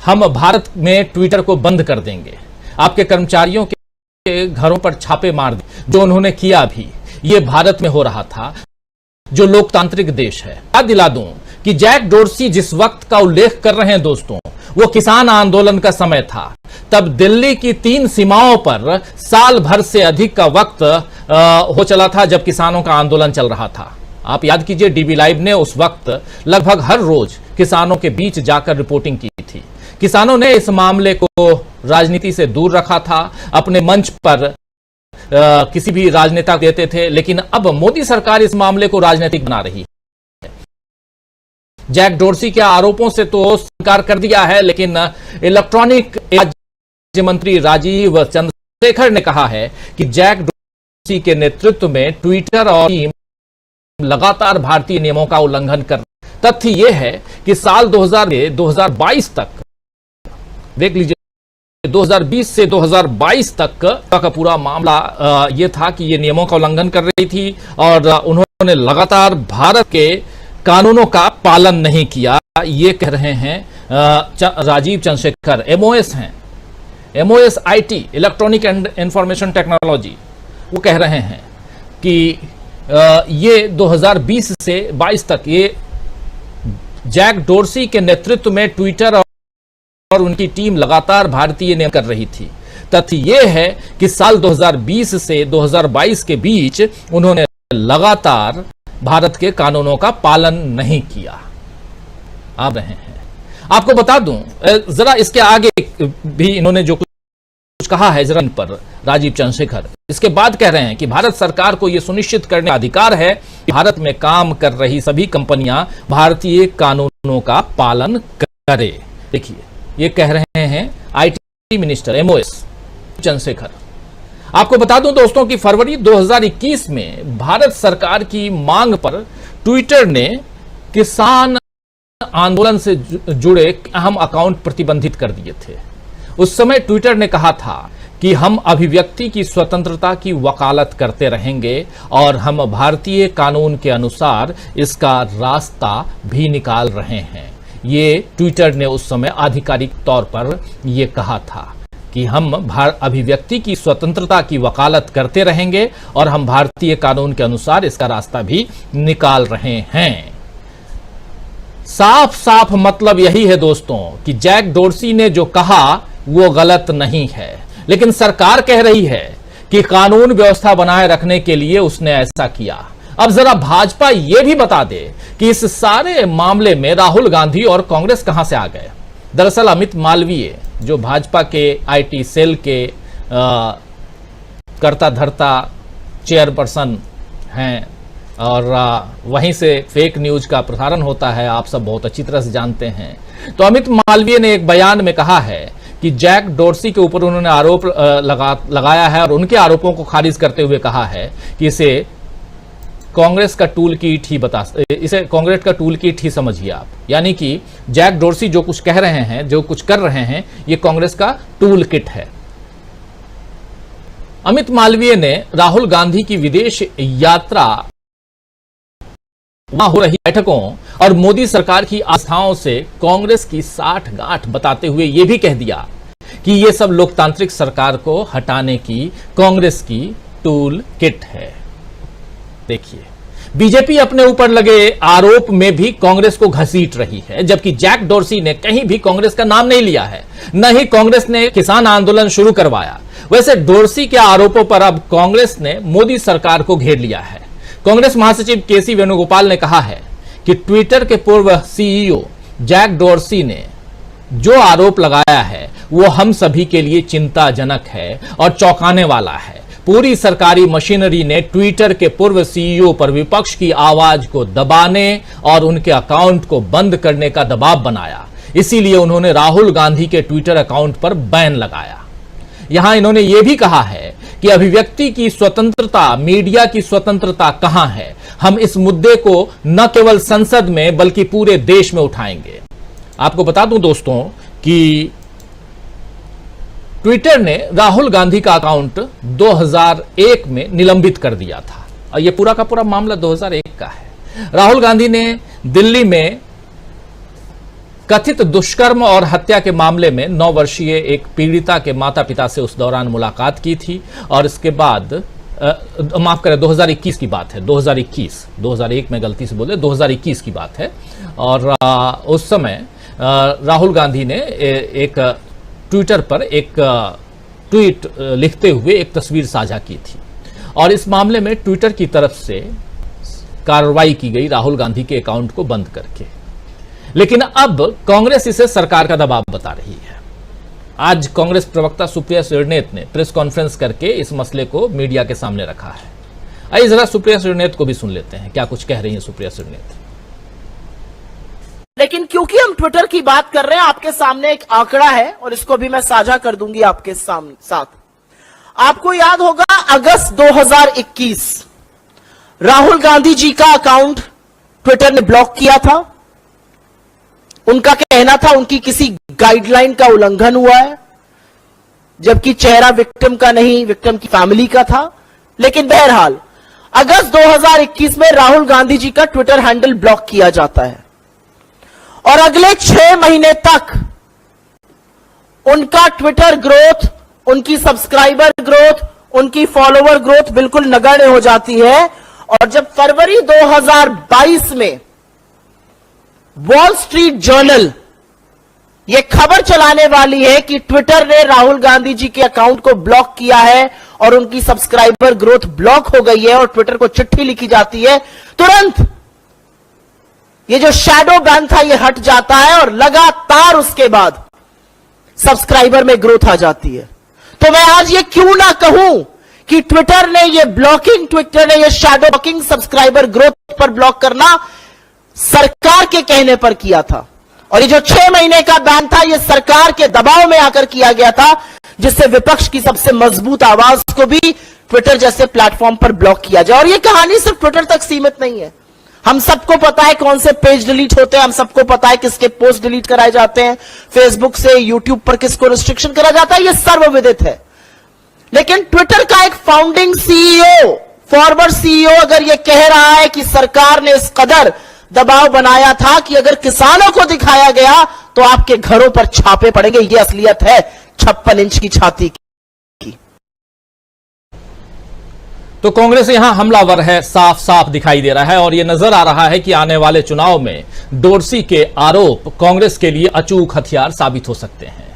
हम भारत में ट्विटर को बंद कर देंगे, आपके कर्मचारियों के घरों पर छापे मार दें, जो उन्होंने किया भी। ये भारत में हो रहा था, जो लोकतांत्रिक देश है। याद दिला दूं कि जैक डोर्सी जिस वक्त का उल्लेख कर रहे हैं दोस्तों, वो किसान आंदोलन का समय था। तब दिल्ली की 3 सीमाओं पर साल भर से अधिक का वक्त हो चला था जब किसानों का आंदोलन चल रहा था। आप याद कीजिए, डीबी लाइव ने उस वक्त लगभग हर रोज किसानों के बीच जाकर रिपोर्टिंग की थी। किसानों ने इस मामले को राजनीति से दूर रखा था, अपने मंच पर किसी भी राजनेता देते थे, लेकिन अब मोदी सरकार इस मामले को राजनीतिक बना रही है। जैक डोर्सी के आरोपों से तो स्वीकार कर दिया है, लेकिन इलेक्ट्रॉनिक राज्य मंत्री राजीव चंद्रशेखर ने कहा है कि जैक डोर्सी के नेतृत्व में ट्विटर और टीम लगातार भारतीय नियमों का उल्लंघन कर। तथ्य यह है कि साल 2000 से 2022 तक, देख लीजिए, 2020 से 2022 तक का पूरा मामला यह था कि ये नियमों का उल्लंघन कर रही थी और उन्होंने लगातार भारत के कानूनों का पालन नहीं किया। ये कह रहे हैं राजीव चंद्रशेखर, एमओएस हैं, MOS IT, electronic and information technology. वो कह रहे हैं कि ये 2020 से 22 तक ये जैक डोर्सी के नेतृत्व में ट्विटर और उनकी टीम लगातार भारतीय नियम कर रही थी। तथ्य यह है कि साल 2020 से 2022 के बीच उन्होंने लगातार भारत के कानूनों का पालन नहीं किया। आ रहे हैं, आपको बता दूं, जरा इसके आगे भी इन्होंने जो कुछ कहा है जरा इन पर राजीव चंद्रशेखर, इसके बाद कह रहे हैं कि भारत सरकार को यह सुनिश्चित करने का अधिकार है कि भारत में काम कर रही सभी कंपनियां भारतीय कानूनों का पालन करें। देखिए, ये कह रहे हैं आईटी मिनिस्टर एमओएस चंद्रशेखर। आपको बता दूं दोस्तों कि फरवरी 2021 में भारत सरकार की मांग पर ट्विटर ने किसान आंदोलन से जुड़े अहम अकाउंट प्रतिबंधित कर दिए थे। उस समय ट्विटर ने कहा था कि हम अभिव्यक्ति की स्वतंत्रता की वकालत करते रहेंगे और हम भारतीय कानून के अनुसार इसका रास्ता भी निकाल रहे हैं। ये ट्विटर ने उस समय आधिकारिक तौर पर यह कहा था कि हम अभिव्यक्ति की स्वतंत्रता की वकालत करते रहेंगे और हम भारतीय कानून के अनुसार इसका रास्ता भी निकाल रहे हैं। साफ साफ मतलब यही है दोस्तों कि जैक डोर्सी ने जो कहा वो गलत नहीं है, लेकिन सरकार कह रही है कि कानून व्यवस्था बनाए रखने के लिए उसने ऐसा किया। अब जरा भाजपा यह भी बता दे कि इस सारे मामले में राहुल गांधी और कांग्रेस कहां से आ गए। दरअसल अमित मालवीय, जो भाजपा के आईटी सेल के कर्ता धर्ता चेयरपर्सन हैं और वहीं से फेक न्यूज का प्रसारण होता है, आप सब बहुत अच्छी तरह से जानते हैं। तो अमित मालवीय ने एक बयान में कहा है कि जैक डोर्सी के ऊपर उन्होंने आरोप लगाया है और उनके आरोपों को खारिज करते हुए कहा है कि इसे कांग्रेस का टूल किट ही समझिए आप। यानी कि जैक डोर्सी जो कुछ कह रहे हैं, जो कुछ कर रहे हैं, ये कांग्रेस का टूल किट है। अमित मालवीय ने राहुल गांधी की विदेश यात्रा, वहां हो रही बैठकों और मोदी सरकार की आस्थाओं से कांग्रेस की साठगांठ बताते हुए यह भी कह दिया कि यह सब लोकतांत्रिक सरकार को हटाने की कांग्रेस की टूल किट है। देखिए, बीजेपी अपने ऊपर लगे आरोप में भी कांग्रेस को घसीट रही है, जबकि जैक डोर्सी ने कहीं भी कांग्रेस का नाम नहीं लिया है, न ही कांग्रेस ने किसान आंदोलन शुरू करवाया। वैसे डोर्सी के आरोपों पर अब कांग्रेस ने मोदी सरकार को घेर लिया है। कांग्रेस महासचिव केसी वेणुगोपाल ने कहा है कि ट्विटर के पूर्व सीईओ जैक डोर्सी ने जो आरोप लगाया है वो हम सभी के लिए चिंताजनक है और चौंकाने वाला है। पूरी सरकारी मशीनरी ने ट्विटर के पूर्व सीईओ पर विपक्ष की आवाज को दबाने और उनके अकाउंट को बंद करने का दबाव बनाया। इसीलिए उन्होंने राहुल गांधी के ट्विटर अकाउंट पर बैन लगाया। यहां इन्होंने यह भी कहा है कि अभिव्यक्ति की स्वतंत्रता, मीडिया की स्वतंत्रता कहां है। हम इस मुद्दे को न केवल संसद में बल्कि पूरे देश में उठाएंगे। आपको बता दूं दोस्तों कि ट्विटर ने राहुल गांधी का अकाउंट 2001 में निलंबित कर दिया था और यह पूरा का पूरा मामला 2001 का है। राहुल गांधी ने दिल्ली में कथित दुष्कर्म और हत्या के मामले में 9 वर्षीय एक पीड़िता के माता पिता से उस दौरान मुलाकात की थी और इसके बाद माफ करें 2021 की बात है, 2001 में गलती से बोले 2021 की बात है। और उस समय राहुल गांधी ने एक ट्विटर पर एक ट्वीट लिखते हुए एक तस्वीर साझा की थी और इस मामले में ट्विटर की तरफ से कार्रवाई की गई राहुल गांधी के अकाउंट को बंद करके। लेकिन अब कांग्रेस इसे सरकार का दबाव बता रही है। आज कांग्रेस प्रवक्ता सुप्रिया श्रीनेत ने प्रेस कॉन्फ्रेंस करके इस मसले को मीडिया के सामने रखा है। आइए जरा सुप्रिया श्रीनेत को भी सुन लेते हैं, क्या कुछ कह रही हैं सुप्रिया श्रीनेत। लेकिन क्योंकि हम ट्विटर की बात कर रहे हैं, आपके सामने एक आंकड़ा है और इसको भी मैं साझा कर दूंगी आपके साथ। आपको याद होगा अगस्त 2021 राहुल गांधी जी का अकाउंट ट्विटर ने ब्लॉक किया था। उनका कहना था उनकी किसी गाइडलाइन का उल्लंघन हुआ है, जबकि चेहरा विक्टिम का नहीं, विक्टिम की फैमिली का था। लेकिन बहरहाल अगस्त 2021 में राहुल गांधी जी का ट्विटर हैंडल ब्लॉक किया जाता है और अगले 6 महीने तक उनका ट्विटर ग्रोथ, उनकी सब्सक्राइबर ग्रोथ, उनकी फॉलोवर ग्रोथ बिल्कुल नगण्य हो जाती है। और जब फरवरी 2022 में वॉल स्ट्रीट जर्नल यह खबर चलाने वाली है कि ट्विटर ने राहुल गांधी जी के अकाउंट को ब्लॉक किया है और उनकी सब्सक्राइबर ग्रोथ ब्लॉक हो गई है और ट्विटर को चिट्ठी लिखी जाती है, तुरंत ये जो शैडो बैन था ये हट जाता है और लगातार उसके बाद सब्सक्राइबर में ग्रोथ आ जाती है। तो मैं आज ये क्यों ना कहूं कि ट्विटर ने ये ब्लॉकिंग, ट्विटर ने ये शैडो ब्लॉकिंग, सब्सक्राइबर ग्रोथ पर ब्लॉक करना सरकार के कहने पर किया था और ये जो 6 महीने का बैन था ये सरकार के दबाव में आकर किया गया था, जिससे विपक्ष की सबसे मजबूत आवाज को भी ट्विटर जैसे प्लेटफॉर्म पर ब्लॉक किया जाए। और ये कहानी सिर्फ ट्विटर तक सीमित नहीं है। हम सबको पता है कौन से पेज डिलीट होते हैं, हम सबको पता है किसके पोस्ट डिलीट कराए जाते हैं, फेसबुक से, यूट्यूब पर किसको रिस्ट्रिक्शन करा जाता है, यह सर्वविदित है। लेकिन ट्विटर का एक फाउंडिंग सीईओ, फॉरवर्ड सीईओ अगर यह कह रहा है कि सरकार ने इस कदर दबाव बनाया था कि अगर किसानों को दिखाया गया तो आपके घरों पर छापे पड़ेंगे, यह असलियत है 56 इंच की छाती की। तो कांग्रेस यहां हमलावर है, साफ साफ दिखाई दे रहा है और यह नजर आ रहा है कि आने वाले चुनाव में डोरसी के आरोप कांग्रेस के लिए अचूक हथियार साबित हो सकते हैं।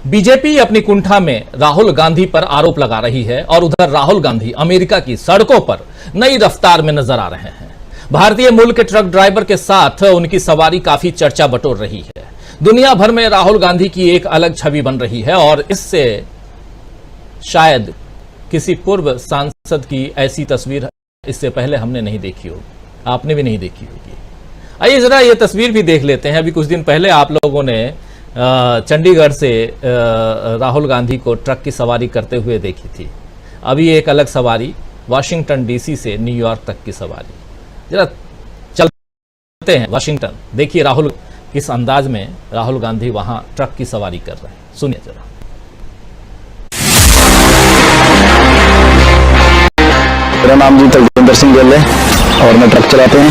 बीजेपी अपनी कुंठा में राहुल गांधी पर आरोप लगा रही है और उधर राहुल गांधी अमेरिका की सड़कों पर नई रफ्तार में नजर आ रहे हैं। भारतीय मूल के ट्रक ड्राइवर के साथ उनकी सवारी काफी चर्चा बटोर रही है। दुनिया भर में राहुल गांधी की एक अलग छवि बन रही है और इससे शायद किसी पूर्व सांसद की ऐसी तस्वीर इससे पहले हमने नहीं देखी होगी, आपने भी नहीं देखी होगी। आइए जरा ये तस्वीर भी देख लेते हैं। अभी कुछ दिन पहले आप लोगों ने चंडीगढ़ से राहुल गांधी को ट्रक की सवारी करते हुए देखी थी। अभी एक अलग सवारी वाशिंगटन डीसी से न्यूयॉर्क तक की सवारी। जरा चलते हैं वाशिंगटन, देखिए राहुल किस अंदाज में राहुल गांधी वहां ट्रक की सवारी कर रहे हैं, सुनिए जरा। मेरा नाम जी तलविंदर सिंह गिल है और मैं ट्रक चलाते हैं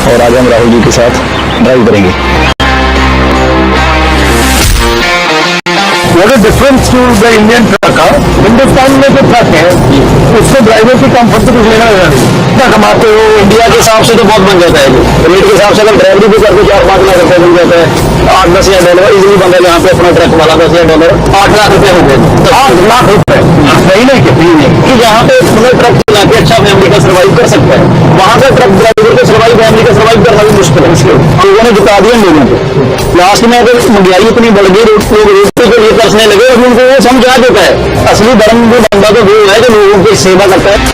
और आज हम राहुल जी के साथ ड्राइव करेंगे। What is difference to the Indian truck? Hindustan में जो ट्रक है उससे ड्राइवर की कंफर्ट से कुछ लेना है। कमाते हो इंडिया के हिसाब से तो बहुत बन जाता है, रेट के हिसाब से अगर ड्राइवरी भी करके 4-5 लाख रुपए बन जाता है। 8-10 हज़ार डॉलर इजिली बन जाएगा। यहाँ पे अपना ट्रक वाला 10 हज़ार डॉलर 8 लाख रुपए हो गए। 8 लाख रुपए सही नहीं कि यहाँ पे मतलब ट्रक चला के अच्छा फैमिली का सर्वाइव कर सकता है, वहां से ट्रक ड्राइवर को सर्वाइव, फैमिली का सर्वाइव करना भी मुश्किल है। इसलिए लोगों ने जिता दिया लोगों को। लास्ट में अगर महंगाई इतनी बढ़ गई, लोग रोड पे ये तरसने लगे और उनको वो समझ आ चुका है असली धर्म जो बंदा तो वो है जो लोगों की सेवा करता है।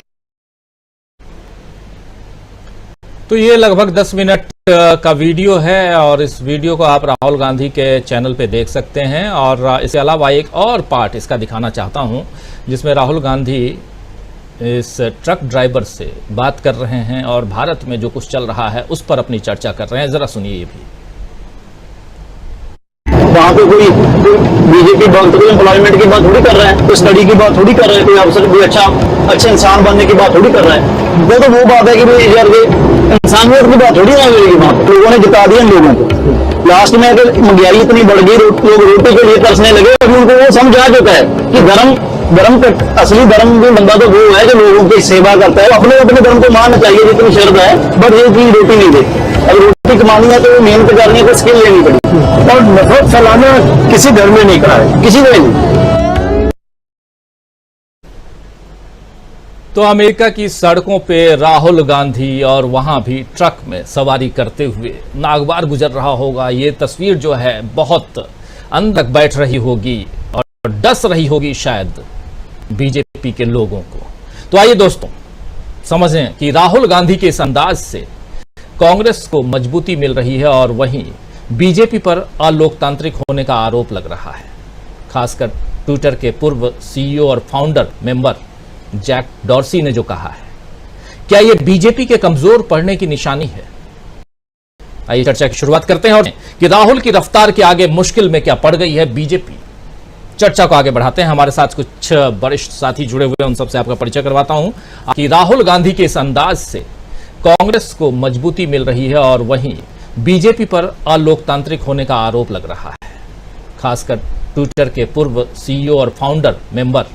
तो ये लगभग 10 मिनट का वीडियो है और इस वीडियो को आप राहुल गांधी के चैनल पे देख सकते हैं। और इसके अलावा एक और पार्ट इसका दिखाना चाहता हूं जिसमें राहुल गांधी इस ट्रक ड्राइवर से बात कर रहे हैं और भारत में जो कुछ चल रहा है उस पर अपनी चर्चा कर रहे हैं। जरा सुनिए ये भी। वहाँ पे कोई बीजेपी बात कोई एम्प्लॉयमेंट की बात थोड़ी कर रहा है, कोई स्टडी की बात थोड़ी कर रहा है, कोई अफसर कोई अच्छे इंसान बनने की बात थोड़ी कर रहा है। वो तो वो बात है कि भाई यार इंसानियत की बात थोड़ी है। वहाँ लोगों ने जिता दिया लोगों को। लास्ट में अगर महंगाई इतनी बढ़ गई, लोग रोटी के लिए तरसने लगे, अभी उनको वो समझ आ चुका है कि धर्म का असली धर्म भी बंदा तो वो है जो लोगों की सेवा करता है। अपने अपने धर्म को मानना चाहिए जितनी श्रद्धा है, बट ये चीज रोटी नहीं देती। अब रोटी कमानी है तो मेहनत करनी है, तो स्किल लेनी पड़ेगी। और नफरत फैलाना किसी धर्म में नहीं कहा है, किसी ने नहीं। तो अमेरिका की सड़कों पे राहुल गांधी और वहां भी ट्रक में सवारी करते हुए नागवार गुजर रहा होगा। ये तस्वीर जो है बहुत अंदर तक बैठ रही होगी और डस रही होगी शायद बीजेपी के लोगों को। तो आइए दोस्तों समझें कि राहुल गांधी के इस अंदाज से कांग्रेस को मजबूती मिल रही है और वहीं बीजेपी पर अलोकतांत्रिक होने का आरोप लग रहा है। खासकर ट्विटर के पूर्व सीईओ और फाउंडर मेंबर जैक डॉर्सी ने जो कहा है, क्या यह बीजेपी के कमजोर पड़ने की निशानी है? आइए चर्चा की शुरुआत करते हैं और कि राहुल की रफ्तार के आगे मुश्किल में क्या पड़ गई है बीजेपी। चर्चा को आगे बढ़ाते हैं। हमारे साथ कुछ वरिष्ठ साथी जुड़े हुए हैं, उन सबसे आपका परिचय करवाता हूं कि राहुल गांधी के इस अंदाज से कांग्रेस को मजबूती मिल रही है और वहीं बीजेपी पर अलोकतांत्रिक होने का आरोप लग रहा है। खासकर ट्विटर के पूर्व सीईओ और फाउंडर मेंबर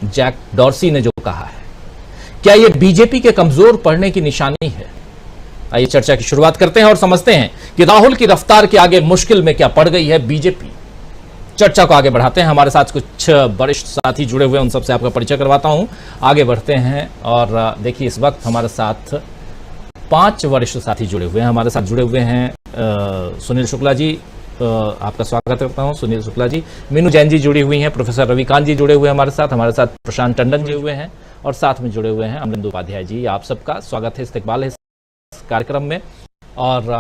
जैक डॉर्सी ने जो कहा है, क्या यह बीजेपी के कमजोर पड़ने की निशानी है? आइए चर्चा की शुरुआत करते हैं और समझते हैं कि राहुल की रफ्तार के आगे मुश्किल में क्या पड़ गई है बीजेपी। चर्चा को आगे बढ़ाते हैं। हमारे साथ कुछ वरिष्ठ साथी जुड़े हुए हैं, उन सबसे आपका परिचय करवाता हूं। आगे बढ़ते हैं और देखिए इस वक्त हमारे साथ 5 वरिष्ठ साथी जुड़े हुए हैं। हमारे साथ जुड़े हुए हैं सुनील शुक्ला जी, आपका स्वागत करता हूं सुनील शुक्ला जी। मीनू जैन जी जुड़ी हुई हैं, प्रोफेसर रविकांत जी जुड़े हुए हैं हमारे साथ प्रशांत टंडन जुड़े हुए हैं और साथ में जुड़े हुए हैं अमरिंदर उपाध्याय जी। आप सबका स्वागत है, इस्तकबाल है इस कार्यक्रम में। और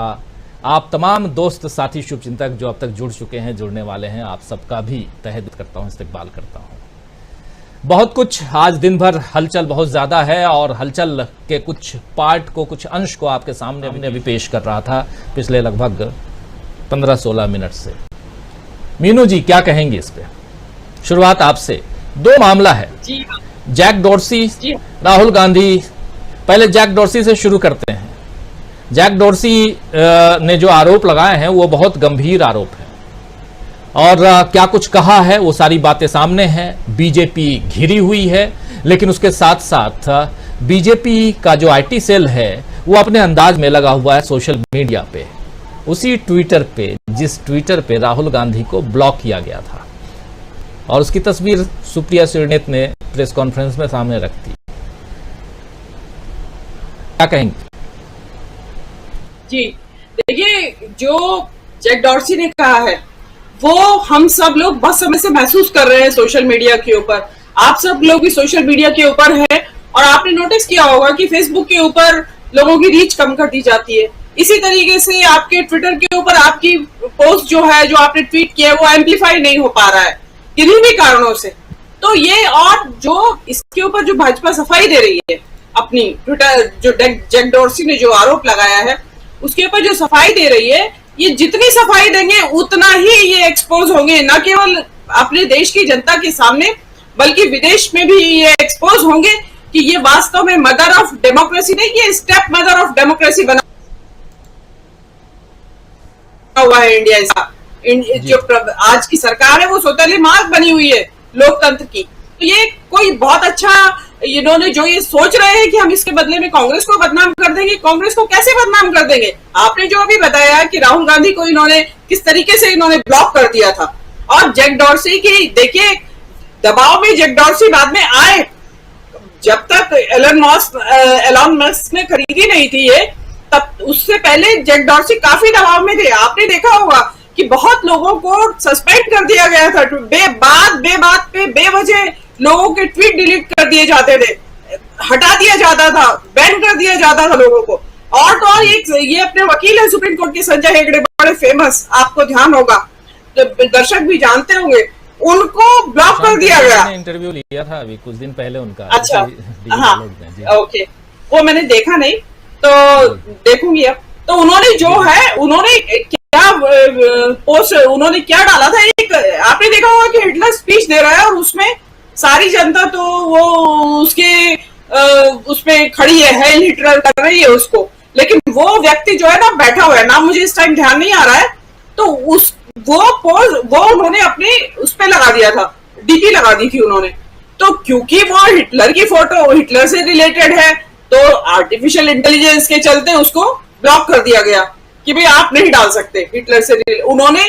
आप तमाम दोस्त साथी शुभचिंतक जो अब तक जुड़ चुके हैं, जुड़ने वाले हैं, आप सबका भी तहे दिल करता हूं, इस्तकबाल करता हूं। बहुत कुछ आज दिन भर हलचल बहुत ज्यादा है और हलचल के कुछ पार्ट को, कुछ अंश को आपके सामने हमने अभी पेश कर रहा था पिछले लगभग 15-16 मिनट से। मीनू जी क्या कहेंगे इस पे? शुरुआत आपसे। 2 मामला है, जैक डॉर्सी, राहुल गांधी। पहले जैक डॉर्सी से शुरू करते हैं। जैक डॉर्सी ने जो आरोप लगाए हैं वो बहुत गंभीर आरोप है और क्या कुछ कहा है वो सारी बातें सामने हैं। बीजेपी घिरी हुई है, लेकिन उसके साथ साथ बीजेपी का जो आईटी सेल है वो अपने अंदाज में लगा हुआ है सोशल मीडिया पे। उसी ट्विटर पे, जिस ट्विटर पे राहुल गांधी को ब्लॉक किया गया था और उसकी तस्वीर सुप्रिया श्रीनेत ने प्रेस कॉन्फ्रेंस में सामने रख दी। क्या कहेंगे जी? देखिए, जो जैक डॉर्सी ने कहा है वो हम सब लोग बहुत समय से महसूस कर रहे हैं सोशल मीडिया के ऊपर। आप सब लोग भी सोशल मीडिया के ऊपर हैं और आपने नोटिस किया होगा कि फेसबुक के ऊपर लोगों की रीच कम कर दी जाती है। इसी तरीके से आपके ट्विटर के ऊपर आपकी पोस्ट जो है, जो आपने ट्वीट किया है, वो एम्पलीफाई नहीं हो पा रहा है किन्हीं भी कारणों से। तो ये, और जो इसके ऊपर जो भाजपा सफाई दे रही है अपनी, ट्विटर जो जैक डॉर्सी ने जो आरोप लगाया है उसके ऊपर जो सफाई दे रही है, ये जितनी सफाई देंगे उतना ही ये एक्सपोज होंगे, न केवल अपने देश की जनता के सामने बल्कि विदेश में भी ये एक्सपोज होंगे कि ये वास्तव में मदर ऑफ डेमोक्रेसी नहीं, ये स्टेप मदर ऑफ डेमोक्रेसी बना हुआ है इंडिया। ऐसा जो आज की सरकार है वो सौतेली मार्ग बनी हुई है लोकतंत्र की। तो ये कोई बहुत अच्छा, इन्होंने जो ये सोच रहे हैं कि हम इसके बदले में कांग्रेस को बदनाम कर देंगे। कांग्रेस को कैसे बदनाम कर देंगे? आपने जो अभी बताया कि राहुल गांधी को इन्होंने किस तरीके से इन्होंने ब्लॉक कर दिया था, और जैक डॉर्सी की, देखिए दबाव में जैक डॉर्सी बाद में आए। जब तक एलन मस्क ने खरीदी नहीं थी ये, तब उससे पहले जैक डॉर्सी काफी दबाव में थे। आपने देखा होगा कि बहुत लोगों को सस्पेंड कर दिया गया था, बेबात पे बेवजह लोगों के ट्वीट डिलीट कर दिए जाते थे, हटा दिया जाता था, बैन कर दिया जाता था लोगों को। और तो और ये अपने वकील है सुप्रीम कोर्ट के, संजय हेगड़े, बड़े फेमस, आपको ध्यान होगा, दर्शक भी जानते होंगे, उनको ब्लॉक कर दिया गया। इंटरव्यू लिया था अभी कुछ दिन पहले उनका। अच्छा, हाँ, ओके, वो मैंने देखा नहीं, तो देखूंगी अब। तो उन्होंने जो है, उन्होंने क्या पोस्ट, उन्होंने क्या डाला था, एक आपने देखा होगा कि हिटलर स्पीच दे रहा है और उसमें सारी जनता तो वो उसमें खड़ी है, हेल हिटलर कर रही है उसको, लेकिन वो व्यक्ति जो है ना बैठा हुआ है, नाम मुझे इस टाइम ध्यान नहीं आ रहा है, तो वो उन्होंने अपने उस पे लगा दिया था, डीपी लगा दी थी उन्होंने। तो क्योंकि वो हिटलर की फोटो हिटलर से रिलेटेड है, तो आर्टिफिशियल इंटेलिजेंस के चलते उसको ब्लॉक कर दिया गया कि भाई आप नहीं डाल सकते हिटलर से उन्होंने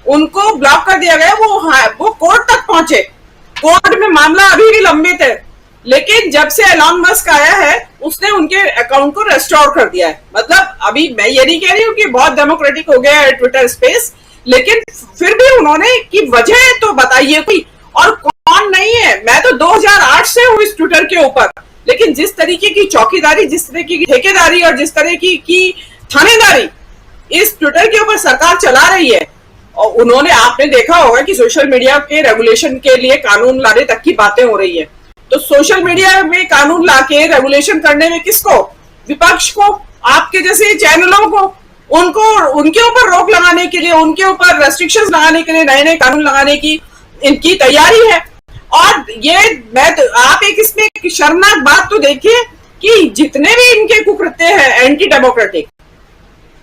उनको ब्लॉक कर दिया गया। वो कोर्ट तक पहुंचे, कोर्ट में मामला अभी भी लंबित है, लेकिन जब से एलॉन मस्क आया है उसने उनके अकाउंट को रेस्टोर कर दिया है। मतलब अभी मैं ये नहीं कह रही हूँ कि बहुत डेमोक्रेटिक हो गया है ट्विटर स्पेस, लेकिन फिर भी उन्होंने की वजह तो बताइए कोई, और कौन नहीं है। मैं तो 2008 से हूँ इस ट्विटर के ऊपर, लेकिन जिस तरीके की चौकीदारी, जिस तरीके की ठेकेदारी और जिस तरह की थानेदारी इस ट्विटर के ऊपर सरकार चला रही है, और उन्होंने, आपने देखा होगा कि सोशल मीडिया के रेगुलेशन के लिए कानून लाने तक की बातें हो रही है। तो सोशल मीडिया में कानून लाके रेगुलेशन करने में किसको? विपक्ष को, आपके जैसे चैनलों को, उनको उनके ऊपर रोक लगाने के लिए, उनके ऊपर रेस्ट्रिक्शंस लगाने के लिए, नए नए कानून लगाने की इनकी तैयारी है। और ये आप एक इसमें एक शर्मनाक बात तो देखिए कि जितने भी इनके कुकृत्य हैं एंटी डेमोक्रेटिक,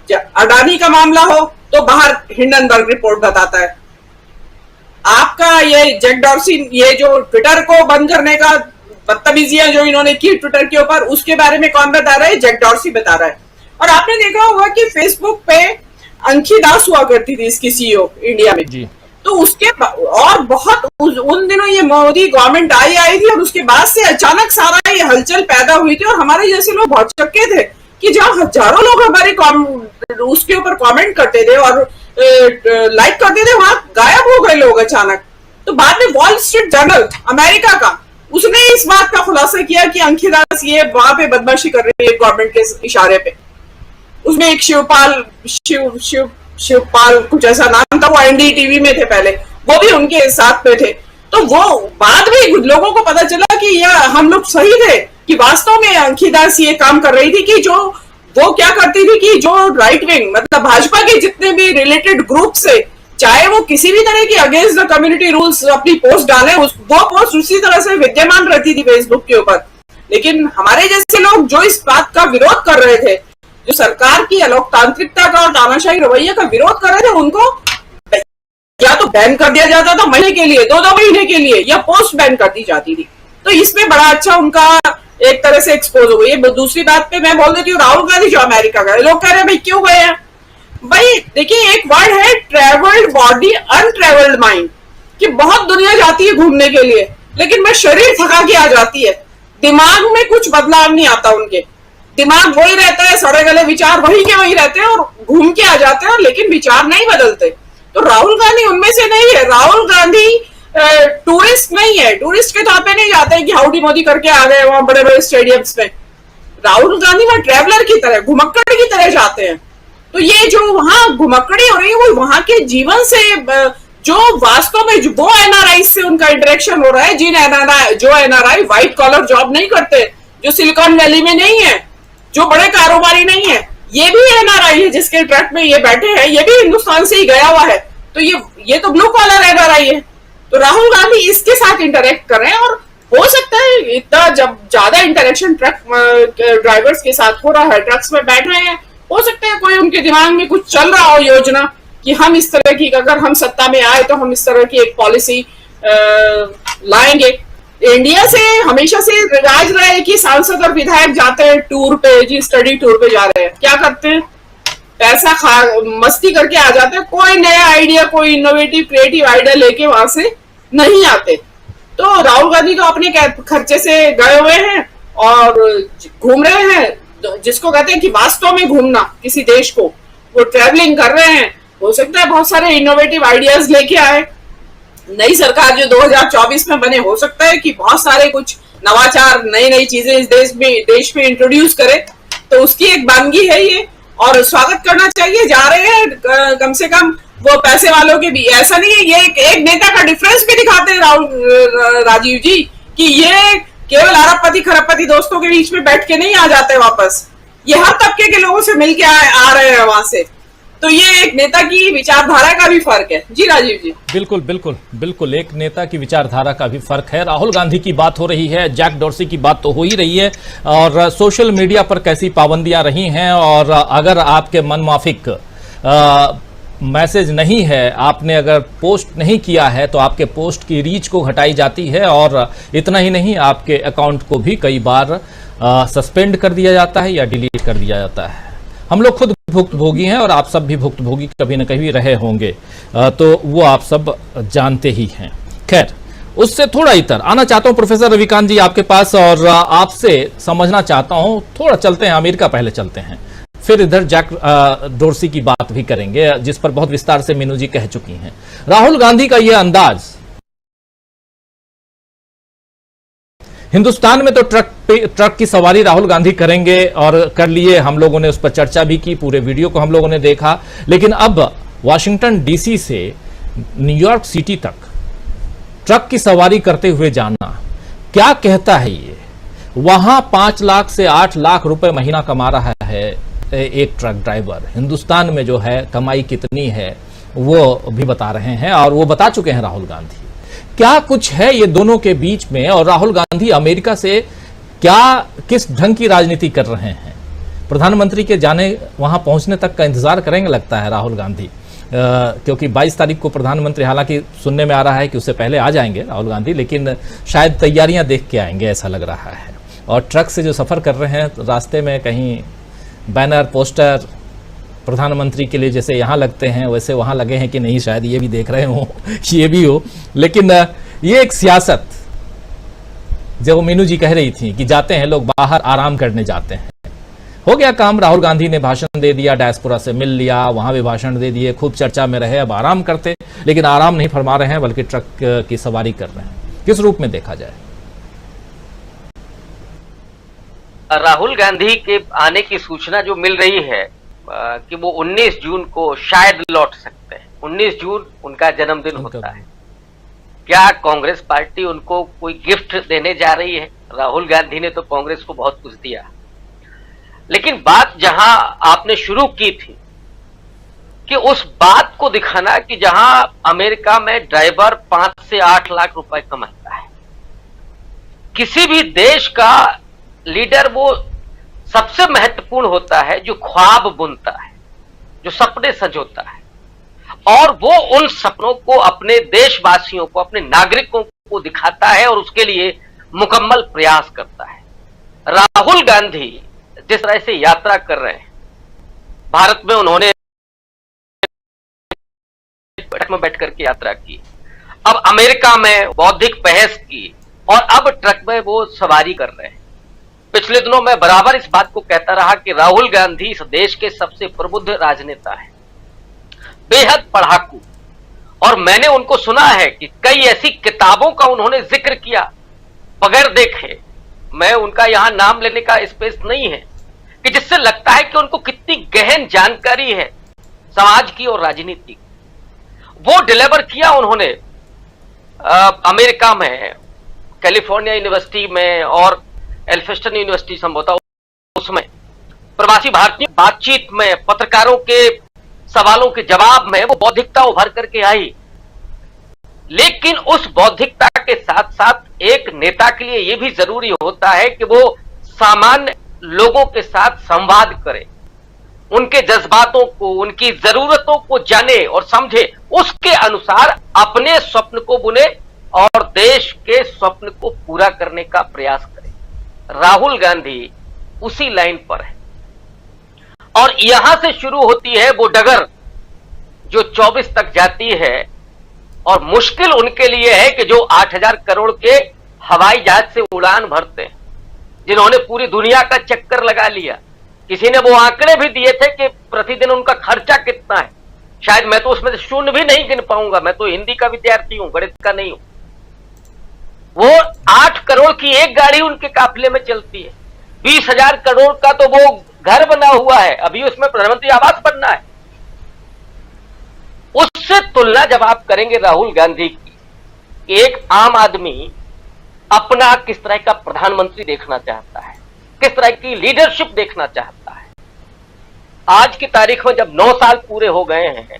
अडानी का मामला हो तो बाहर हिंडनबर्ग रिपोर्ट बताता है, आपका ये जैक डॉर्सी, ये जो ट्विटर को बंद करने का बदतमीजियां जो इन्होंने की ट्विटर के ऊपर, उसके बारे में कौन बता रहा है? जैक डॉर्सी बता रहा है। और आपने देखा होगा कि फेसबुक पे अंकी दास हुआ करती थी इसकी सीईओ इंडिया में जी। तो उसके और बहुत उन दिनों ये मोदी गवर्नमेंट आई थी, और उसके बाद से अचानक सारा ये हलचल पैदा हुई थी, और हमारे जैसे लोग बहुत चक्के थे कि जहां हजारों लोग हमारे उसके ऊपर कमेंट करते थे और लाइक करते थे, वहां गायब हो गए लोग अचानक। तो बाद में वॉल स्ट्रीट जर्नल अमेरिका का, उसने इस बात का खुलासा किया कि अंकी दास ये वहां पे बदमाशी कर रही है गवर्नमेंट के इशारे पे। उसमें एक शिवपाल कुछ ऐसा नाम था, वो एनडीटीवी में थे पहले, वो भी उनके साथ में थे। तो वो बाद में लोगों को पता चला कि यह हम लोग सही थे, कि वास्तव में अंकी दास ये काम कर रही थी कि जो वो क्या करती थी कि जो राइट विंग, मतलब भाजपा के जितने भी रिलेटेड ग्रुप से, चाहे वो किसी भी तरह की अगेंस्ट द कम्युनिटी रूल्स अपनी पोस्ट डालें, वो पोस्ट उसी तरह से विद्यमान रहती थी फेसबुक के ऊपर। लेकिन हमारे जैसे लोग जो इस बात का विरोध कर रहे थे, जो सरकार की अलोकतांत्रिकता का और तानाशाही रवैया का विरोध कर रहे थे, उनको या तो बैन कर दिया जाता था महीने के लिए, 2-2 महीने के लिए, या पोस्ट बैन कर दी जाती थी। तो इसमें बड़ा अच्छा उनका एक तरह से एक्सपोज हो गई। दूसरी बात पे मैं बोल देती हूँ, राहुल गांधी जो अमेरिका गए, लोग कह रहे हैं भाई क्यों गए हैं? भाई देखिए, एक वर्ड है ट्रेवल्ड बॉडी अनट्रेवल्ड माइंड, कि बहुत दुनिया जाती है घूमने के लिए, लेकिन मैं शरीर थका के आ जाती है, दिमाग में कुछ बदलाव नहीं आता, उनके दिमाग वही रहता है, सड़े गले विचार वही के वही रहते हैं, और घूम के आ जाते हैं, लेकिन विचार नहीं बदलते। तो राहुल गांधी उनमें से नहीं है। राहुल गांधी टूरिस्ट नहीं है, टूरिस्ट के तौर पे नहीं जाते हैं कि हाउडी मोदी करके आ गए वहां बड़े बड़े स्टेडियम्स में। राहुल गांधी वहां ट्रेवलर की तरह, घुमक्कड़ की तरह जाते हैं। तो ये जो वहां घुमक्कड़ी हो रही है, वो वहां के जीवन से, जो वास्तव में वो एनआरआई से उनका इंटरेक्शन हो रहा है, जो एनआरआई व्हाइट कॉलर जॉब नहीं करते, जो सिलिकॉन वैली में नहीं है, जो बड़े कारोबारी नहीं है, ये भी एनआरआई है जिसके ट्रक में ये बैठे हैं, ये भी हिंदुस्तान से ही गया हुआ है। तो ये तो ब्लू कॉलर एनआरआई है। तो राहुल गांधी इसके साथ इंटरेक्ट कर रहे हैं, और हो सकता है इतना जब ज्यादा इंटरेक्शन ट्रक ड्राइवर्स के साथ हो रहा है, ट्रक्स में बैठ रहे हैं, हो सकता है कोई उनके दिमाग में कुछ चल रहा हो योजना कि हम इस तरह की, अगर हम सत्ता में आए तो हम इस तरह की एक पॉलिसी लाएंगे। इंडिया से हमेशा से रिवाज रहा है कि सांसद और विधायक जाते हैं टूर पे, जी स्टडी टूर पे जा रहे हैं, क्या करते हैं? पैसा खा मस्ती करके आ जाते हैं, कोई नया आइडिया, कोई इनोवेटिव क्रिएटिव आइडिया लेके वहां से नहीं आते। तो राहुल गांधी तो अपने खर्चे से गए हुए हैं और घूम रहे हैं, जिसको कहते हैं कि वास्तव में घूमना किसी देश को, वो ट्रैवलिंग कर रहे हैं। हो सकता है बहुत सारे इनोवेटिव आइडियाज लेके आए, नई सरकार जो 2024 में बने, हो सकता है कि बहुत सारे कुछ नवाचार, नई नई चीजें इस देश में इंट्रोड्यूस करे। तो उसकी एक बानगी है ये, और स्वागत करना चाहिए। जा रहे हैं कम से कम वो पैसे वालों के भी, ऐसा नहीं है, ये एक नेता का डिफरेंस भी दिखाते हैं राजीव जी, कि ये केवल अरबपति खरबपति दोस्तों के बीच में बैठ के नहीं आ जाते वापस, ये हर तबके के लोगों से मिलके आ रहे हैं वहां से। तो ये एक नेता की विचारधारा का भी फर्क है। जी राजीव जी, बिल्कुल बिल्कुल बिल्कुल, एक नेता की विचारधारा का भी फर्क है। राहुल गांधी की बात हो रही है, जैक डॉर्सी की बात तो हो ही रही है, और सोशल मीडिया पर कैसी पाबंदियां रही हैं, और अगर आपके मन माफिक मैसेज नहीं है, आपने अगर पोस्ट नहीं किया है तो आपके पोस्ट की रीच को घटाई जाती है, और इतना ही नहीं आपके अकाउंट को भी कई बार सस्पेंड कर दिया जाता है या डिलीट कर दिया जाता है। हम लोग खुद भुक्तभोगी हैं और आप सब भी भुक्तभोगी कभी न कभी रहे होंगे, तो वो आप सब जानते ही हैं। खैर, उससे थोड़ा इतर आना चाहता हूं प्रोफेसर रविकांत जी आपके पास, और आपसे समझना चाहता हूं, थोड़ा चलते हैं अमेरिका, पहले चलते हैं, फिर इधर जैक डोर्सी की बात भी करेंगे जिस पर बहुत विस्तार से मीनू जी कह चुकी हैं। राहुल गांधी का यह अंदाज, हिंदुस्तान में तो ट्रक की सवारी राहुल गांधी करेंगे और कर लिए, हम लोगों ने उस पर चर्चा भी की, पूरे वीडियो को हम लोगों ने देखा, लेकिन अब वाशिंगटन डीसी से न्यूयॉर्क सिटी तक ट्रक की सवारी करते हुए जाना, क्या कहता है ये? वहां 5 लाख से 8 लाख रुपए महीना कमा रहा है एक ट्रक ड्राइवर। हिंदुस्तान में जो है कमाई कितनी है वो भी बता रहे हैं, और वो बता चुके हैं राहुल गांधी। क्या कुछ है ये दोनों के बीच में, और राहुल गांधी अमेरिका से किस ढंग की राजनीति कर रहे हैं? प्रधानमंत्री के जाने, वहां पहुंचने तक का इंतजार करेंगे लगता है राहुल गांधी, क्योंकि 22 तारीख को प्रधानमंत्री, हालांकि सुनने में आ रहा है कि उससे पहले आ जाएंगे राहुल गांधी, लेकिन शायद तैयारियां देख के आएंगे ऐसा लग रहा है। और ट्रक से जो सफर कर रहे हैं, रास्ते में कहीं बैनर पोस्टर प्रधानमंत्री के लिए जैसे यहाँ लगते हैं वैसे वहाँ लगे हैं कि नहीं, शायद ये भी देख रहे हो, ये भी हो। लेकिन ये एक सियासत, जो मीनू जी कह रही थी कि जाते हैं लोग बाहर, आराम करने जाते हैं, हो गया काम। राहुल गांधी ने भाषण दे दिया, डायस्पोरा से मिल लिया, वहां भी भाषण दे दिए, खूब चर्चा में रहे, अब आराम करते, लेकिन आराम नहीं फरमा रहे हैं बल्कि ट्रक की सवारी कर रहे हैं। किस रूप में देखा जाए? राहुल गांधी के आने की सूचना जो मिल रही है कि वो 19 जून को शायद लौट सकते हैं। 19 जून उनका जन्मदिन होता है। क्या कांग्रेस पार्टी उनको कोई गिफ्ट देने जा रही है? राहुल गांधी ने तो कांग्रेस को बहुत कुछ दिया, लेकिन बात जहां आपने शुरू की थी कि उस बात को दिखाना कि जहां अमेरिका में ड्राइवर 5 से 8 लाख रुपए कमाता है, किसी भी देश का लीडर वो सबसे महत्वपूर्ण होता है जो ख्वाब बुनता है, जो सपने संजोता है, और वो उन सपनों को अपने देशवासियों को, अपने नागरिकों को दिखाता है और उसके लिए मुकम्मल प्रयास करता है। राहुल गांधी जिस तरह से यात्रा कर रहे हैं, भारत में उन्होंने बैठक में बैठ करके यात्रा की, अब अमेरिका में बौद्धिक बहस की, और अब ट्रक में वो सवारी कर रहे हैं। पिछले दिनों मैं बराबर इस बात को कहता रहा कि राहुल गांधी इस देश के सबसे प्रबुद्ध राजनेता हैं, बेहद पढ़ाकू, और मैंने उनको सुना है कि कई ऐसी किताबों का उन्होंने जिक्र किया बगैर देखे, मैं उनका यहां नाम लेने का स्पेस नहीं है, कि जिससे लगता है कि उनको कितनी गहन जानकारी है समाज की और राजनीति की। वो डिलीवर किया उन्होंने अमेरिका में, कैलिफोर्निया यूनिवर्सिटी में और एल्फिस्टन यूनिवर्सिटी संभवतः, उसमें प्रवासी भारतीय बातचीत में, पत्रकारों के सवालों के जवाब में वो बौद्धिकता उभर करके आई। लेकिन उस बौद्धिकता के साथ साथ एक नेता के लिए यह भी जरूरी होता है कि वो सामान्य लोगों के साथ संवाद करे, उनके जज्बातों को, उनकी जरूरतों को जाने और समझे, उसके अनुसार अपने स्वप्न को बुने और देश के स्वप्न को पूरा करने का प्रयास करे। राहुल गांधी उसी लाइन पर है, और यहां से शुरू होती है वो डगर जो 24 तक जाती है, और मुश्किल उनके लिए है कि जो 8000 करोड़ के हवाई जहाज से उड़ान भरते हैं, जिन्होंने पूरी दुनिया का चक्कर लगा लिया। किसी ने वो आंकड़े भी दिए थे कि प्रतिदिन उनका खर्चा कितना है, शायद मैं तो उसमें से शून्य भी नहीं गिन पाऊंगा, मैं तो हिंदी का विद्यार्थी हूं, गणित का नहीं हूं। वो 8 करोड़ की एक गाड़ी उनके काफिले में चलती है, 20,000 करोड़ का तो वो घर बना हुआ है, अभी उसमें प्रधानमंत्री आवास बनना है। उससे तुलना जब आप करेंगे राहुल गांधी की, एक आम आदमी अपना किस तरह का प्रधानमंत्री देखना चाहता है, किस तरह की लीडरशिप देखना चाहता है। आज की तारीख में जब 9 साल पूरे हो गए हैं,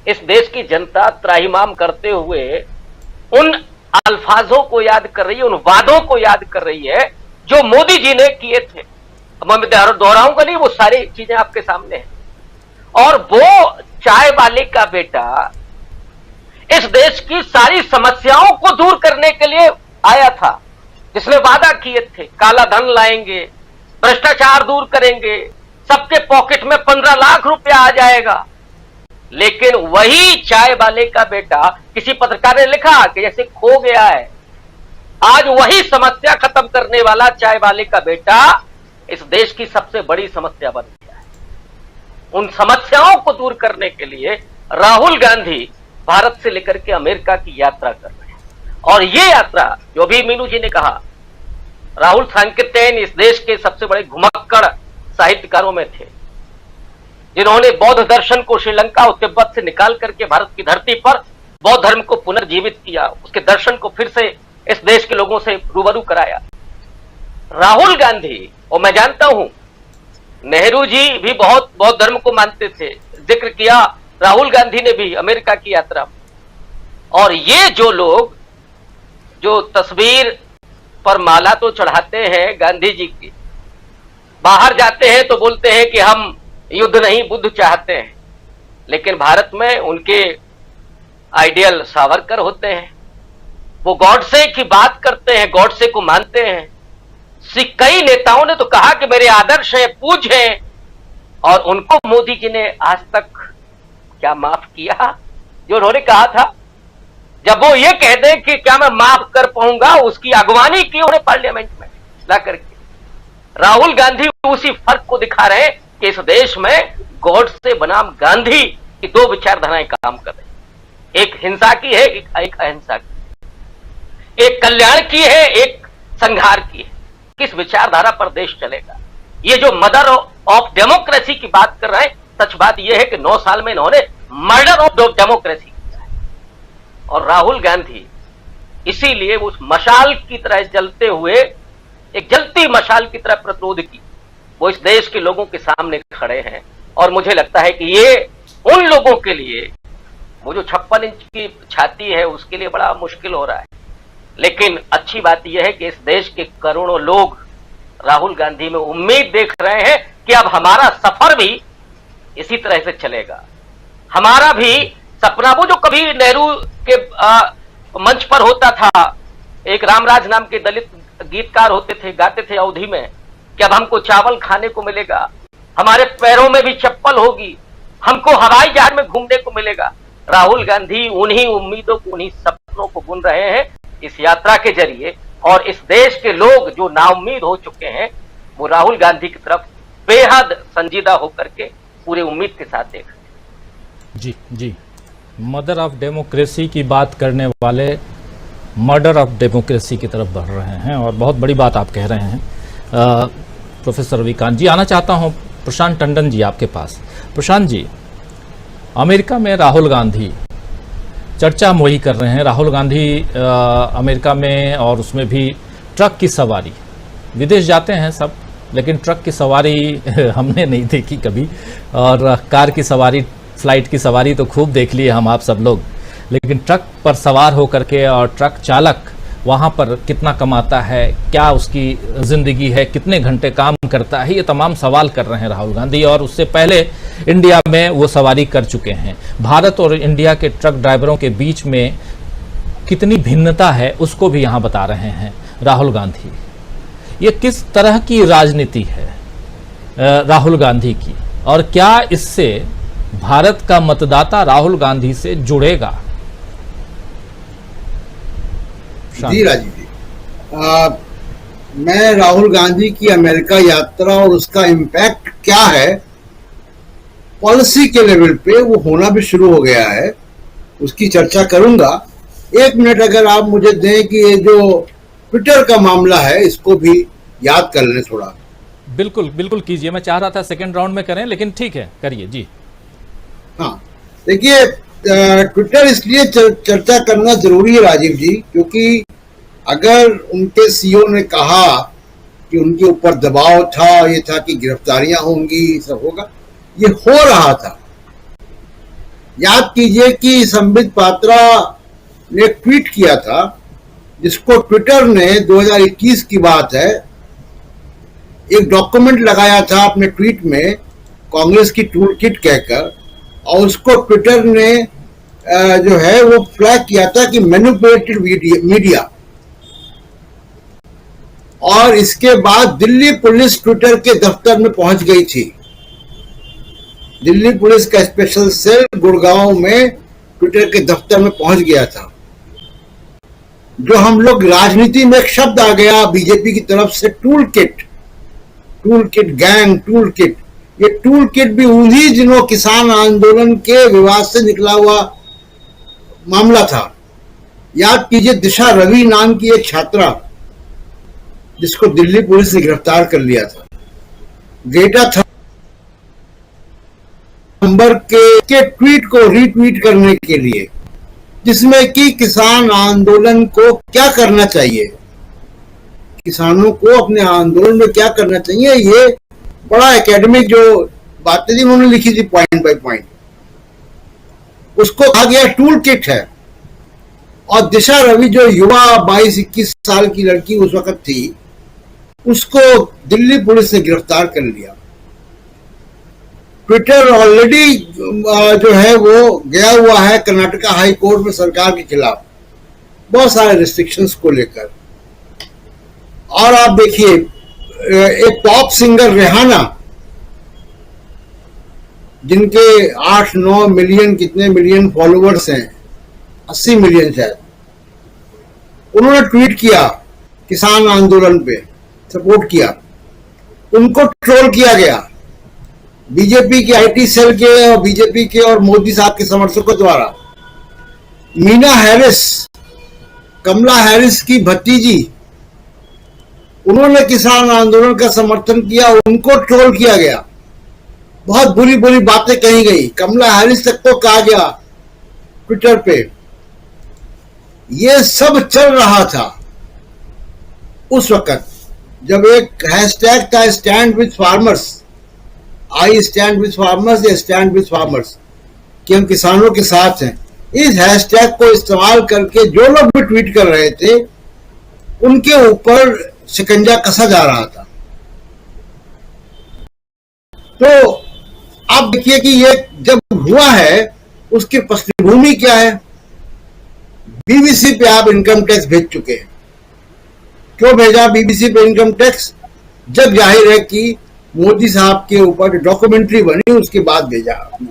इस देश की जनता त्राहिमाम करते हुए उन अल्फाजों को याद कर रही है, उन वादों को याद कर रही है जो मोदी जी ने किए थे। अब मैं दोहराऊंगा नहीं, वो सारी चीजें आपके सामने हैं। और वो चाय वाले का बेटा इस देश की सारी समस्याओं को दूर करने के लिए आया था, जिसने वादा किए थे काला धन लाएंगे, भ्रष्टाचार दूर करेंगे, सबके पॉकेट में 15 लाख रुपया आ जाएगा। लेकिन वही चाय वाले का बेटा, किसी पत्रकार ने लिखा कि जैसे खो गया है, आज वही समस्या खत्म करने वाला चाय वाले का बेटा इस देश की सबसे बड़ी समस्या बन गया है। उन समस्याओं को दूर करने के लिए राहुल गांधी भारत से लेकर के अमेरिका की यात्रा कर रहे हैं। और ये यात्रा, जो भी मीनू जी ने कहा, राहुल सांकेतिक इस देश के सबसे बड़े घुमक्कड़ साहित्यकारों में थे, जिन्होंने बौद्ध दर्शन को श्रीलंका और तिब्बत से निकाल करके भारत की धरती पर बौद्ध धर्म को पुनर्जीवित किया, उसके दर्शन को फिर से इस देश के लोगों से रूबरू कराया। राहुल गांधी, और मैं जानता हूं नेहरू जी भी बहुत बौद्ध धर्म को मानते थे, जिक्र किया राहुल गांधी ने भी अमेरिका की यात्रा। और ये जो लोग जो तस्वीर पर माला तो चढ़ाते हैं गांधी जी की, बाहर जाते हैं तो बोलते हैं कि हम युद्ध नहीं बुद्ध चाहते हैं, लेकिन भारत में उनके आइडियल सावरकर होते हैं। वो गॉडसे की बात करते हैं, गॉडसे को मानते हैं। कई नेताओं ने तो कहा कि मेरे आदर्श हैं, पूज्य हैं, और उनको मोदी जी ने आज तक क्या माफ किया जो उन्होंने कहा था? जब वो ये कह दें कि क्या मैं माफ कर पाऊंगा, उसकी अगवानी की उन्हें पार्लियामेंट में ला करके। राहुल गांधी उसी फर्क को दिखा रहे हैं कि इस देश में गॉडसे बनाम गांधी की दो विचारधाराएं काम कर रही, एक हिंसा की है, एक अहिंसा की, एक कल्याण की है, एक संहार की है। किस विचारधारा पर देश चलेगा? ये जो मदर ऑफ डेमोक्रेसी की बात कर रहे हैं, सच बात यह है कि 9 साल में इन्होंने मर्डर ऑफ डेमोक्रेसी किया है। और राहुल गांधी इसीलिए उस मशाल की तरह जलते हुए, एक जलती मशाल की तरह प्रतिरोध की, वो इस देश के लोगों के सामने खड़े हैं। और मुझे लगता है कि ये उन लोगों के लिए, वो जो 56 इंच की छाती है, उसके लिए बड़ा मुश्किल हो रहा है। लेकिन अच्छी बात यह है कि इस देश के करोड़ों लोग राहुल गांधी में उम्मीद देख रहे हैं कि अब हमारा सफर भी इसी तरह से चलेगा। हमारा भी सपना, वो जो कभी नेहरू के मंच पर होता था, एक रामराज नाम के दलित गीतकार होते थे, गाते थे अवधि में कि अब हमको चावल खाने को मिलेगा, हमारे पैरों में भी चप्पल होगी, हमको हवाई जहाज में घूमने को मिलेगा। राहुल गांधी उन्हीं उम्मीदों को, उन्हीं सपनों को बुन रहे हैं इस यात्रा के जरिए। और इस देश के लोग जो नाउम्मीद हो चुके हैं, वो राहुल गांधी की तरफ बेहद संजीदा होकर के पूरे उम्मीद के साथ देख रहे हैं। जी जी, मदर ऑफ डेमोक्रेसी की बात करने वाले मर्डर ऑफ डेमोक्रेसी की तरफ बढ़ रहे हैं, और बहुत बड़ी बात आप कह रहे हैं। प्रोफेसर रविकांत जी, आना चाहता हूं प्रशांत टंडन जी आपके पास। प्रशांत जी, अमेरिका में राहुल गांधी, चर्चा हम वही कर रहे हैं, राहुल गांधी अमेरिका में, और उसमें भी ट्रक की सवारी, विदेश जाते हैं सब, लेकिन ट्रक की सवारी हमने नहीं देखी कभी, और कार की सवारी, फ्लाइट की सवारी तो खूब देख ली हम आप सब लोग, लेकिन ट्रक पर सवार होकर के, और ट्रक चालक वहाँ पर कितना कमाता है, क्या उसकी ज़िंदगी है, कितने घंटे काम करता है, ये तमाम सवाल कर रहे हैं राहुल गांधी। और उससे पहले इंडिया में वो सवारी कर चुके हैं। भारत और इंडिया के ट्रक ड्राइवरों के बीच में कितनी भिन्नता है, उसको भी यहाँ बता रहे हैं राहुल गांधी। ये किस तरह की राजनीति है राहुल गांधी की, और क्या इससे भारत का मतदाता राहुल गांधी से जुड़ेगा? जी राजीव जी, मैं राहुल गांधी की अमेरिका यात्रा और उसका इम्पैक्ट क्या है पॉलिसी के लेवल पे, वो होना भी शुरू हो गया है, उसकी चर्चा करूंगा। 1 मिनट अगर आप मुझे दें कि ये जो ट्विटर का मामला है, इसको भी याद कर लें थोड़ा। बिल्कुल बिल्कुल कीजिए, मैं चाह रहा था सेकंड राउंड में करें, लेकिन ठीक है, करिए जी। हाँ, देखिए, ट्विटर इसलिए चर्चा करना जरूरी है राजीव जी, क्योंकि अगर उनके सीईओ ने कहा कि उनके ऊपर दबाव था, ये था कि गिरफ्तारियां होंगी, सब होगा, ये हो रहा था। याद कीजिए कि संबित पात्रा ने ट्वीट किया था, जिसको ट्विटर ने 2021 की बात है, एक डॉक्यूमेंट लगाया था अपने ट्वीट में, कांग्रेस की टूल किट कहकर, और उसको ट्विटर ने जो है वो फ्लैग किया था कि मैनिपुलेटेड मीडिया। और इसके बाद दिल्ली पुलिस ट्विटर के दफ्तर में पहुंच गई थी। दिल्ली पुलिस का स्पेशल सेल गुड़गांव में ट्विटर के दफ्तर में पहुंच गया था। जो हम लोग राजनीति में एक शब्द आ गया बीजेपी की तरफ से, tool kit gang, tool kit. ये टूल किट भी उन्हीं दिनों किसान आंदोलन के विवाद से निकला हुआ मामला था। याद कीजिए, दिशा रवि नाम की एक छात्रा जिसको दिल्ली पुलिस ने गिरफ्तार कर लिया था, ग्रेटा थंबर्ग के ट्वीट को रीट्वीट करने के लिए, जिसमें कि किसान आंदोलन को क्या करना चाहिए, किसानों को अपने आंदोलन में क्या करना चाहिए, ये बड़ा एकेडमिक जो बातें थी उन्होंने लिखी थी पॉइंट बाय पॉइंट। उसको कहा गया टूल किट है। और दिशा रवि जो युवा 22-21 साल की लड़की उस वक्त थी, उसको दिल्ली पुलिस ने गिरफ्तार कर लिया। ट्विटर ऑलरेडी जो है वो गया हुआ है कर्नाटका हाई कोर्ट में सरकार के खिलाफ बहुत सारे रिस्ट्रिक्शंस को लेकर। और आप देखिए, एक पॉप सिंगर रेहाना, जिनके 8-9 मिलियन कितने मिलियन फॉलोअर्स हैं, 80 मिलियन शायद, उन्होंने ट्वीट किया किसान आंदोलन पे, सपोर्ट किया। उनको ट्रोल किया गया बीजेपी के आईटी सेल के और बीजेपी के और मोदी साहब के समर्थकों द्वारा। मीना हैरिस, कमला हैरिस की भतीजी, उन्होंने किसान आंदोलन का समर्थन किया, उनको ट्रोल किया गया, बहुत बुरी बुरी बातें कही गई, कमला हैरिस तक तो कहा गया ट्विटर पे। ये सब चल रहा था उस वक्त जब एक हैशटैग था stand with farmers, I stand with farmers या स्टैंड विद फार्मर्स, कि हम किसानों के साथ हैं। इस हैशटैग को इस्तेमाल करके जो लोग भी ट्वीट कर रहे थे उनके ऊपर शिकंजा कसा जा रहा था। तो आप देखिए कि ये जब हुआ है उसकी पृष्ठभूमि क्या है। बीबीसी पे आप इनकम टैक्स भेज चुके हैं। क्यों भेजा बीबीसी पे इनकम टैक्स? जब जाहिर है कि मोदी साहब के ऊपर डॉक्यूमेंट्री बनी उसके बाद भेजा आपने।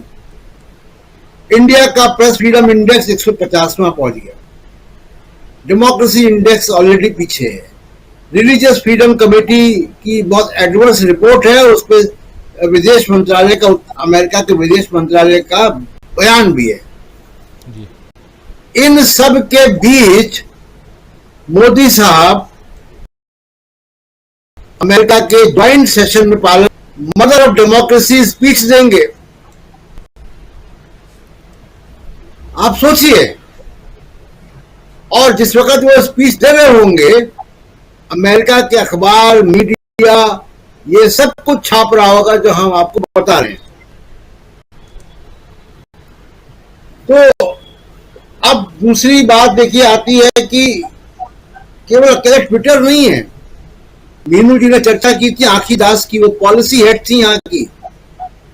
इंडिया का प्रेस फ्रीडम इंडेक्स 150वां पहुंच गया, डेमोक्रेसी इंडेक्स ऑलरेडी पीछे है। रिलीजियस फ्रीडम कमेटी की बहुत एडवर्स रिपोर्ट है, उस पर विदेश मंत्रालय का, अमेरिका के विदेश मंत्रालय का बयान भी है। इन सब के बीच मोदी साहब अमेरिका के ज्वाइंट सेशन में मदर ऑफ डेमोक्रेसी स्पीच देंगे। आप सोचिए, और जिस वक्त वो स्पीच दे रहे होंगे अमेरिका के अखबार, मीडिया, ये सब कुछ छाप रहा होगा जो हम आपको बता रहे हैं। तो अब दूसरी बात देखिए आती है कि केवल अकेले ट्विटर नहीं है। मीनू जी ने चर्चा की थी आखी दास की, वो पॉलिसी हेड थी यहाँ की,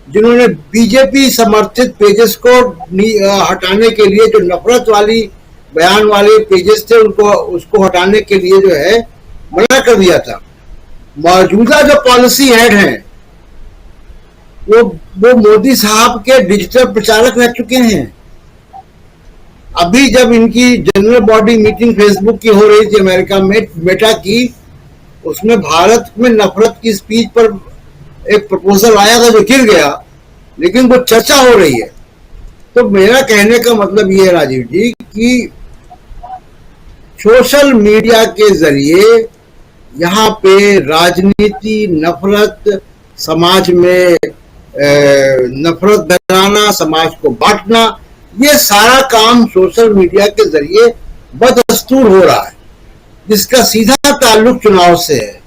जिन्होंने बीजेपी समर्थित पेजेस को हटाने के लिए, जो नफरत वाली बयान वाले पेजेस थे उनको, उसको हटाने के लिए जो है मना कर दिया था। मौजूदा जो पॉलिसी हेड हैं वो मोदी साहब के डिजिटल प्रचारक रह चुके हैं। अभी जब इनकी जनरल बॉडी मीटिंग फेसबुक की हो रही थी अमेरिका में, मेटा की, उसमें भारत में नफरत की स्पीच पर एक प्रपोजल आया था जो गिर गया, लेकिन वो चर्चा हो रही है। तो मेरा कहने का मतलब ये है राजीव जी कि सोशल मीडिया के जरिए यहाँ पे राजनीति, नफरत, समाज में नफरत फैलाना, समाज को बांटना, ये सारा काम सोशल मीडिया के जरिए बदस्तूर हो रहा है, जिसका सीधा ताल्लुक चुनाव से है।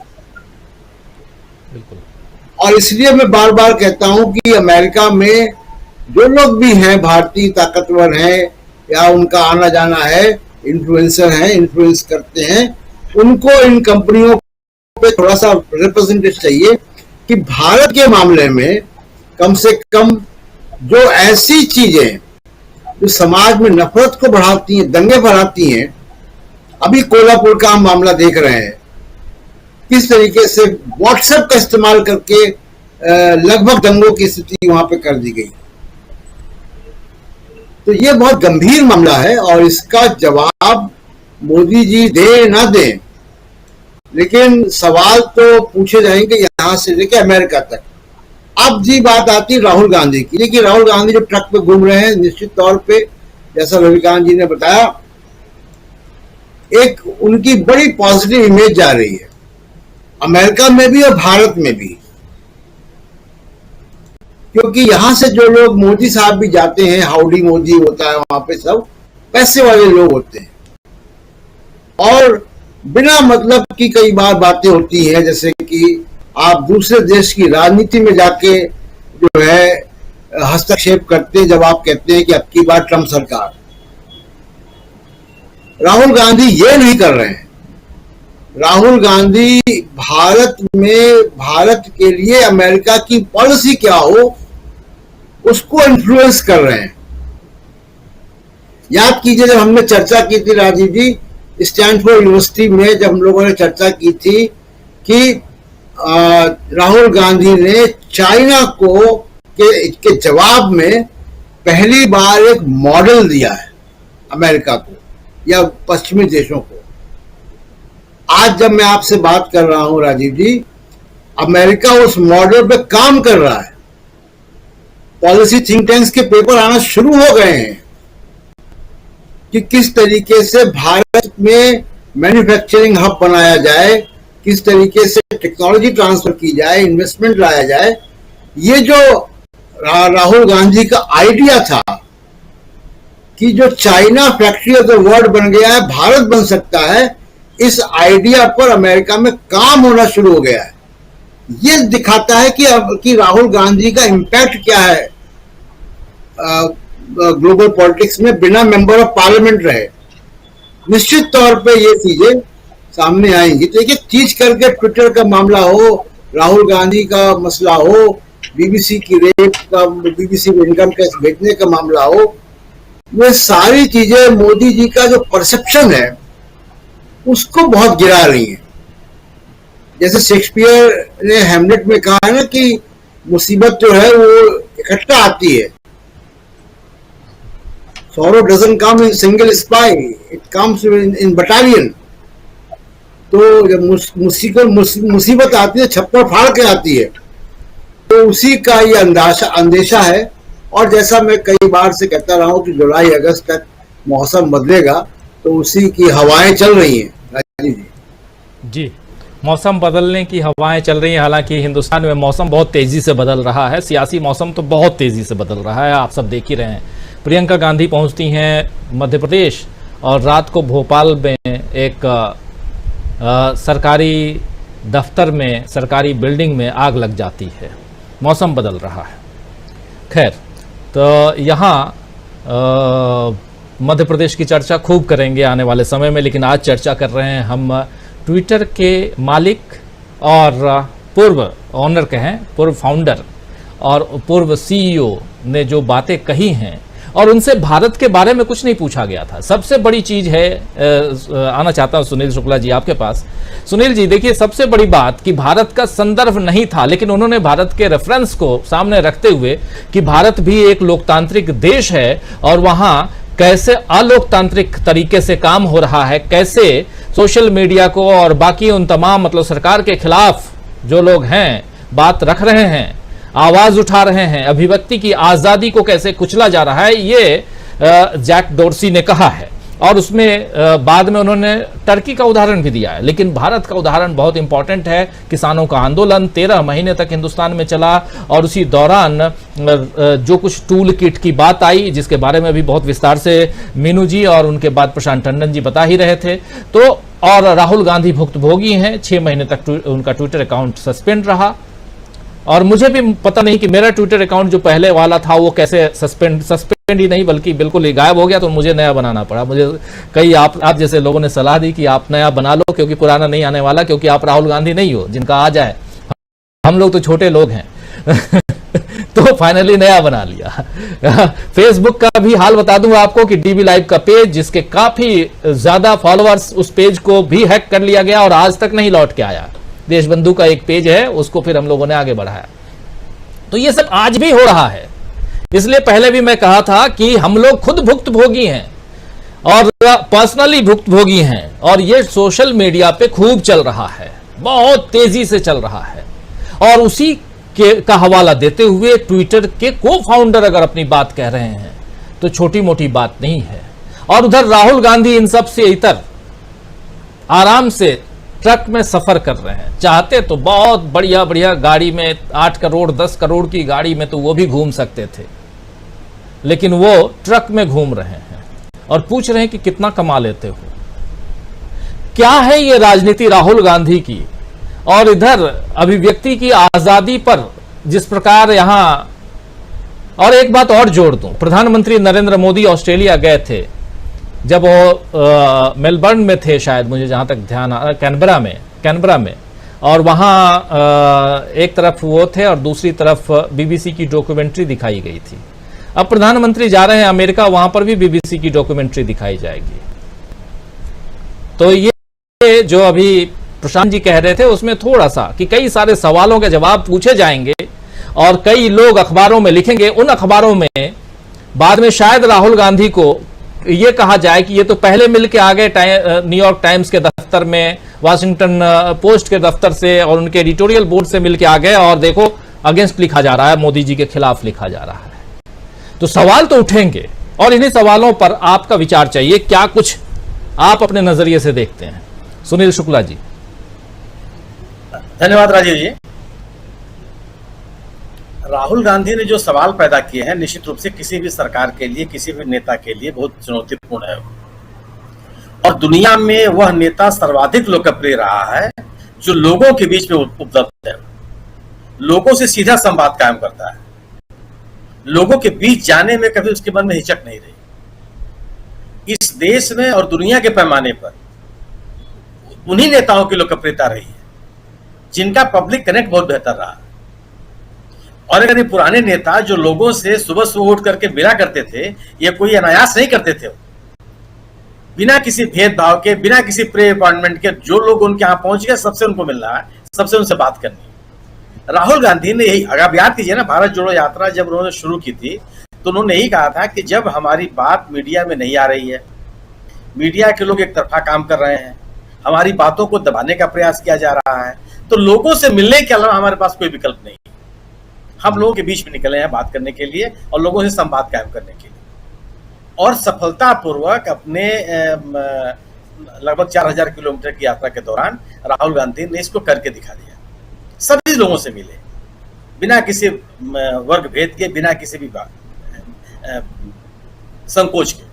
और इसलिए मैं बार बार कहता हूं कि अमेरिका में जो लोग भी हैं, भारतीय ताकतवर हैं या उनका आना जाना है, इन्फ्लुएंसर हैं, इन्फ्लुएंस करते हैं, उनको इन कंपनियों पे थोड़ा सा रिप्रेजेंटेशन चाहिए कि भारत के मामले में कम से कम जो ऐसी चीजें जो समाज में नफरत को बढ़ाती हैं, दंगे बढ़ाती हैं, अभी कोल्हापुर का हम मामला देख रहे हैं, किस तरीके से व्हाट्सएप का इस्तेमाल करके लगभग दंगों की स्थिति वहां पे कर दी गई। तो ये बहुत गंभीर मामला है और इसका जवाब मोदी जी दे ना दें, लेकिन सवाल तो पूछे जाएंगे यहां से लेकर अमेरिका तक। अब जी बात आती है राहुल गांधी की। देखिए राहुल गांधी जो ट्रक पे घूम रहे हैं, निश्चित तौर पे जैसा रविकांत जी ने बताया, एक उनकी बड़ी पॉजिटिव इमेज जा रही है अमेरिका में भी और भारत में भी, क्योंकि यहां से जो लोग, मोदी साहब भी जाते हैं, हाउडी मोदी होता है वहां पे, सब पैसे वाले लोग होते हैं और बिना मतलब की कई बार बातें होती हैं, जैसे कि आप दूसरे देश की राजनीति में जाके जो है हस्तक्षेप करते हैं जब आप कहते हैं कि अब की बार ट्रंप सरकार। राहुल गांधी ये नहीं कर रहे हैं। राहुल गांधी भारत में, भारत के लिए अमेरिका की पॉलिसी क्या हो उसको इन्फ्लुएंस कर रहे हैं। याद कीजिए जब हमने चर्चा की थी राजीव जी, स्टैनफोर्ड यूनिवर्सिटी में जब हम लोगों ने चर्चा की थी कि राहुल गांधी ने चाइना को के जवाब में पहली बार एक मॉडल दिया है अमेरिका को या पश्चिमी देशों को। आज जब मैं आपसे बात कर रहा हूं राजीव जी, अमेरिका उस मॉडल पे काम कर रहा है। पॉलिसी थिंक टैंक्स के पेपर आना शुरू हो गए हैं कि किस तरीके से भारत में मैन्युफैक्चरिंग हब बनाया जाए, किस तरीके से टेक्नोलॉजी ट्रांसफर की जाए, इन्वेस्टमेंट लाया जाए। ये जो राहुल गांधी का आइडिया था कि जो China factory of the world बन गया है, भारत बन सकता है, इस आइडिया पर अमेरिका में काम होना शुरू हो गया है। ये दिखाता है कि राहुल गांधी का इंपैक्ट क्या है ग्लोबल पॉलिटिक्स में बिना मेंबर ऑफ पार्लियामेंट रहे। निश्चित तौर पे ये चीजें सामने आएंगी। तो देखिए, चीज करके ट्विटर का मामला हो, राहुल गांधी का मसला हो, बीबीसी की रेप का, बीबीसी में इनकम टैक्स भेजने का मामला हो, वे सारी चीजें मोदी जी का जो परसेप्शन है उसको बहुत गिरा रही हैं। जैसे शेक्सपियर ने हैमलेट में कहा है ना कि मुसीबत जो है वो इकट्ठा आती है। Sorrow doesn't come in single spy, it comes in battalion। तो जब मुसीबत आती है छप्पर फाड़ के आती है, तो उसी का ये अंदेशा है। और जैसा मैं कई बार से कहता रहा हूं कि जुलाई अगस्त तक मौसम बदलेगा, तो उसी की हवाएं चल रही हैं राजीव जी। जी, मौसम बदलने की हवाएं चल रही हैं। हालांकि हिंदुस्तान में मौसम बहुत तेजी से बदल रहा है, सियासी मौसम तो बहुत तेजी से बदल रहा है, आप सब देख ही रहे हैं। प्रियंका गांधी पहुंचती हैं मध्य प्रदेश और रात को भोपाल में एक सरकारी दफ्तर में, सरकारी बिल्डिंग में आग लग जाती है। मौसम बदल रहा है। खैर, तो यहाँ मध्य प्रदेश की चर्चा खूब करेंगे आने वाले समय में, लेकिन आज चर्चा कर रहे हैं हम ट्विटर के मालिक और पूर्व ऑनर कहें, पूर्व फाउंडर और पूर्व सीईओ ने जो बातें कही हैं, और उनसे भारत के बारे में कुछ नहीं पूछा गया था। सबसे बड़ी चीज है, आना चाहता हूं सुनील शुक्ला जी आपके पास। सुनील जी, देखिए, सबसे बड़ी बात कि भारत का संदर्भ नहीं था, लेकिन उन्होंने भारत के रेफरेंस को सामने रखते हुए कि भारत भी एक लोकतांत्रिक देश है और वहां कैसे अलोकतांत्रिक तरीके से काम हो रहा है, कैसे सोशल मीडिया को और बाकी उन तमाम मतलब सरकार के खिलाफ जो लोग हैं बात रख रहे हैं, आवाज उठा रहे हैं, अभिव्यक्ति की आजादी को कैसे कुचला जा रहा है, ये जैक डोर्सी ने कहा है। और उसमें बाद में उन्होंने टर्की का उदाहरण भी दिया है, लेकिन भारत का उदाहरण बहुत इंपॉर्टेंट है। किसानों का आंदोलन 13 महीने तक हिंदुस्तान में चला और उसी दौरान जो कुछ टूल किट की बात आई, जिसके बारे में भी बहुत विस्तार से मीनू जी और उनके बाद प्रशांत टंडन जी बता ही रहे थे। तो और राहुल गांधी भुक्तभोगी हैं, 6 महीने तक उनका ट्विटर अकाउंट सस्पेंड रहा। और मुझे भी पता नहीं कि मेरा ट्विटर अकाउंट जो पहले वाला था वो कैसे सस्पेंड ही नहीं बल्कि बिल्कुल ही गायब हो गया, तो मुझे नया बनाना पड़ा। मुझे कई आप जैसे लोगों ने सलाह दी कि आप नया बना लो क्योंकि पुराना नहीं आने वाला, क्योंकि आप राहुल गांधी नहीं हो जिनका आ जाए, हम लोग तो छोटे लोग हैं। तो फाइनली नया बना लिया। फेसबुक का भी हाल बता दूं आपको कि डीबी लाइव का पेज, जिसके काफी ज्यादा फॉलोअर्स, उस पेज को भी हैक कर लिया गया और आज तक नहीं लौट के आया। देशबंधु का एक पेज है, उसको फिर हम लोगों ने आगे बढ़ाया। तो ये सब आज भी हो रहा है। इसलिए पहले भी मैं कहा था कि हम लोग खुद भुक्तभोगी हैं और पर्सनली भुक्तभोगी हैं, और ये सोशल मीडिया पे खूब चल रहा है, बहुत तेजी से चल रहा है। और उसी का हवाला देते हुए ट्विटर के को फाउंडर अगर अपनी बात कह रहे हैं तो छोटी मोटी बात नहीं है। और उधर राहुल गांधी इन सब से इतर आराम से ट्रक में सफर कर रहे हैं। चाहते तो बहुत बढ़िया बढ़िया गाड़ी में 8 करोड़ 10 करोड़ की गाड़ी में तो वो भी घूम सकते थे, लेकिन वो ट्रक में घूम रहे हैं और पूछ रहे हैं कि कितना कमा लेते हो। क्या है ये राजनीति राहुल गांधी की। और इधर अभिव्यक्ति की आजादी पर जिस प्रकार यहां, और एक बात और जोड़ दूं, प्रधानमंत्री नरेंद्र मोदी ऑस्ट्रेलिया गए थे, जब वो मेलबर्न में थे शायद, मुझे जहां तक ध्यान, कैनबरा में, और वहां एक तरफ वो थे और दूसरी तरफ बीबीसी की डॉक्यूमेंट्री दिखाई गई थी। अब प्रधानमंत्री जा रहे हैं अमेरिका, वहां पर भी बीबीसी की डॉक्यूमेंट्री दिखाई जाएगी। तो ये जो अभी प्रशांत जी कह रहे थे उसमें थोड़ा सा कि कई सारे सवालों के जवाब पूछे जाएंगे और कई लोग अखबारों में लिखेंगे। उन अखबारों में बाद में शायद राहुल गांधी को यह कहा जाए कि ये तो पहले मिलके आ गए न्यूयॉर्क टाइम्स के दफ्तर में, वाशिंगटन पोस्ट के दफ्तर से और उनके एडिटोरियल बोर्ड से मिलके आ गए, और देखो अगेंस्ट लिखा जा रहा है, मोदी जी के खिलाफ लिखा जा रहा है। तो सवाल तो उठेंगे और इन्हीं सवालों पर आपका विचार चाहिए। क्या कुछ आप अपने नजरिए से देखते हैं? सुनील शुक्ला जी। धन्यवाद राजीव जी। राहुल गांधी ने जो सवाल पैदा किए हैं निश्चित रूप से किसी भी सरकार के लिए, किसी भी नेता के लिए बहुत चुनौतीपूर्ण है। और दुनिया में वह नेता सर्वाधिक लोकप्रिय रहा है जो लोगों के बीच में उपलब्ध है, लोगों से सीधा संवाद कायम करता है, लोगों के बीच जाने में कभी उसके मन में हिचक नहीं रही। इस देश में और दुनिया के पैमाने पर उन्हीं नेताओं की लोकप्रियता रही है जिनका पब्लिक कनेक्ट बहुत बेहतर रहा। और अगर ये पुराने नेता जो लोगों से सुबह सुबह उठ करके मिला करते थे, ये कोई अनायास नहीं करते थे, बिना किसी भेदभाव के, बिना किसी प्री अपॉइंटमेंट के, जो लोग उनके यहां पहुंच गए सबसे उनको मिलना है, सबसे उनसे बात करनी। राहुल गांधी ने यही, अगर आप याद कीजिए ना, भारत जोड़ो यात्रा जब उन्होंने शुरू की थी तो उन्होंने यही कहा था कि जब हमारी बात मीडिया में नहीं आ रही है, मीडिया के लोग एक तरफा काम कर रहे हैं, हमारी बातों को दबाने का प्रयास किया जा रहा है, तो लोगों से मिलने के अलावा हमारे पास कोई विकल्प नहीं। हम लोगों के बीच में निकले हैं बात करने के लिए और लोगों से संवाद कायम करने के लिए। और सफलतापूर्वक अपने लगभग 4000 किलोमीटर की यात्रा के दौरान राहुल गांधी ने इसको करके दिखा दिया। सभी लोगों से मिले, बिना किसी वर्ग भेद के, बिना किसी भी संकोच के,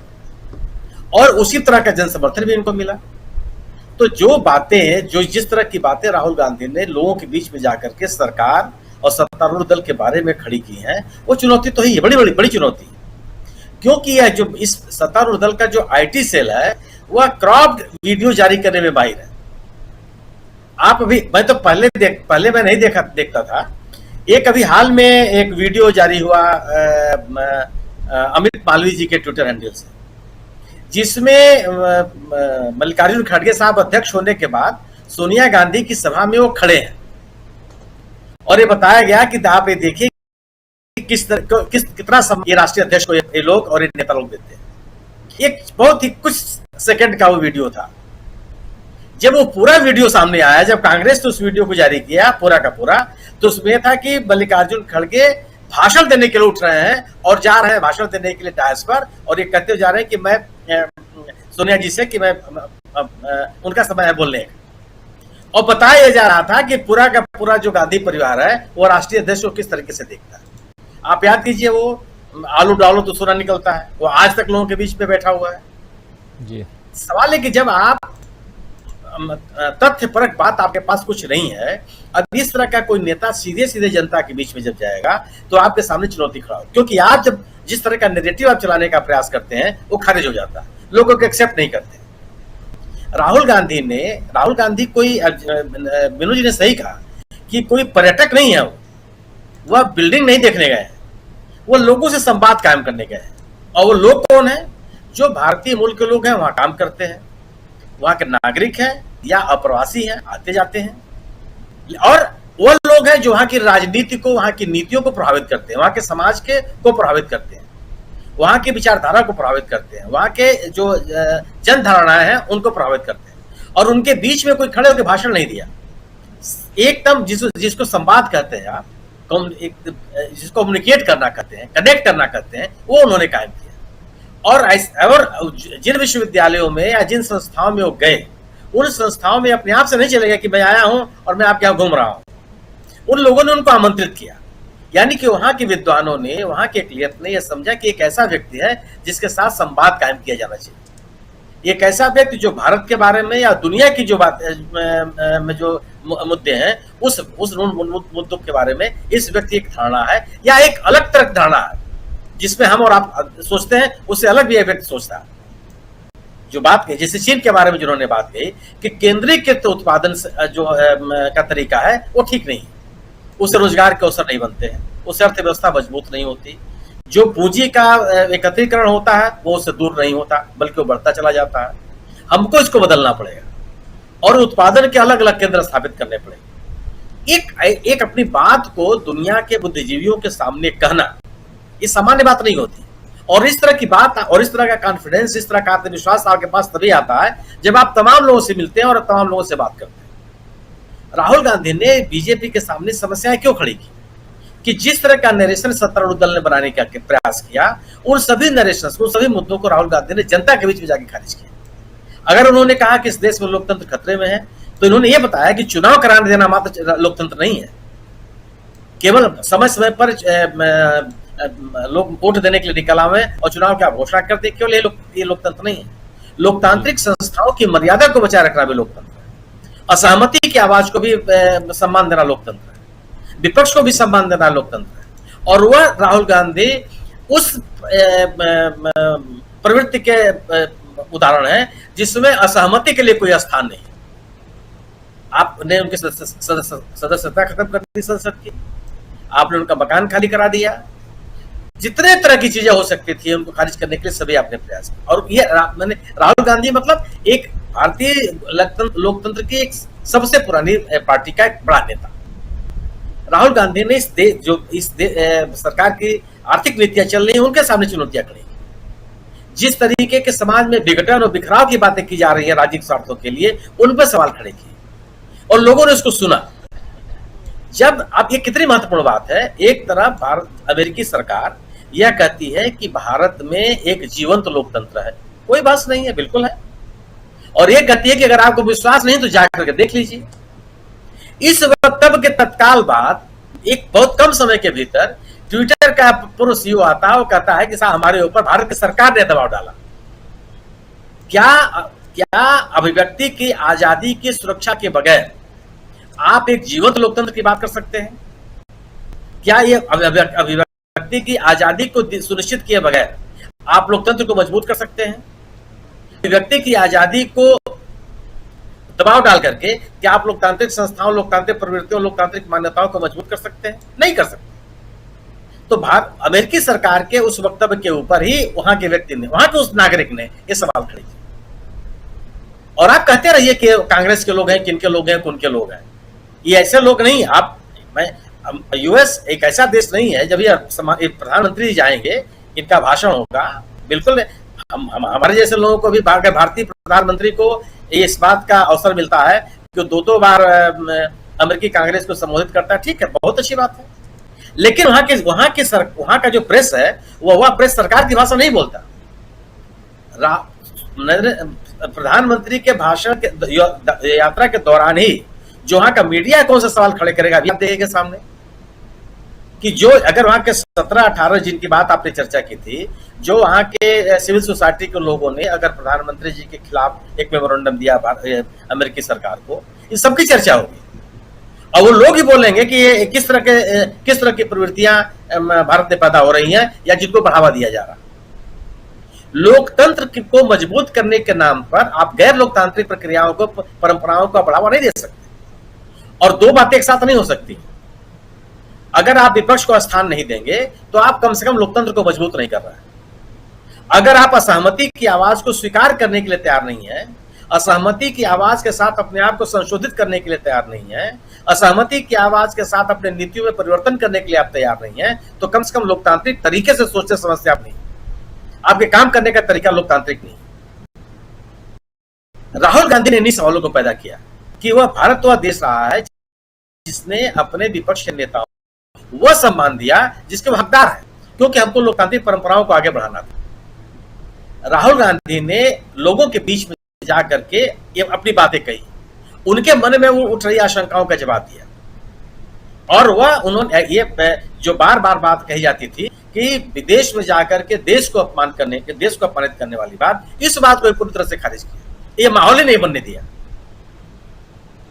और उसी तरह का जन समर्थन भी इनको मिला। तो जो बातें, जो जिस तरह की बातें राहुल गांधी ने लोगों के बीच में जाकर के सरकार और सत्तारूढ़ दल के बारे में खड़ी की हैं, वो चुनौती तो ही है, बड़ी चुनौती है। क्योंकि यह जो इस सत्तारूढ़ दल का जो आईटी सेल है वह क्रॉप्ड वीडियो जारी करने में माहिर है। आप अभी, मैं तो पहले मैं नहीं देखता था, एक अभी हाल में एक वीडियो जारी हुआ अमित मालवीय जी के ट्विटर हैंडल से, जिसमें मल्लिकार्जुन खड़गे साहब अध्यक्ष होने के बाद सोनिया गांधी की सभा में वो खड़े हैं और ये बताया गया कि आप ये देखिए कितना समय ये राष्ट्रीय अध्यक्ष को ये लोग और ये नेता लोग देते हैं। एक बहुत ही कुछ सेकंड का वो वीडियो था। जब वो पूरा वीडियो सामने आया, जब कांग्रेस ने उस वीडियो को जारी किया पूरा का पूरा, तो उसमें था कि मल्लिकार्जुन खड़गे भाषण देने के लिए उठ रहे हैं और जा रहे हैं भाषण देने के लिए डायस पर, और ये कहते जा रहे हैं कि मैं सोनिया जी से कि मैं उनका समय है बोलने का। और बताया जा रहा था कि पूरा का पूरा जो गांधी परिवार है वो राष्ट्रीय अध्यक्ष को किस तरीके से देखता है। आप याद कीजिए, वो आलू डालो तो सोना निकलता है, वो आज तक लोगों के बीच में बैठा हुआ है जी। सवाल है कि जब आप तथ्यपरक बात आपके पास कुछ नहीं है, अब इस तरह का कोई नेता सीधे जनता के बीच में जब जाएगा तो आपके सामने चुनौती खड़ा हो, क्योंकि आप जब जिस तरह का नैरेटिव आप चलाने का प्रयास करते हैं वो खारिज हो जाता है, लोगों को एक्सेप्ट नहीं करते। राहुल गांधी कोई, विनोद जी ने सही कहा कि कोई पर्यटक नहीं है, वह बिल्डिंग नहीं देखने गए हैं, वो लोगों से संवाद कायम करने गए हैं। और वो लोग कौन है? जो भारतीय मूल के लोग हैं, वहां काम करते हैं, वहां के नागरिक हैं या अप्रवासी हैं, आते जाते हैं। और वो लोग हैं जो वहां की राजनीति को, वहां की नीतियों को प्रभावित करते हैं, वहां के समाज को प्रभावित करते हैं, वहां की विचारधारा को प्रभावित करते हैं, वहां के जो जन धारणाएं हैं उनको प्रभावित करते हैं। और उनके बीच में कोई खड़े होकर भाषण नहीं दिया, एकदम जिसको संवाद कहते हैं आप, जिसको कम्युनिकेट करना कहते हैं, कनेक्ट करना कहते हैं, वो उन्होंने कायम किया। और जिन विश्वविद्यालयों में या जिन संस्थाओं में वो गए, उन संस्थाओं में अपने आप से नहीं चलेगा कि मैं आया हूं और मैं आपके यहां घूम रहा हूं। उन लोगों ने उनको आमंत्रित किया, यानी कि वहां के विद्वानों ने, वहां के अकलियत ने यह समझा कि एक ऐसा व्यक्ति है जिसके साथ संवाद कायम किया जाना चाहिए। एक ऐसा व्यक्ति जो भारत के बारे में या दुनिया की जो बात में जो मुद्दे हैं, उस मुद्दों के बारे में इस व्यक्ति एक धारणा है या एक अलग तरह की धारणा है, जिसमें हम और आप सोचते हैं उससे अलग भी एक व्यक्ति सोचता है। जो बात कही, जैसे चीन के बारे में जिन्होंने बात कही कि केंद्रीकृत उत्पादन जो का तरीका है वो ठीक नहीं है, उससे रोजगार के अवसर नहीं बनते हैं, उससे अर्थव्यवस्था मजबूत नहीं होती, जो पूंजी का एकत्रीकरण होता है वो उससे दूर नहीं होता बल्कि वो बढ़ता चला जाता है। हमको इसको बदलना पड़ेगा और उत्पादन के अलग अलग केंद्र स्थापित करने पड़ेंगे। एक अपनी बात को दुनिया के बुद्धिजीवियों के सामने कहना ये सामान्य बात नहीं होती। और इस तरह की बात और इस तरह का कॉन्फिडेंस, इस तरह का आत्मविश्वास आपके पास तभी आता है जब आप तमाम लोगों से मिलते हैं और तमाम लोगों से बात करते हैं। राहुल गांधी ने बीजेपी के सामने समस्याएं क्यों खड़ी की कि जिस तरह का नरेशन सत्तारूढ़ दल ने बनाने का प्रयास किया, उन सभी नरेशन, उन सभी मुद्दों को राहुल गांधी ने जनता के बीच में जाके खारिज किया। अगर उन्होंने कहा कि इस देश में लोकतंत्र खतरे में है, तो इन्होंने ये बताया कि चुनाव कराने देना मात्र लोकतंत्र नहीं है, केवल समय समय पर लोग वोट देने के लिए निकल आवे और चुनाव की घोषणा कर दे, केवल ये लोकतंत्र नहीं है। लोकतांत्रिक संस्थाओं की मर्यादा को बचाए रखना भी लोकतंत्र है। असहमति की आवाज को भी सम्मान देना लोकतंत्र है, विपक्ष को भी सम्मान देना लोकतंत्र है। और वह राहुल गांधी उस प्रवृत्ति के उदाहरण है जिसमें असहमति के लिए कोई स्थान नहीं। आपने उनकी सदस्यता खत्म कर दी संसद की, आपने उनका मकान खाली करा दिया, जितने तरह की चीजें हो सकती थी उनको खारिज करने के लिए सभी आपने प्रयास किया। और ये मैंने राहुल गांधी मतलब एक भारतीय लोकतंत्र की एक सबसे पुरानी पार्टी का एक बड़ा नेता। राहुल गांधी ने सरकार की आर्थिक नीतियां चल रही है उनके सामने चुनौतियां खड़ी की। जिस तरीके के समाज में विघटन और बिखराव की बातें की जा रही है राजनीतिक स्वार्थों के लिए, उन पर सवाल खड़े किए और लोगों ने उसको सुना। जब अब ये कितनी महत्वपूर्ण बात है, एक तरफ अमेरिकी सरकार यह कहती है कि भारत में एक जीवंत लोकतंत्र है, कोई बहस नहीं है, बिल्कुल है, और ये कहती है कि अगर आपको विश्वास नहीं तो जाकर के देख लीजिए। इस वक्तव्य के तत्काल बाद एक बहुत कम समय के भीतर ट्विटर का पूर्व सीईओ आता है, वो कहता है कि साहब हमारे ऊपर भारत की सरकार ने दबाव डाला। क्या अभिव्यक्ति की आजादी की सुरक्षा के बगैर आप एक जीवंत लोकतंत्र की बात कर सकते हैं? क्या ये अभिव्यक्ति की आजादी को सुनिश्चित किए बगैर आप लोकतंत्र को मजबूत कर सकते हैं? अभिव्यक्ति की आजादी को दबाव डाल करके क्या आप लोकतांत्रिक संस्थाओं, लोकतांत्रिक प्रवृत्तियों, लोकतांत्रिक मान्यताओं को मजबूत कर सकते हैं? नहीं कर सकते। तो अमेरिकी सरकार के उस वक्तव्य के ऊपर ही वहां के व्यक्ति ने, वहां के उस नागरिक ने ये सवाल खड़े किए। और आप कहते रहिए कि कांग्रेस के लोग हैं, किनके लोग हैं, कौन के लोग हैं, ये ऐसे लोग नहीं। यूएस एक ऐसा देश नहीं है जब ये प्रधानमंत्री जाएंगे, इनका भाषण होगा, बिल्कुल हमारे जैसे लोगों को भी भारतीय प्रधानमंत्री को इस बात का अवसर मिलता है कि दो बार अमेरिकी कांग्रेस को संबोधित करता है, ठीक है, बहुत अच्छी बात है। लेकिन वहां का जो प्रेस है वह प्रेस सरकार की भाषा नहीं बोलता। प्रधानमंत्री के भाषण के यात्रा के दौरान ही जो वहां का मीडिया कौन सा सवाल खड़े करेगा अभी आप देखेंगे सामने, कि जो अगर वहां के 17-18 जिनकी बात आपने चर्चा की थी, जो वहां के सिविल सोसाइटी के लोगों ने अगर प्रधानमंत्री जी के खिलाफ एक मेमोरेंडम दिया अमेरिकी सरकार को, इन सबकी चर्चा होगी और वो लोग ही बोलेंगे कि ये किस तरह की प्रवृत्तियां भारत में पैदा हो रही हैं या जिनको बढ़ावा दिया जा रहा। लोकतंत्र को मजबूत करने के नाम पर आप गैर लोकतांत्रिक प्रक्रियाओं को, परंपराओं को बढ़ावा नहीं दे सकते। और दो बातें एक साथ नहीं हो सकती। अगर आप विपक्ष को स्थान नहीं देंगे तो आप कम से कम लोकतंत्र को मजबूत नहीं कर रहे हैं। अगर आप असहमति की आवाज को स्वीकार करने के लिए तैयार नहीं है, असहमति की आवाज के साथ अपने आप को संशोधित करने के लिए तैयार नहीं है, असहमति की आवाज के साथ अपने नीतियों में परिवर्तन करने के लिए आप तैयार नहीं है, तो कम से कम लोकतांत्रिक तरीके से सोचते समझते आप नहीं, आपके काम करने का तरीका लोकतांत्रिक नहीं। राहुल गांधी ने इन्हीं सवालों को पैदा किया कि वह भारत वह देश रहा है जिसने अपने विपक्ष के नेताओं को वह सम्मान दिया जिसके वो हकदार है, क्योंकि हमको लोकतांत्रिक परंपराओं को आगे बढ़ाना था। राहुल गांधी ने लोगों के बीच में जाकर के ये अपनी बातें कही, उनके मन में वो उठ रही आशंकाओं का जवाब दिया, और वह उन्होंने ये जो बार बार बात कही जाती थी कि विदेश में जाकर के देश को अपमानित करने वाली बात, इस बात को पूरी तरह से खारिज किया, ये माहौल ही नहीं बनने दिया।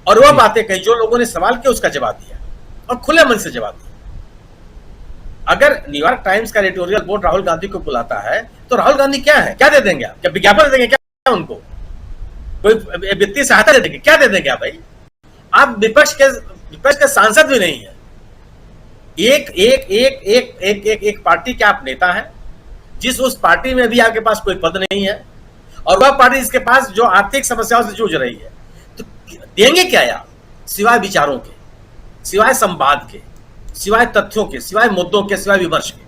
और वह बातें कही जो लोगों ने सवाल किया उसका जवाब दिया, और खुले मन से जवाब दिया। अगर न्यूयॉर्क टाइम्स का एडिटोरियल बोर्ड राहुल गांधी को बुलाता है तो राहुल गांधी क्या है, क्या दे देंगे आप? क्या विज्ञापन दे देंगे क्या उनको? कोई वित्तीय सहायता दे देंगे? क्या दे देंगे आप भाई? आप विपक्ष के सांसद भी नहीं है। एक पार्टी के आप नेता हैं, उस पार्टी में भी आपके पास कोई पद नहीं है, और वह पार्टी जिसके पास जो आर्थिक समस्याओं से जूझ रही है, तो देंगे क्या यार? सिवाय विचारों के, सिवाय संवाद के, सिवाय तथ्यों के, सिवाय मुद्दों के, सिवाय विमर्श के।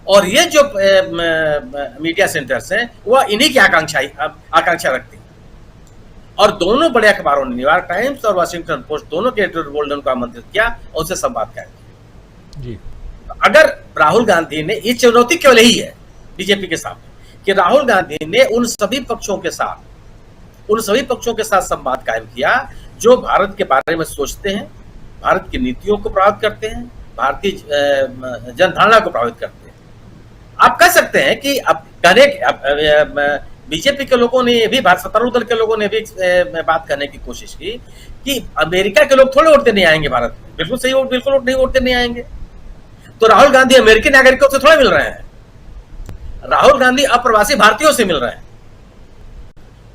और ये जो मीडिया सेंटर्स हैं वह इन्हीं की आकांक्षा रखती हैं। और दोनों बड़े अखबारों ने, न्यूयॉर्क टाइम्स और वाशिंगटन पोस्ट, दोनों के एडिटोरियल बोर्ड ने उनको आमंत्रित किया और उससे संवाद कायम किया। जी। अगर राहुल गांधी ने, ये चुनौती केवल यही है बीजेपी के सामने कि राहुल गांधी ने उन सभी पक्षों के साथ संवाद कायम किया जो भारत के बारे में सोचते हैं, भारत की नीतियों को प्रभावित करते हैं, भारतीय जनधारणा को प्रभावित करते हैं। आप कह सकते हैं कि अब बीजेपी के लोगों ने भी, भारत सत्तारूढ़ दल के लोगों ने भी बात करने की कोशिश की कि अमेरिका के लोग थोड़े वोटते नहीं आएंगे भारत में, बिल्कुल सही, बिल्कुल नहीं वोटते नहीं आएंगे। तो राहुल गांधी अमेरिकी नागरिकों से थोड़े मिल रहे हैं, राहुल गांधी अप्रवासी भारतीयों से मिल रहे हैं।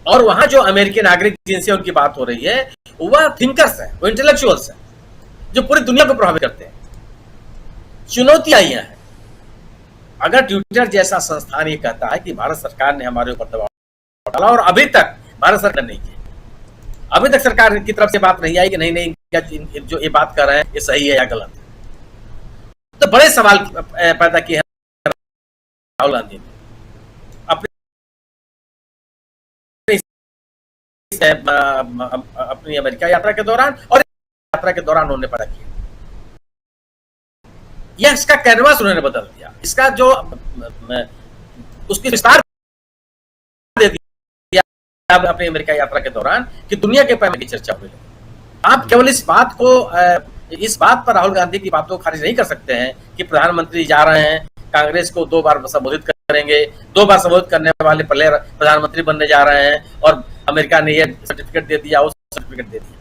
और वहां जो अमेरिकी नागरिक जिनसे उनकी बात हो रही है वह थिंकर्स हैं, वो इंटेलेक्चुअल्स हैं जो पूरी दुनिया को प्रभावित करते हैं। चुनौतियां आई हैं। अगर ट्विटर जैसा संस्थान ये कहता है कि भारत सरकार ने हमारे ऊपर दबाव डाला, और अभी तक भारत सरकार नहीं की, अभी तक सरकार की तरफ से बात नहीं आई कि नहीं क्या जो ये बात कर रहे हैं ये सही है या गलत है, तो बड़े सवाल पैदा किए हैं राहुल गांधी ने अपनी अमेरिका यात्रा के दौरान, और यात्रा के दौरान उन्होंने पैदा किया। यह इसका कैनवास उन्होंने बदल दिया, इसका जो उसकी विस्तार दे दिया अपनी अमेरिका यात्रा के दौरान कि दुनिया के पैमाने की चर्चा हुई। आप केवल इस बात पर राहुल गांधी की बातों को खारिज नहीं कर सकते हैं कि प्रधानमंत्री जा रहे हैं, कांग्रेस को 2 बार संबोधित करेंगे, 2 बार संबोधित करने वाले पहले प्रधानमंत्री बनने जा रहे हैं, और अमेरिका ने ये सर्टिफिकेट दे दिया, उस सर्टिफिकेट दे दिया।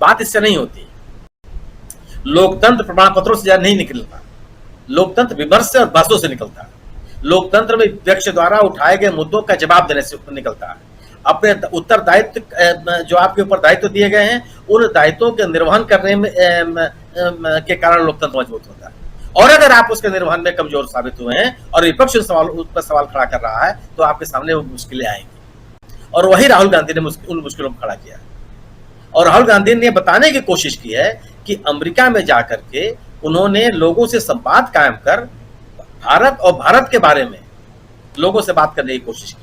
बात इससे नहीं होती। लोकतंत्र प्रमाण पत्रों से नहीं निकलता, लोकतंत्र विमर्श से और बहसों से निकलता है। लोकतंत्र में विपक्ष द्वारा उठाए गए मुद्दों का जवाब देने से निकलता है। अपने उत्तरदायित्व जो आपके ऊपर दायित्व दिए गए हैं, उन दायित्वों के निर्वहन करने में के कारण लोकतंत्र मजबूत होता है। और अगर आप उसके निर्वहन में कमजोर साबित हुए हैं और विपक्ष उस पर सवाल खड़ा कर रहा है, तो आपके सामने वो मुश्किलें आएंगी। और वही राहुल गांधी ने उन मुश्किलों को खड़ा किया। और राहुल गांधी ने बताने की कोशिश की है कि अमेरिका में जाकर के उन्होंने लोगों से संवाद कायम कर भारत और भारत के बारे में लोगों से बात करने की कोशिश की।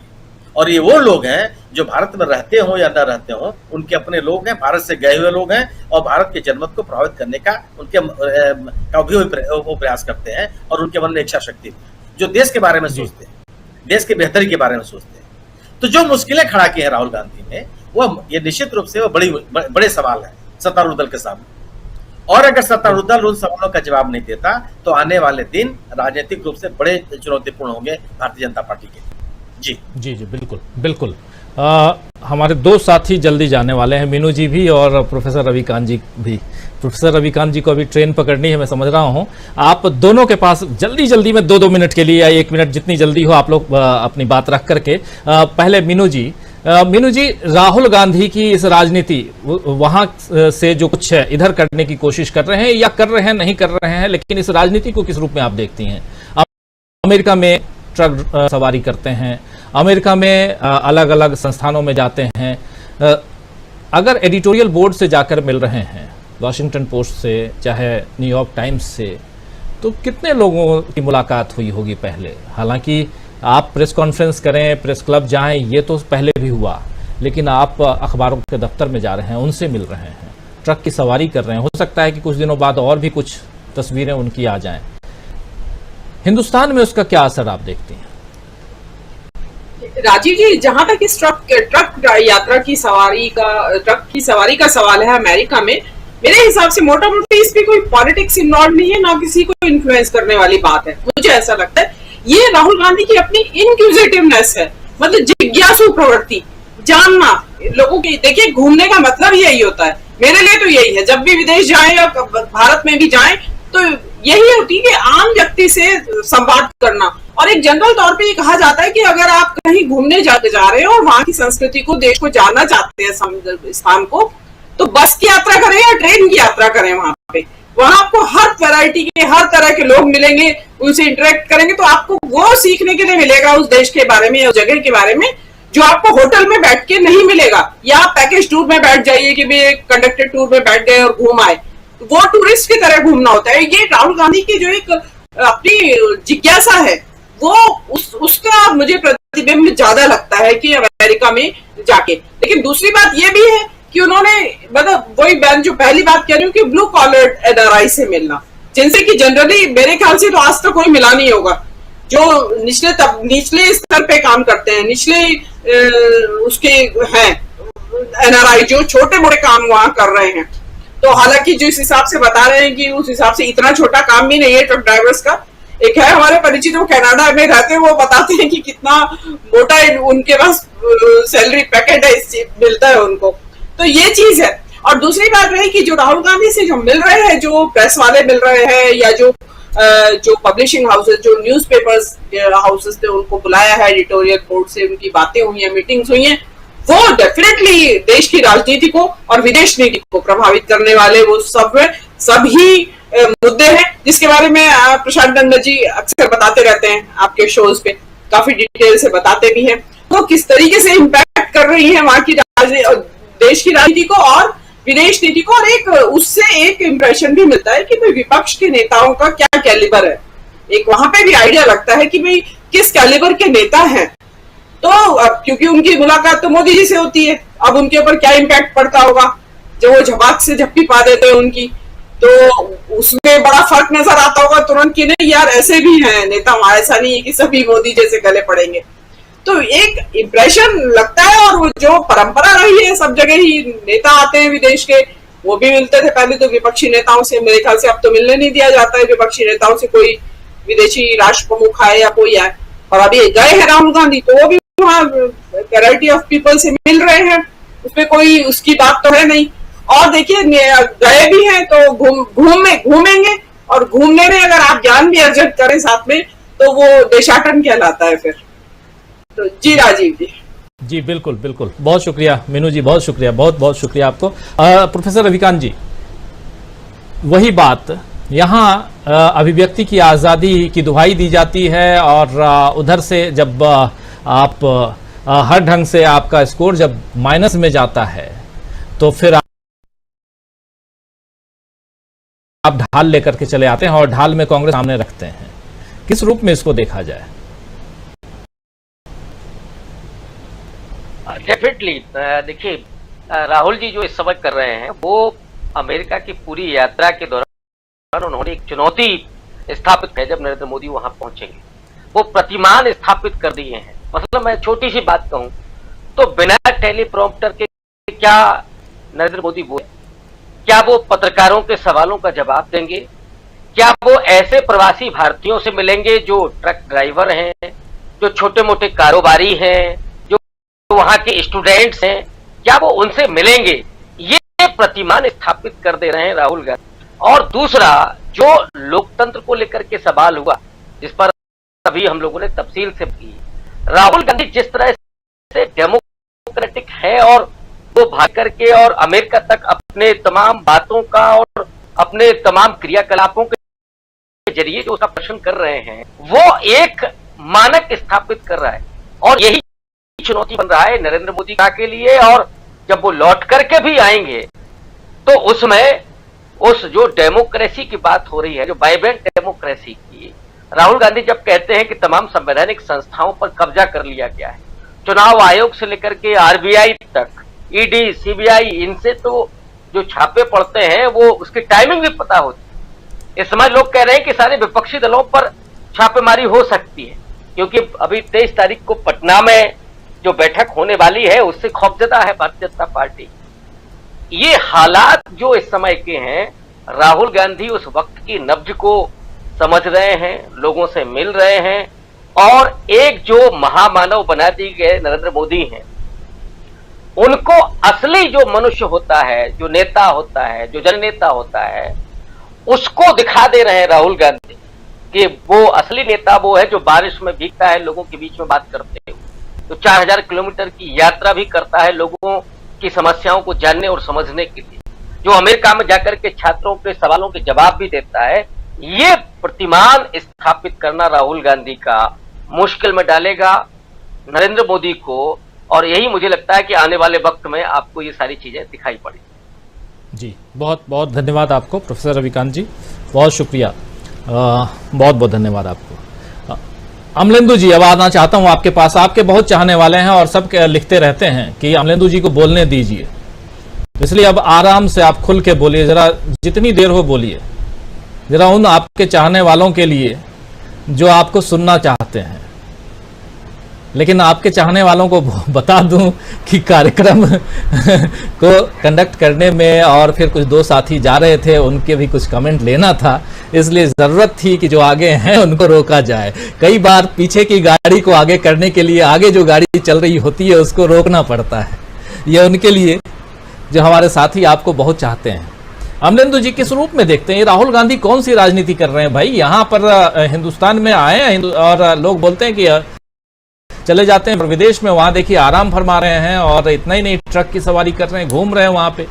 और ये वो लोग हैं जो भारत में रहते हो या न रहते हो, उनके अपने लोग हैं, भारत से गए हुए लोग हैं, और भारत के जनमत को प्रभावित करने का उनके वो प्रयास करते हैं। और उनके मन में इच्छा शक्ति जो देश के बारे में सोचते हैं, देश की बेहतरी के बारे में सोचते हैं। तो जो मुश्किलें खड़ा की है राहुल गांधी ने, वो ये निश्चित रूप से वो बड़े सवाल है सत्तारूढ़ दल के सामने। और अगर सत्तारूढ़ दल उन सवालों का जवाब नहीं देता तो आने वाले दिन राजनीतिक रूप से बड़े चुनौतीपूर्ण होंगे भारतीय जनता पार्टी के लिए। जी जी जी, बिल्कुल बिल्कुल। हमारे 2 साथी जल्दी जाने वाले हैं, मीनू जी भी और प्रोफेसर रविकांत जी भी। प्रोफेसर रविकांत जी को अभी ट्रेन पकड़नी है, मैं समझ रहा हूं। आप दोनों के पास जल्दी में 2-2 मिनट के लिए या 1 मिनट, जितनी जल्दी हो आप लोग अपनी बात रख करके। पहले मीनू जी, मीनू जी, राहुल गांधी की इस राजनीति वहां से जो कुछ है इधर करने की कोशिश कर रहे हैं या कर रहे हैं, नहीं कर रहे हैं, लेकिन इस राजनीति को किस रूप में आप देखती हैं? अमेरिका में ट्रक सवारी करते हैं, अमेरिका में अलग अलग संस्थानों में जाते हैं, अगर एडिटोरियल बोर्ड से जाकर मिल रहे हैं, वॉशिंगटन पोस्ट से चाहे न्यूयॉर्क टाइम्स से, तो कितने लोगों की मुलाकात हुई होगी पहले? हालांकि आप प्रेस कॉन्फ्रेंस करें, प्रेस क्लब जाएं, ये तो पहले भी हुआ, लेकिन आप अखबारों के दफ्तर में जा रहे हैं, उनसे मिल रहे हैं, ट्रक की सवारी कर रहे हैं। हो सकता है कि कुछ दिनों बाद और भी कुछ तस्वीरें उनकी आ जाएं। हिंदुस्तान में उसका क्या असर आप देखती हैं? राजीव जी, जहां तक इस ट्रक यात्रा की सवारी का, ट्रक की सवारी का सवाल है अमेरिका में, मेरे हिसाब से मोटा मोटी इस पे कोई पॉलिटिक्स इन्वॉल्व नहीं है, ना किसी को इन्फ्लुएंस करने वाली बात है। मुझे ऐसा लगता है ये राहुल गांधी की अपनी इनक्यूजिटिवनेस है, मतलब जिज्ञासु प्रवृत्ति, जानना लोगों की। देखिए, घूमने का मतलब यही होता है, मेरे लिए तो यही है, जब भी विदेश जाएं या भारत में भी जाएं तो यही होती है कि आम व्यक्ति से संवाद करना। और एक जनरल तौर पे ये कहा जाता है कि अगर आप कहीं घूमने जा रहे हो और वहां की संस्कृति को, देश को जानना चाहते हैं, स्थान को, तो बस की यात्रा करें या ट्रेन की यात्रा करें, वहां आपको हर वैरायटी के, हर तरह के लोग मिलेंगे, उनसे इंटरेक्ट करेंगे, तो आपको वो सीखने के लिए मिलेगा उस देश के बारे में, उस जगह के बारे में, जो आपको होटल में बैठ के नहीं मिलेगा। या आप पैकेज टूर में बैठ जाइए कि भाई कंडक्टेड टूर में बैठ गए और घूम आए, वो टूरिस्ट की तरह घूमना होता है। ये राहुल गांधी की जो एक अपनी जिज्ञासा है, वो उसका मुझे प्रतिबिंब ज्यादा लगता है कि अमेरिका में जाके। लेकिन दूसरी बात ये भी है कि उन्होंने, मतलब वही मैं जो पहली बात कह रही हूँ कि ब्लू कॉलर एनआरआई से मिलना, जिनसे कि जनरली मेरे ख्याल से तो आज तक कोई मिला नहीं होगा, जो निचले स्तर पे काम करते हैं, निचले उसके हैं एनआरआई, जो छोटे मोटे काम वहां कर रहे हैं। तो हालांकि जिस हिसाब से बता रहे हैं कि उस हिसाब से इतना छोटा काम भी नहीं है ट्रक ड्राइवर्स का। एक है हमारे परिचित, वो कनाडा में रहते हैं, वो बताते हैं कि कितना मोटा उनके पास सैलरी पैकेट है, मिलता है उनको। तो ये चीज है। और दूसरी बात रही कि जो राहुल गांधी से जो मिल रहे हैं, जो प्रेस वाले मिल रहे हैं, या जो पब्लिशिंग हाउसेस, जो न्यूज़पेपर्स हाउसेस थे, उनको बुलाया है एडिटोरियल बोर्ड से, उनकी बातें हुई हैं, मीटिंग्स हुई हैं, वो डेफिनेटली देश की राजनीति को और विदेश नीति को प्रभावित करने वाले वो सभी मुद्दे हैं, जिसके बारे में प्रशांत नंदा जी अक्सर बताते रहते हैं आपके शोज पे, काफी डिटेल से बताते भी हैं। वो किस तरीके से इम्पैक्ट कर रही है वहां की देश की राजनीति को और विदेश नीति को। और एक उससे एक इंप्रेशन भी मिलता है कि भाई विपक्ष के नेताओं का क्या कैलिबर है, एक वहां पे भी आइडिया लगता है कि भाई किस कैलिबर के नेता हैं। तो अब क्योंकि उनकी मुलाकात तो मोदी जी से होती है, अब उनके ऊपर क्या इम्पैक्ट पड़ता होगा, जो वो झपाक से झप्पी पा देते हैं उनकी, तो उसमें बड़ा फर्क नजर आता होगा तुरंत कि नहीं यार ऐसे भी हैं नेता, ऐसा नहीं है कि सभी मोदी जैसे गले पड़ेंगे। तो एक इम्प्रेशन लगता है। और वो जो परंपरा रही है, सब जगह ही नेता आते हैं विदेश के, वो भी मिलते थे पहले तो विपक्षी नेताओं से, मेरे ख्याल से अब तो मिलने नहीं दिया जाता है विपक्षी नेताओं से, कोई विदेशी राष्ट्र प्रमुख आए या कोई आए। और अभी गए हैं राहुल गांधी, तो वो भी वहाँ वैरायटी ऑफ पीपल से मिल रहे हैं, उसमें कोई उसकी बात तो है नहीं। और देखिए गए भी हैं तो घूमेंगे, और घूमने में अगर आप ज्ञान भी अर्जित करें साथ में, तो वो देशाटन कहलाता है फिर। तो जी राजीव जी। जी बिल्कुल बिल्कुल, बहुत शुक्रिया मीनू जी, बहुत शुक्रिया, बहुत बहुत शुक्रिया आपको। प्रोफेसर रविकांत जी, वही बात यहाँ अभिव्यक्ति की आज़ादी की दुहाई दी जाती है, और उधर से जब आप हर ढंग से आपका स्कोर जब माइनस में जाता है, तो फिर आप ढाल लेकर के चले आते हैं और ढाल में कांग्रेस सामने रखते हैं। किस रूप में इसको देखा जाए? डेफिनेटली देखिए, राहुल जी जो इस समय कर रहे हैं, वो अमेरिका की पूरी यात्रा के दौरान उन्होंने एक चुनौती स्थापित की। जब नरेंद्र मोदी वहां पहुंचेंगे, वो प्रतिमान स्थापित कर दिए हैं। मतलब मैं छोटी सी बात कहूं तो बिना टेलीप्रॉम्प्टर के क्या नरेंद्र मोदी बोले, क्या वो पत्रकारों के सवालों का जवाब देंगे, क्या वो ऐसे प्रवासी भारतीयों से मिलेंगे जो ट्रक ड्राइवर हैं, जो छोटे मोटे कारोबारी हैं, जो वहां के स्टूडेंट्स हैं, क्या वो उनसे मिलेंगे? ये प्रतिमान स्थापित कर दे रहे हैं राहुल गांधी। और दूसरा, जो लोकतंत्र को लेकर के सवाल हुआ, जिस पर अभी हम लोगों ने तफसील से की, राहुल गांधी जिस तरह से डेमोक्रेटिक है और वो भाग करके और अमेरिका तक अपने तमाम बातों का और अपने तमाम क्रियाकलापों के जरिए जो उसका प्रदर्शन कर रहे हैं, वो एक मानक स्थापित कर रहा है और यही चुनौती बन रहा है नरेंद्र मोदी के लिए। और जब वो लौट करके भी आएंगे तो उसमें उस जो डेमोक्रेसी की बात हो रही है, जो वाइब्रेंट डेमोक्रेसी की, राहुल गांधी जब कहते हैं कि तमाम संवैधानिक संस्थाओं पर कब्जा कर लिया गया है, चुनाव आयोग से लेकर के आरबीआई तक, ईडी, सीबीआई, इनसे तो जो छापे पड़ते हैं वो उसकी टाइमिंग भी पता होती है। इस समय लोग कह रहे हैं कि सारे विपक्षी दलों पर छापेमारी हो सकती है, क्योंकि अभी 23 तारीख को पटना में जो बैठक होने वाली है उससे खौफजदा है भारतीय जनता पार्टी। ये हालात जो इस समय के हैं, राहुल गांधी उस वक्त की नब्ज को समझ रहे हैं, लोगों से मिल रहे हैं और एक जो महामानव बना दिए गए नरेंद्र मोदी हैं, उनको असली जो मनुष्य होता है, जो नेता होता है, जो जननेता होता है, उसको दिखा दे रहे हैं राहुल गांधी कि वो असली नेता वो है जो बारिश में भीगता है लोगों के बीच में बात करते हुए, तो 4000 किलोमीटर की यात्रा भी करता है लोगों की समस्याओं को जानने और समझने के लिए, जो अमेरिका में जाकर के छात्रों के सवालों के जवाब भी देता है। ये प्रतिमान स्थापित करना राहुल गांधी का मुश्किल में डालेगा नरेंद्र मोदी को, और यही मुझे लगता है कि आने वाले वक्त में आपको ये सारी चीजें दिखाई पड़ेगी। जी, बहुत बहुत धन्यवाद आपको प्रोफेसर रविकांत जी, बहुत शुक्रिया, बहुत बहुत धन्यवाद आपको। अमलेंदु जी, अब आना चाहता हूं आपके पास। आपके बहुत चाहने वाले हैं और सब लिखते रहते हैं कि अमलेंदु जी को बोलने दीजिए, इसलिए अब आराम से आप खुल के बोलिए, जरा जितनी देर हो बोलिए, जरा उन आपके चाहने वालों के लिए जो आपको सुनना चाहते हैं। लेकिन आपके चाहने वालों को बता दूं कि कार्यक्रम को कंडक्ट करने में और फिर कुछ दो साथी जा रहे थे, उनके भी कुछ कमेंट लेना था, इसलिए ज़रूरत थी कि जो आगे हैं उनको रोका जाए। कई बार पीछे की गाड़ी को आगे करने के लिए आगे जो गाड़ी चल रही होती है उसको रोकना पड़ता है। यह उनके लिए जो हमारे साथी आपको बहुत चाहते हैं। अमलेंदु जी, किस रूप में देखते हैं राहुल गांधी कौन सी राजनीति कर रहे हैं? भाई यहाँ पर हिंदुस्तान में आए हैं और लोग बोलते हैं कि चले जाते हैं विदेश में, वहां देखिए आराम फरमा रहे हैं, और इतना ही नहीं, ट्रक की सवारी कर रहे हैं, घूम रहे हैं वहां पे।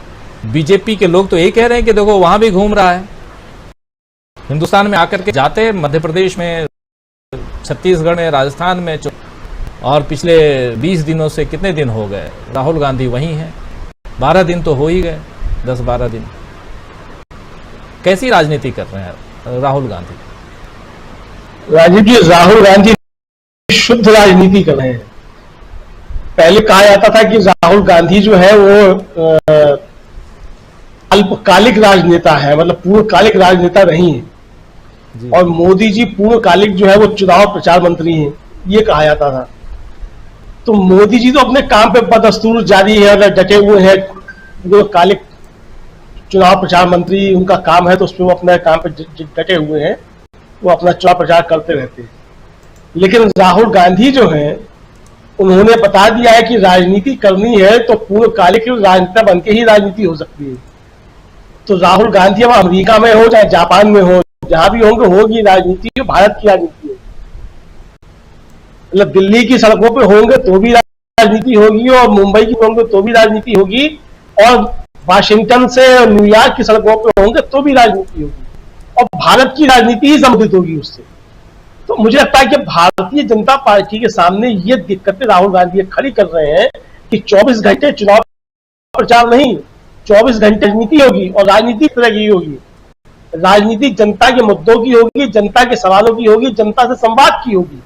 बीजेपी के लोग तो ये कह रहे हैं कि देखो वहां भी घूम रहा है। हिंदुस्तान में आकर के जाते हैं, मध्य प्रदेश में, छत्तीसगढ़ में, राजस्थान में, और पिछले 20 दिनों से कितने दिन हो गए राहुल गांधी वहीं हैं? 12 दिन तो हो ही गए, 10-12 दिन। कैसी राजनीति कर रहे हैं राहुल गांधी? राहुल गांधी शुद्ध राजनीति कर रहे हैं। पहले कहा जाता था कि राहुल गांधी जो है वो अल्पकालिक राजनेता है, मतलब पूर्णकालिक राजनेता नहीं है, और मोदी जी पूर्णकालिक जो है वो चुनाव प्रचार मंत्री हैं, ये कहा जाता था। तो मोदी जी तो अपने काम पे बदस्तूर जारी है, डटे हुए हैं, पूर्णकालिक चुनाव प्रचार मंत्री उनका काम है, तो उसमें वो अपने काम पे डटे हुए हैं, वो अपना चुनाव प्रचार करते रहते हैं। लेकिन राहुल गांधी जो है, उन्होंने बता दिया है कि राजनीति करनी है तो पूर्णकालिक राजनेता बनके ही राजनीति हो सकती है। तो राहुल गांधी अब अमेरिका में हो चाहे जापान में हो, जहां भी होंगे, होगी राजनीति, भारत की राजनीति है। मतलब दिल्ली की सड़कों पे होंगे तो भी राजनीति होगी, और मुंबई की होंगे तो भी राजनीति होगी, और वाशिंगटन से न्यूयॉर्क की सड़कों पे होंगे तो भी राजनीति होगी, और भारत की राजनीति ही संबंधित होगी उससे। तो मुझे लगता है कि भारतीय जनता पार्टी के सामने ये दिक्कतें राहुल गांधी खड़ी कर रहे हैं कि 24 घंटे चुनाव प्रचार नहीं, 24 घंटे राजनीति होगी, और राजनीति तरह की होगी। राजनीति जनता के मुद्दों की होगी, जनता के सवालों की होगी, जनता से संवाद की होगी।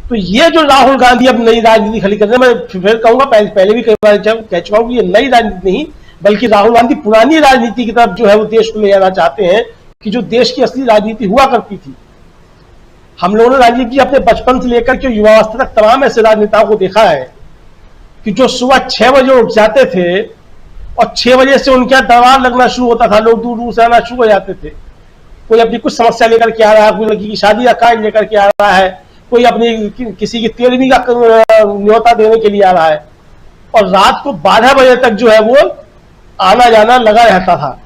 तो ये जो राहुल गांधी अब नई राजनीति खड़ी कर रहे हैं, मैं फिर कहूंगा, पहले भी कई बार कह चुका हूं कि ये नई राजनीति नहीं, बल्कि राहुल गांधी पुरानी राजनीति की तरफ जो है वो देश को ले जाना चाहते हैं, कि जो देश की असली राजनीति हुआ करती थी। हम लोगों ने राजनीति अपने बचपन से लेकर के युवावस्था तक तमाम ऐसे राजनेताओं को देखा है कि जो सुबह 6 बजे उठ जाते थे और 6 बजे से उनके यहाँ दरबार लगना शुरू होता था, लोग दूर दूर से आना शुरू हो जाते थे। कोई अपनी कुछ समस्या लेकर के आ रहा है, कोई लड़की की शादी का कार्य लेकर के आ रहा है, कोई अपनी किसी की 13वीं का न्योता देने के लिए आ रहा है, और रात को 12 बजे तक जो है वो आना जाना लगा रहता था।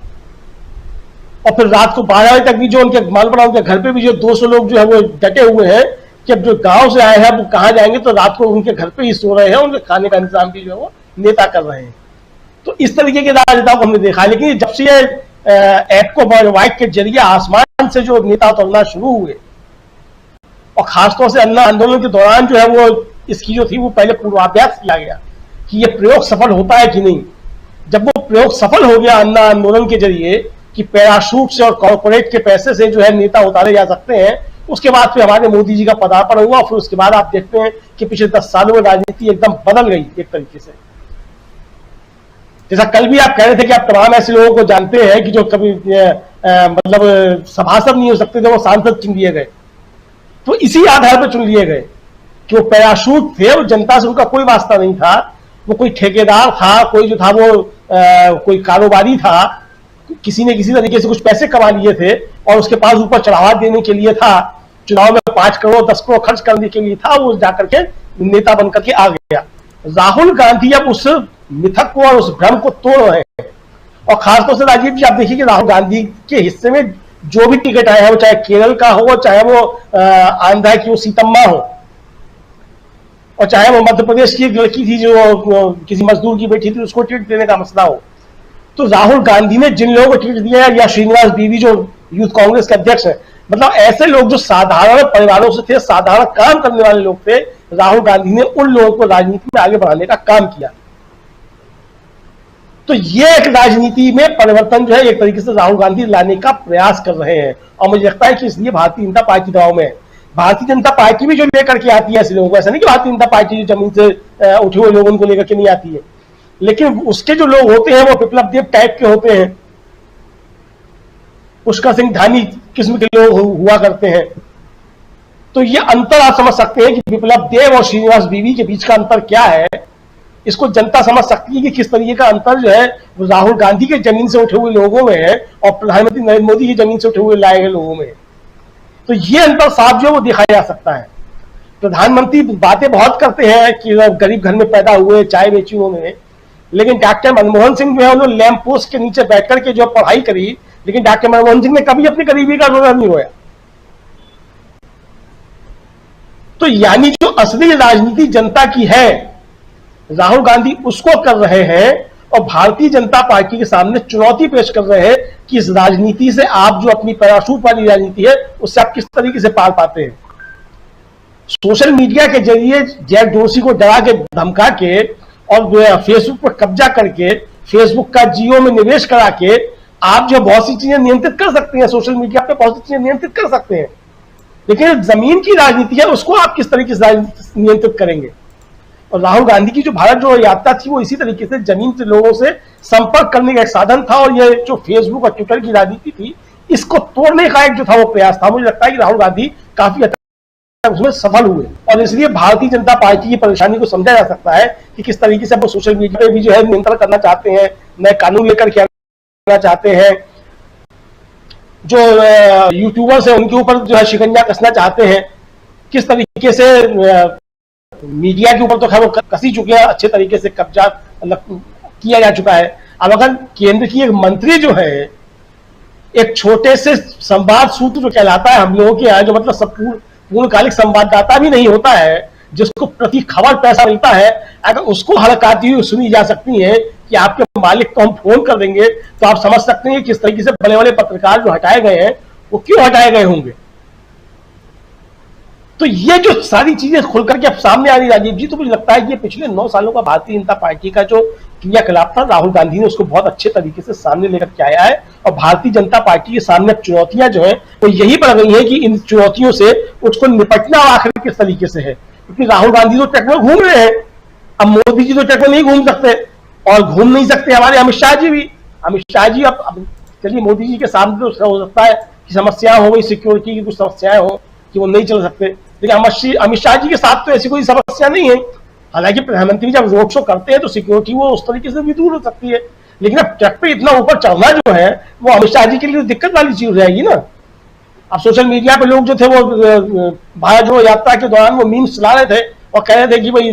और फिर रात को 12 बजे तक भी जो उनके मालूम पड़ा, उनके घर पे भी जो 200 लोग जो है वो डटे हुए हैं कि अब जो गांव से आए हैं वो कहाँ जाएंगे, तो रात को उनके घर पे ही सो रहे हैं, उनके खाने का इंतजाम भी जो है वो नेता कर रहे हैं। तो इस तरीके के राजनेताओं को हमने देखा है। लेकिन जब से ये ऐप को वाइक के जरिए आसमान से जो नेता उतरना शुरू हुए, और खासतौर से अन्ना आंदोलन के दौरान जो है वो इसकी जो थी वो पहले पूर्वाभ्यास किया गया कि ये प्रयोग सफल होता है कि नहीं। जब वो प्रयोग सफल हो गया अन्ना आंदोलन के जरिए कि पैराशूट से और कॉर्पोरेट के पैसे से जो है नेता उतारे जा सकते हैं, उसके बाद फिर हमारे मोदी जी का पदार्पण हुआ। फिर उसके बाद आप देखते हैं कि पिछले 10 सालों में राजनीति एकदम बदल गई एक तरीके से। जैसा कल भी आप कह रहे थे कि आप तमाम ऐसे लोगों को जानते हैं कि जो कभी मतलब सभासद नहीं हो सकते थे, वो सांसद चुन लिए गए। तो इसी आधार पर चुन लिए गए कि वो पैराशूट थे, वो जनता से उनका कोई वास्ता नहीं था, वो कोई ठेकेदार था, कोई जो था वो कोई कारोबारी था, किसी ने किसी तरीके से कुछ पैसे कमा लिए थे और उसके पास ऊपर चढ़ावा देने के लिए था, चुनाव में 5 करोड़ 10 करोड़ खर्च करने के लिए था, वो जाकर के नेता बनकर के आ गया। राहुल गांधी अब उस मिथक को और उस भ्रम को तोड़ रहे हैं। और खासतौर से राजीव जी आप देखिए कि राहुल गांधी के हिस्से में जो भी टिकट आया है, वो चाहे केरल का हो, चाहे वो आंध्रा की वो सीतम्मा हो, और चाहे वो मध्य प्रदेश की एक लड़की थी जो किसी मजदूर की बेटी थी, उसको टिकट देने का मसला हो, तो राहुल गांधी ने जिन लोगों को टिकट दिया, या श्रीनिवास बीवी जो यूथ कांग्रेस के अध्यक्ष है, मतलब ऐसे लोग जो साधारण परिवारों से थे, साधारण काम करने वाले लोग थे, राहुल गांधी ने उन लोगों को राजनीति में आगे बढ़ाने का काम किया। तो ये एक राजनीति में परिवर्तन जो है एक तरीके से राहुल गांधी लाने का प्रयास कर रहे हैं, और मुझे लगता है कि इसलिए भारतीय जनता पार्टी दबाव में है। भारतीय जनता पार्टी भी जो लेकर के आती है ऐसे लोगों को, ऐसा नहीं कि भारतीय जनता पार्टी जो जमीन से उठे हुए लोगों को लेकर के नहीं आती है, लेकिन उसके जो लोग होते हैं वो विप्लव देव टाइप के होते हैं, पुष्कर सिंह धामी किस्म के लोग हुआ करते हैं। तो ये अंतर आप समझ सकते हैं कि विप्लव देव और श्रीनिवास बीवी के बीच का अंतर क्या है। इसको जनता समझ सकती है कि किस तरीके का अंतर जो है वो राहुल गांधी के जमीन से उठे हुए लोगों में है और प्रधानमंत्री नरेंद्र मोदी की जमीन से उठे हुए लाए गए लोगों में। तो ये अंतर साफ जो है वो दिखाया जा सकता है। प्रधानमंत्री बातें बहुत करते हैं कि गरीब घर में पैदा हुए, चाय बेची उन्होंने, लेकिन डॉक्टर मनमोहन सिंह जो है उन्होंने लैंप पोस्ट के नीचे बैठ करके जो पढ़ाई करी, लेकिन डॉक्टर मनमोहन सिंह ने कभी अपनी गरीबी का रोना नहीं रोया। तो यानी जो असली राजनीति जनता की है, राहुल गांधी उसको कर रहे हैं, और भारतीय जनता पार्टी के सामने चुनौती पेश कर रहे हैं कि इस राजनीति से आप जो अपनी पैराशूट वाली राजनीति है उससे आप किस तरीके से पार पाते हैं। सोशल मीडिया के जरिए जैक डोरसी को डरा के, धमका के, और फेसबुक पर कब्जा करके, फेसबुक का जियो में निवेश करा के आप जो बहुत सी चीजें नियंत्रित कर सकते हैं, सोशल मीडिया पे बहुत सी चीजें नियंत्रित कर सकते हैं, लेकिन जमीन की राजनीति है उसको आप किस तरीके से नियंत्रित करेंगे। और राहुल गांधी की जो भारत जोड़ो यात्रा थी वो इसी तरीके से जमीन से लोगों से संपर्क करने का एक साधन था, और ये जो फेसबुक और ट्विटर की राजनीति थी इसको तोड़ने का एक जो था वो प्रयास था। मुझे लगता है कि राहुल गांधी काफी हद तक उसमें सफल हुए, और इसलिए भारतीय जनता पार्टी की परेशानी को समझा जा सकता है कि किस तरीके से वो सोशल मीडिया पे भी जो है नियंत्रण करना चाहते हैं, नए कानून लेकर के आना चाहते हैं, जो यूट्यूबर्स है उनके ऊपर जो है शिकंजा कसना चाहते हैं, किस तरीके से मीडिया के ऊपर तो खैर वो कसी चुके हैं, अच्छे तरीके से कब्जा किया जा चुका है। अब अगर केंद्र की एक मंत्री जो है एक छोटे से संवाद सूत्र जो कहलाता है हम लोगों के यहाँ, जो मतलब सब पूर्णकालिक संवाददाता भी नहीं होता है, जिसको प्रति खबर पैसा मिलता है, अगर उसको हड़काती हुई सुनी जा सकती है कि आपके मालिक को हम फोन कर देंगे, तो आप समझ सकते हैं किस तरीके से बड़े बड़े पत्रकार जो हटाए गए हैं वो क्यों हटाए गए होंगे। तो ये जो सारी चीजें खुलकर के अब सामने आ रही राजीव जी, तो मुझे लगता है कि ये पिछले 9 सालों का भारतीय जनता पार्टी का जो क्रियाकलाप था, राहुल गांधी ने उसको बहुत अच्छे तरीके से सामने लेकर के आया है, और भारतीय जनता पार्टी के सामने चुनौतियां जो है वो यही पड़ गई है कि इन चुनौतियों से उसको निपटना आखिर किस तरीके से है। क्योंकि राहुल गांधी तो ट्रैक में घूम रहे हैं, अब मोदी जी तो ट्रैक में नहीं घूम सकते, और घूम नहीं सकते हमारे अमित शाह जी भी। अमित शाह जी अब चलिए मोदी जी के सामने तो हो सकता है कि समस्या हो गई, सिक्योरिटी की कुछ समस्याएं हो कि वो नहीं चल सकते, लेकिन अमित शाह जी के साथ तो ऐसी कोई समस्या नहीं है। हालांकि प्रधानमंत्री जब रोड शो करते हैं तो सिक्योरिटी वो उस तरीके से भी दूर हो सकती है, लेकिन अब ट्रक पे इतना ऊपर चढ़ना जो है वो अमित शाह जी के लिए दिक्कत वाली चीज हो जाएगी ना। अब सोशल मीडिया पे लोग जो थे वो भारत जोड़ो यात्रा के दौरान वो मीम्स चला रहे थे और कह रहे थे कि भाई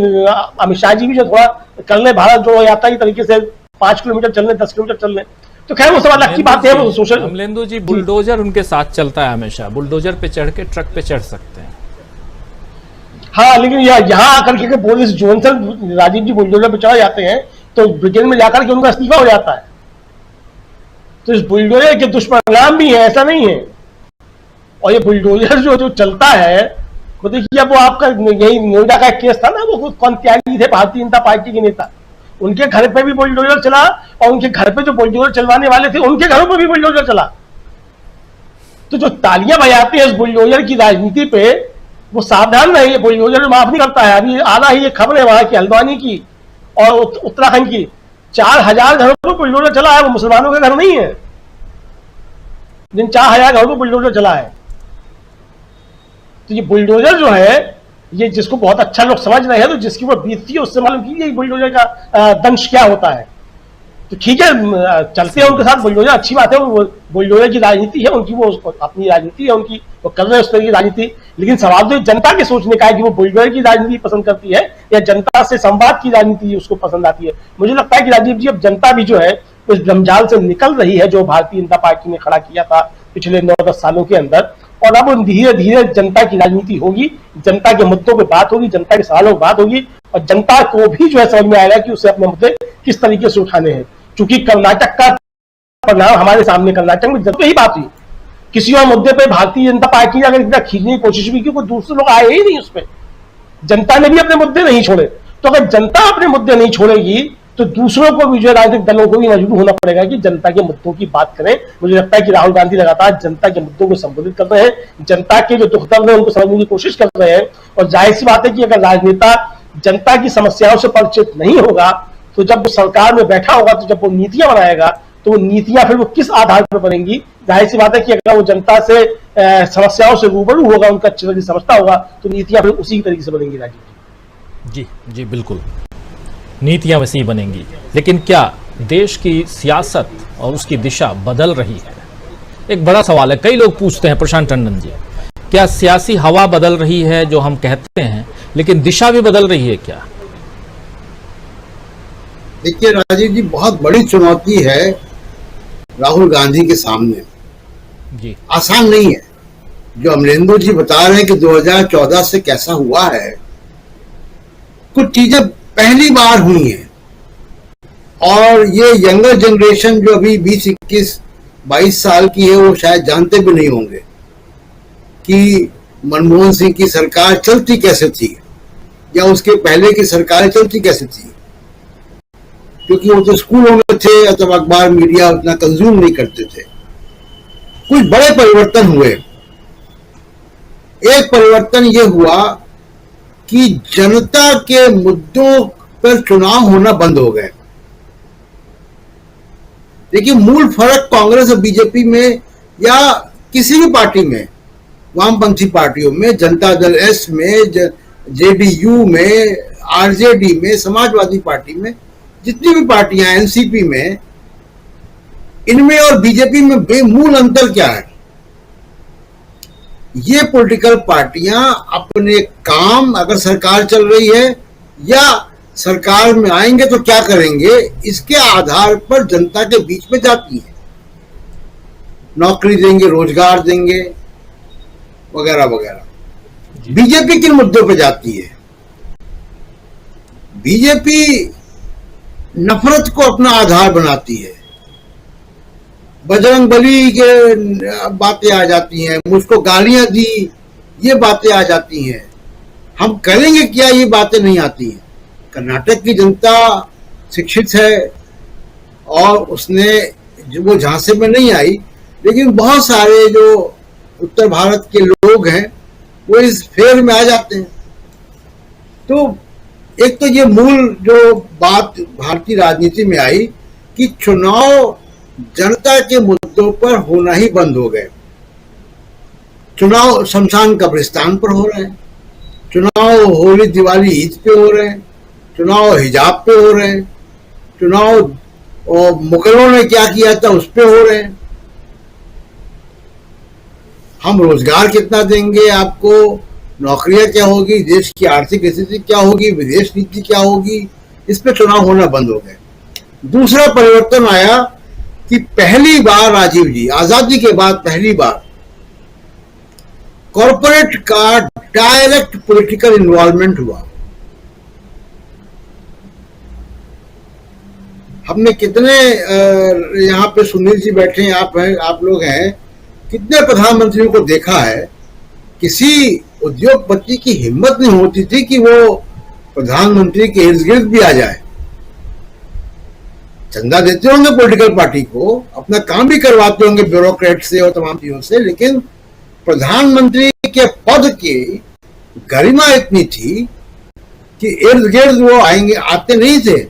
अमित शाह जी भी जो थोड़ा कर ले भारत जोड़ो यात्रा की तरीके से 5 किलोमीटर चल ले, 10 किलोमीटर चल ले, तो खैर वो सब अलग की बात है। वो सोशल अमलेंदु जी बुलडोजर उनके साथ चलता है हमेशा, बुलडोजर पे चढ़ के ट्रक पे चढ़ सकते हैं। हाँ, लेकिन यहाँ आकर के बोरिस जॉनसन राजीव जी बुलडोजर पे चढ़ जाते हैं तो ब्रिटेन में जाकर के उनका इस्तीफा हो जाता है। तो इस बुलडोजर के दुष्परिणाम भी है, ऐसा नहीं है। और ये बुलडोजर जो चलता है, वो देखिए, अब वो आपका यही नोएडा का केस था ना, वो कौन त्यागी थे भारतीय जनता पार्टी के नेता, उनके घर पे भी बुलडोजर चला और उनके घर पे जो बुलडोजर चलवाने वाले थे उनके घरों पे भी बुलडोजर चला। तो जो तालियां बजाते हैं इस बुलडोजर की राजनीति पे, वो सावधान रहिए, बुलडोजर माफ नहीं करता है। अभी आ रहा है ये खबर है वहां की, हल्द्वानी की और उत्तराखंड की, 4000 घरों पर बुलडोजर चला है। वो मुसलमानों के घर नहीं है जिन 4000 घरों पर बुलडोजर चला है। तो ये बुलडोजर जो है, ये जिसको बहुत अच्छा लोग समझ रहे हैं, तो जिसकी वो बीतती है उससे मालूम कीजिए बुलडोजर का दंश क्या होता है। तो ठीक है, चलते हैं उनके साथ, बुलडोजर अच्छी बात है, वो बुलडोजर की राजनीति है उनकी, वो अपनी राजनीति है उनकी, वो कर रहे हैं उस तरह की राजनीति। लेकिन सवाल तो जनता के सोचने का है कि वो बुलडोजर की राजनीति पसंद करती है या जनता से संवाद की राजनीति उसको पसंद आती है। मुझे लगता है कि राजीव जी, अब जनता भी जो है उस जंजाल से निकल रही है जो भारतीय जनता पार्टी ने खड़ा किया था पिछले 9-10 सालों के अंदर, और अब धीरे धीरे जनता की राजनीति होगी, जनता के मुद्दों पे बात होगी, जनता के सवालों पर बात होगी, और जनता को भी जो है समझ में आएगा कि उसे अपने मुद्दे किस तरीके से उठाने हैं। क्योंकि कर्नाटक का परिणाम हमारे सामने, कर्नाटक में जब यही बात हुई, किसी और मुद्दे पे भारतीय जनता पार्टी ने अगर इतना खींचने की कोशिश भी की, कोई दूसरे लोग आए ही नहीं उस पर, जनता ने भी अपने मुद्दे नहीं छोड़े। तो अगर जनता अपने मुद्दे नहीं छोड़ेगी तो दूसरों को भी, जो राजनीतिक दलों को भी मजबूर होना पड़ेगा कि जनता के मुद्दों की बात करें। मुझे लगता है कि राहुल गांधी लगातार जनता के मुद्दों को संबोधित कर रहे हैं, जनता के जो दुख दर्द है उनको समझने की कोशिश कर रहे हैं। और जाहिर सी बात है कि अगर राजनेता जनता की समस्याओं से परिचित नहीं होगा, तो जब वो सरकार में बैठा होगा, तो जब वो नीतियां बनाएगा, तो वो नीतियां फिर वो किस आधार पर बनेंगी। जाहिर सी बात है कि अगर वो जनता से समस्याओं से रूबरू होगा, उनका अच्छी तरह से समझता होगा, तो नीतियां फिर उसी तरीके से बनेंगी। राजीव जी जी बिल्कुल, नीतियां वैसी ही बनेंगी। लेकिन क्या देश की सियासत और उसकी दिशा बदल रही है? एक बड़ा सवाल है। कई लोग पूछते हैं, प्रशांत टंडन जी, क्या सियासी हवा बदल रही है जो हम कहते हैं, लेकिन दिशा भी बदल रही है क्या? देखिए राजीव जी, बहुत बड़ी चुनौती है राहुल गांधी के सामने, जी आसान नहीं है। जो अमरेंद्र जी बता रहे हैं कि 2014 से कैसा हुआ है, कुछ चीजें पहली बार हुई हैं, और ये यंगर जनरेशन जो अभी 20, 21, 22 साल की है, वो शायद जानते भी नहीं होंगे कि मनमोहन सिंह की सरकार चलती कैसे थी या उसके पहले की सरकारें चलती कैसे थी, क्योंकि वो तो स्कूलों में थे या तो अखबार मीडिया उतना कंज्यूम नहीं करते थे। कुछ बड़े परिवर्तन हुए। एक परिवर्तन ये हुआ कि जनता के मुद्दों पर चुनाव होना बंद हो गए। देखिए, मूल फर्क कांग्रेस और बीजेपी में या किसी भी पार्टी में, वामपंथी पार्टियों में, जनता दल एस में, जेडीयू में, आरजेडी में, समाजवादी पार्टी में, जितनी भी पार्टियां, एनसीपी में, इनमें और बीजेपी में बेमूल अंतर क्या है? ये पॉलिटिकल पार्टियां अपने काम, अगर सरकार चल रही है या सरकार में आएंगे तो क्या करेंगे, इसके आधार पर जनता के बीच में जाती है। नौकरी देंगे, रोजगार देंगे, वगैरह वगैरह। बीजेपी किन मुद्दों पे जाती है? बीजेपी नफरत को अपना आधार बनाती है। बजरंग बली के बातें आ जाती हैं, मुझको गालियां दी, ये बातें आ जाती हैं। हम करेंगे क्या, ये बातें नहीं आती हैं। कर्नाटक की जनता शिक्षित है और उसने, जो वो झांसे में नहीं आई, लेकिन बहुत सारे जो उत्तर भारत के लोग हैं वो इस फेर में आ जाते हैं। तो एक तो ये मूल जो बात भारतीय राजनीति में आई कि चुनाव जनता के मुद्दों पर होना ही बंद हो गए। चुनाव शमशान कब्रिस्तान पर हो रहे हैं, चुनाव होली दिवाली ईद पे हो रहे हैं, चुनाव हिजाब पे हो रहे हैं, चुनाव मुगलों ने क्या किया था उस पे हो रहे हैं। हम रोजगार कितना देंगे आपको, नौकरियां क्या होगी, देश की आर्थिक स्थिति क्या होगी, विदेश नीति क्या होगी, इस पे चुनाव होना बंद हो गए। दूसरा परिवर्तन आया कि पहली बार, राजीव जी, आजादी के बाद पहली बार कॉरपोरेट का डायरेक्ट पॉलिटिकल इन्वॉल्वमेंट हुआ। हमने कितने यहाँ पे सुनील जी बैठे हैं, आप लोग हैं, कितने प्रधानमंत्रियों को देखा है, किसी उद्योगपति की हिम्मत नहीं होती थी कि वो प्रधानमंत्री के इर्द गिर्द भी आ जाए। चंदा देते होंगे पॉलिटिकल पार्टी को, अपना काम भी करवाते होंगे ब्यूरोक्रेट से और तमाम चीजों से, लेकिन प्रधानमंत्री के पद की गरिमा इतनी थी कि इर्द गिर्द वो आते नहीं थे।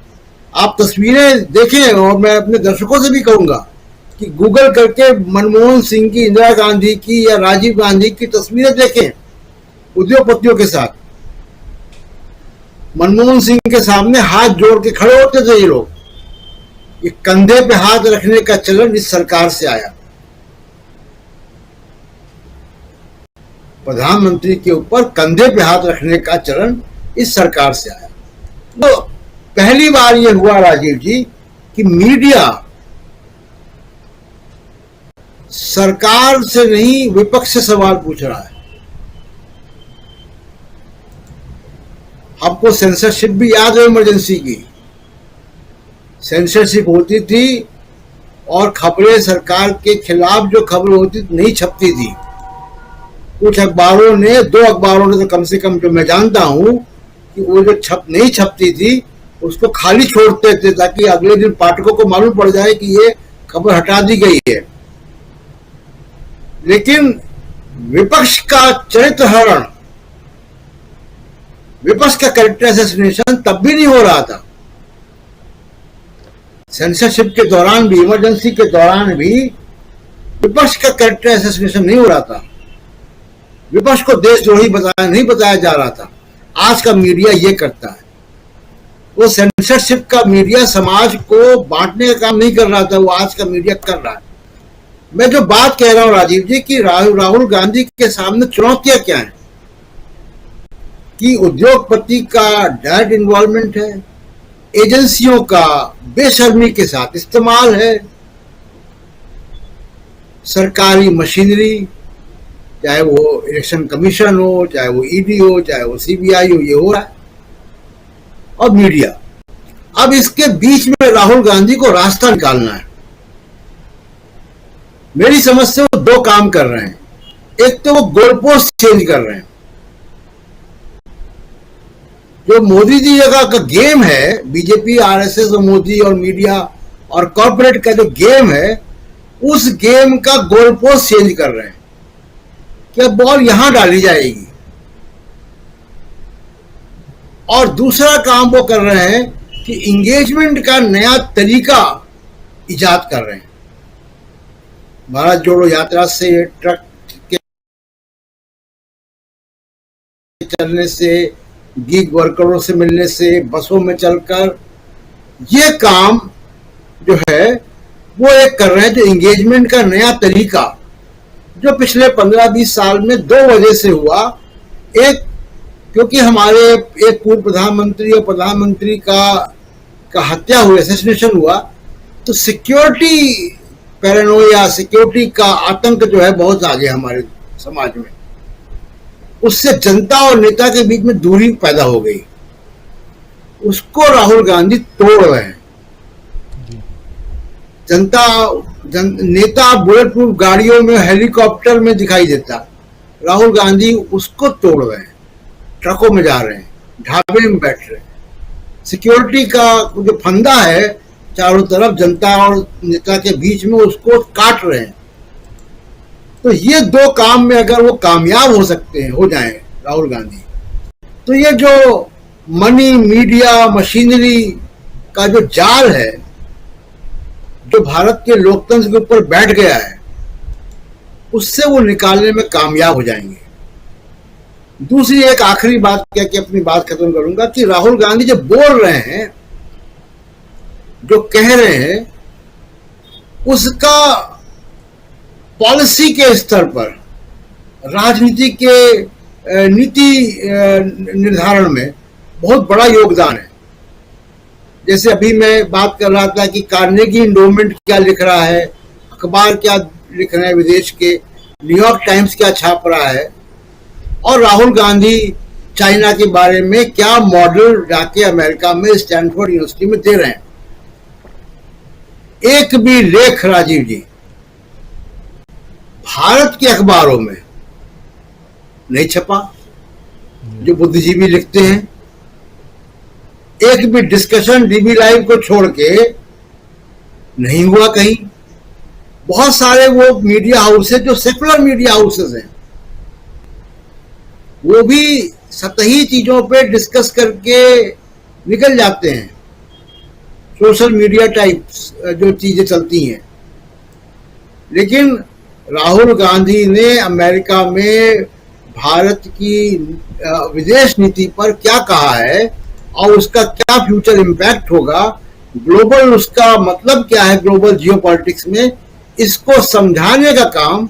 आप तस्वीरें देखें, और मैं अपने दर्शकों से भी कहूंगा कि गूगल करके मनमोहन सिंह की, इंदिरा गांधी की या राजीव गांधी की तस्वीरें देखें उद्योगपतियों के साथ। मनमोहन सिंह के सामने हाथ जोड़ के खड़े होते थे ये लोग। ये कंधे पे हाथ रखने का चलन इस सरकार से आया। प्रधानमंत्री के ऊपर कंधे पे हाथ रखने का चलन इस सरकार से आया। तो पहली बार ये हुआ राजीव जी कि मीडिया सरकार से नहीं विपक्ष से सवाल पूछ रहा है। आपको सेंसरशिप भी याद है, इमरजेंसी की सेंसरशिप होती थी और खबरें सरकार के खिलाफ जो खबर होती नहीं छपती थी। कुछ अखबारों ने, 2 अखबारों ने तो कम से कम जो मैं जानता हूं कि वो जो नहीं छपती थी उसको खाली छोड़ते थे ताकि अगले दिन पाठकों को मालूम पड़ जाए कि ये खबर हटा दी गई है। लेकिन विपक्ष का चरित्र हरण, विपक्ष का कैरेक्टर असैसिनेशन तब भी नहीं हो रहा था। सेंसरशिप के दौरान भी, इमरजेंसी के दौरान भी विपक्ष का कैरेक्टर असैसिनेशन नहीं हो रहा था। विपक्ष को देशद्रोही नहीं बताया जा रहा था। आज का मीडिया ये करता है। वो सेंसरशिप का मीडिया समाज को बांटने का काम नहीं कर रहा था, वो आज का मीडिया कर रहा है। मैं जो बात कह रहा हूं राजीव जी कि राहुल गांधी के सामने चुनौतियां क्या है कि उद्योगपति का डायरेक्ट इन्वॉल्वमेंट है, एजेंसियों का बेशर्मी के साथ इस्तेमाल है, सरकारी मशीनरी, चाहे वो इलेक्शन कमीशन हो, चाहे वो ईडी हो, चाहे वो सीबीआई हो, ये हो रहा है, और मीडिया। अब इसके बीच में राहुल गांधी को रास्ता निकालना है। मेरी समझ से वो 2 काम कर रहे हैं। एक तो वो गोल पोस्ट चेंज कर रहे हैं। जो मोदी जी का गेम है, बीजेपी, आरएसएस और मोदी और मीडिया और कॉर्पोरेट का जो गेम है, उस गेम का गोल पोस्ट चेंज कर रहे हैं कि अब बॉल यहां डाली जाएगी। और दूसरा काम वो कर रहे हैं कि इंगेजमेंट का नया तरीका इजाद कर रहे हैं। भारत जोड़ो यात्रा से, ट्रक के चलने से, गीग वर्करों से मिलने से, बसों में चलकर, ये काम जो है वो एक कर रहे हैं जो इंगेजमेंट का नया तरीका, जो पिछले 15-20 साल में 2 वजह से हुआ। एक, क्योंकि हमारे एक पूर्व प्रधानमंत्री और प्रधानमंत्री का हत्या हुई, असैसिनेशन हुआ, तो सिक्योरिटी पैरानोया, सिक्योरिटी का आतंक जो है बहुत आ गया हमारे समाज में। उससे जनता और नेता के बीच में दूरी पैदा हो गई। उसको राहुल गांधी तोड़ रहे हैं। नेता बुलेट प्रूफ गाड़ियों में, हेलीकॉप्टर में दिखाई देता, राहुल गांधी उसको तोड़ रहे हैं। ट्रकों में जा रहे हैं, ढाबे में बैठ रहे हैं। सिक्योरिटी का जो फंदा है चारों तरफ जनता और नेता के बीच में, उसको काट रहे हैं। तो ये 2 काम में अगर वो कामयाब हो सकते हैं, हो जाएं राहुल गांधी, तो ये जो मनी, मीडिया, मशीनरी का जो जाल है, जो भारत के लोकतंत्र के ऊपर बैठ गया है, उससे वो निकालने में कामयाब हो जाएंगे। दूसरी एक आखिरी बात कह के अपनी बात खत्म करूंगा कि राहुल गांधी जो बोल रहे हैं, जो कह रहे हैं, उसका पॉलिसी के स्तर पर, राजनीति के नीति निर्धारण में बहुत बड़ा योगदान है। जैसे अभी मैं बात कर रहा था कि कार्नेगी इंडोमेंट क्या लिख रहा है, अखबार क्या लिख रहे हैं विदेश के, न्यूयॉर्क टाइम्स क्या छाप रहा है, और राहुल गांधी चाइना के बारे में क्या मॉडल जाके अमेरिका में स्टैनफोर्ड यूनिवर्सिटी में दे रहे हैं। एक भी लेख राजीव जी भारत के अखबारों में नहीं छपा जो बुद्धिजीवी लिखते हैं। एक भी डिस्कशन डीबी लाइव को छोड़ के नहीं हुआ कहीं। बहुत सारे वो मीडिया हाउसेस जो सेकुलर मीडिया हाउसेस हैं वो भी सतही चीजों पे डिस्कस करके निकल जाते हैं। सोशल मीडिया टाइप जो चीजें चलती हैं। लेकिन राहुल गांधी ने अमेरिका में भारत की विदेश नीति पर क्या कहा है और उसका क्या फ्यूचर इंपैक्ट होगा, ग्लोबल उसका मतलब क्या है ग्लोबल जियोपॉलिटिक्स में, इसको समझाने का काम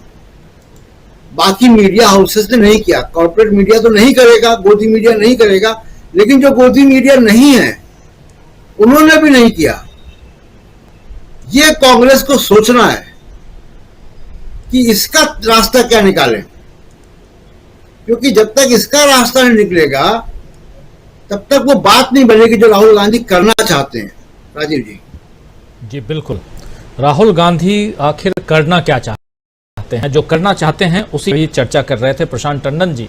बाकी मीडिया हाउसेस ने नहीं किया। कॉर्पोरेट मीडिया तो नहीं करेगा, गोदी मीडिया नहीं करेगा, लेकिन जो गोदी मीडिया नहीं है उन्होंने भी नहीं किया। ये कांग्रेस को सोचना है कि इसका रास्ता क्या निकालें, क्योंकि जब तक इसका रास्ता नहीं निकलेगा तब तक वो बात नहीं बनेगी जो राहुल गांधी करना चाहते हैं। राजीव जी जी बिल्कुल, राहुल गांधी आखिर करना क्या चाहते हैं, जो करना चाहते हैं उसी पर चर्चा कर रहे थे प्रशांत टंडन जी।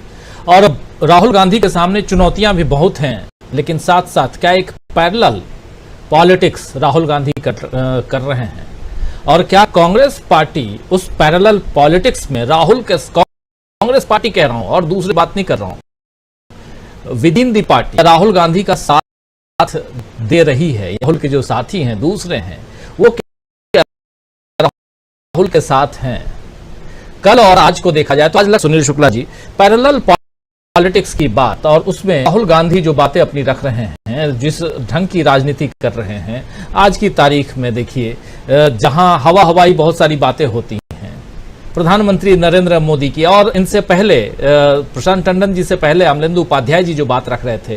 और राहुल गांधी के सामने चुनौतियां भी बहुत हैं, लेकिन साथ साथ क्या एक पैरेलल पॉलिटिक्स राहुल गांधी कर रहे हैं, और क्या कांग्रेस पार्टी उस पैरेलल पॉलिटिक्स में कांग्रेस पार्टी कह रहा हूं और दूसरी बात नहीं कर रहा हूं, with in the party Rahul Gandhi का साथ दे रही है। राहुल के जो साथी हैं दूसरे हैं वो राहुल के साथ हैं। कल और आज को देखा जाए तो आज सुनील शुक्ला जी पैरेलल पॉलिटिक्स की बात, और उसमें राहुल गांधी जो बातें अपनी रख रहे हैं, जिस ढंग की राजनीति कर रहे हैं आज की तारीख में, देखिए जहां हवाई बहुत सारी बातें होती हैं प्रधानमंत्री नरेंद्र मोदी की, और इनसे पहले प्रशांत टंडन जी से पहले अमलेंदु उपाध्याय जी जो बात रख रहे थे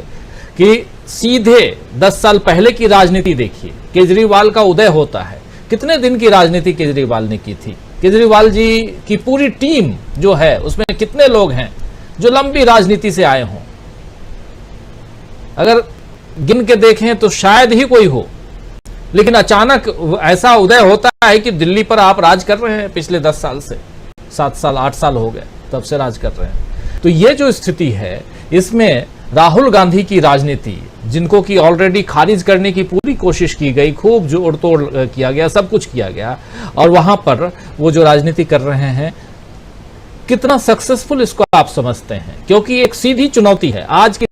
कि सीधे 10 साल पहले की राजनीति देखिए, केजरीवाल का उदय होता है। कितने दिन की राजनीति केजरीवाल ने की थी, केजरीवाल जी की पूरी टीम जो है उसमें कितने लोग हैं जो लंबी राजनीति से आए हों, अगर गिन के देखें तो शायद ही कोई हो। लेकिन अचानक ऐसा उदय होता है कि दिल्ली पर आप राज कर रहे हैं पिछले 10 साल से, 7 साल 8 साल हो गए तब से राज कर रहे हैं। तो ये जो स्थिति है इसमें राहुल गांधी की राजनीति, जिनको कि ऑलरेडी खारिज करने की पूरी कोशिश की गई, खूब जोड़ तोड़ किया गया, सब कुछ किया गया, और वहां पर वो जो राजनीति कर रहे हैं कितना सक्सेसफुल इसको आप समझते हैं? क्योंकि एक सीधी चुनौती है आज की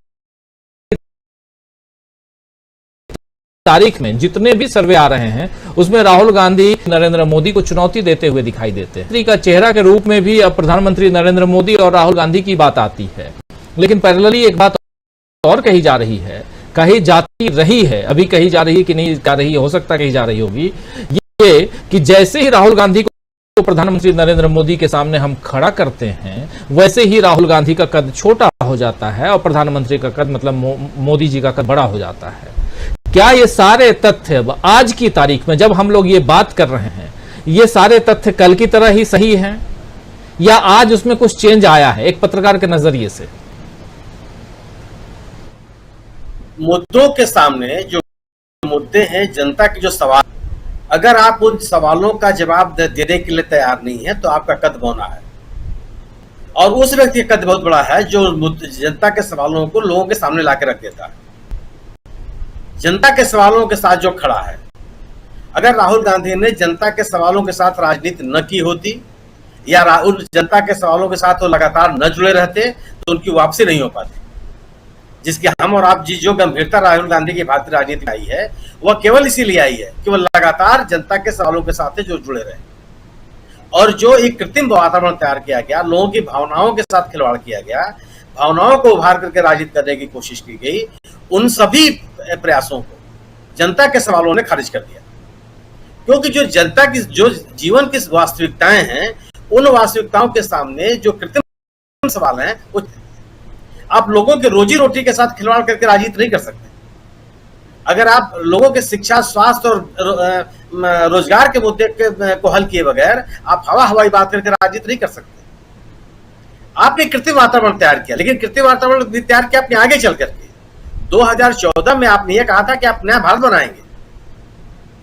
तारीख में, जितने भी सर्वे आ रहे हैं उसमें राहुल गांधी नरेंद्र मोदी को चुनौती देते हुए दिखाई देते हैं। का चेहरा के रूप में भी अब प्रधानमंत्री नरेंद्र मोदी और राहुल गांधी की बात आती है। लेकिन पैरेलली एक बात और कही जा रही है, कही जाती रही है, अभी कही जा रही है कि नहीं जा रही है, हो सकता कही जा रही होगी, ये कि जैसे ही राहुल गांधी को प्रधानमंत्री नरेंद्र मोदी के सामने हम खड़ा करते हैं वैसे ही राहुल गांधी का कद छोटा हो जाता है और प्रधानमंत्री का कद, मतलब मोदी जी का कद बड़ा हो जाता है। क्या ये सारे तथ्य आज की तारीख में जब हम लोग ये बात कर रहे हैं, ये सारे तथ्य कल की तरह ही सही हैं या आज उसमें कुछ चेंज आया है एक पत्रकार के नजरिए से? मुद्दों के सामने जो मुद्दे हैं, जनता के जो सवाल, अगर आप उन सवालों का जवाब देने के लिए तैयार नहीं है तो आपका कद बौना है। और उस व्यक्ति का कद बहुत बड़ा है जो जनता के सवालों को लोगों के सामने लाके रख देता है, जनता के सवालों के साथ जो खड़ा है। अगर राहुल गांधी ने जनता के सवालों के साथ राजनीति न की होती या उन जनता के सवालों के साथ वो लगातार न जुड़े रहते तो उनकी वापसी नहीं हो पाती। जिसकी हम और आप जो गंभीरता राहुल गांधी की भारतीय राजनीति में आई है वह केवल इसीलिए आई है कि वह लगातार जनता के सवालों के साथ जो जुड़े रहे, और जो एक कृत्रिम वातावरण तैयार किया गया, लोगों की भावनाओं के साथ खिलवाड़ किया गया, भावनाओं को उभार करके राजनीति करने की कोशिश की गई, उन सभी प्रयासों को जनता के सवालों ने खारिज कर दिया। क्योंकि जो जनता की जो जीवन की वास्तविकताएं हैं, उन वास्तविकताओं के सामने जो कृत्रिम सवाल हैं, वो आप लोगों के रोजी रोटी के साथ खिलवाड़ करके राजनीति नहीं कर सकते। अगर आप लोगों के शिक्षा, स्वास्थ्य और रोजगार के मुद्दे को हल किए बगैर आप हवाई बात करके राजनीति नहीं कर सकते। आपने कृत्रिम वातावरण तैयार किया, लेकिन कृत्रिम वातावरण भी तैयार किया आपने आगे चल करके। 2014 में आपने ये कहा था कि आप नया भारत बनाएंगे।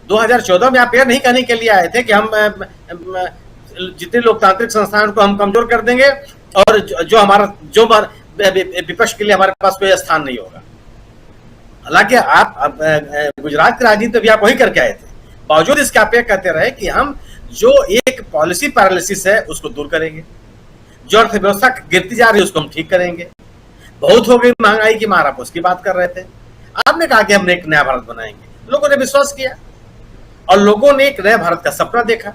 2014 में आप यह नहीं कहने के लिए आए थे कि हम जितने लोकतांत्रिक संस्थान को हम कमजोर कर देंगे और जो विपक्ष के लिए हमारे पास कोई स्थान नहीं होगा। हालांकि आप गुजरात की राजनीति भी आप वही करके आए थे। बावजूद इसके आप ये कहते रहे कि हम जो एक पॉलिसी पैरालिसिस है उसको दूर करेंगे, जो अर्थव्यवस्था गिरती जा रही है उसको हम ठीक करेंगे, बहुत हो गई महंगाई की मार, आप उसकी बात कर रहे थे। आपने कहा कि हम एक नया भारत बनाएंगे, लोगों ने विश्वास किया और लोगों ने एक नया भारत का सपना देखा।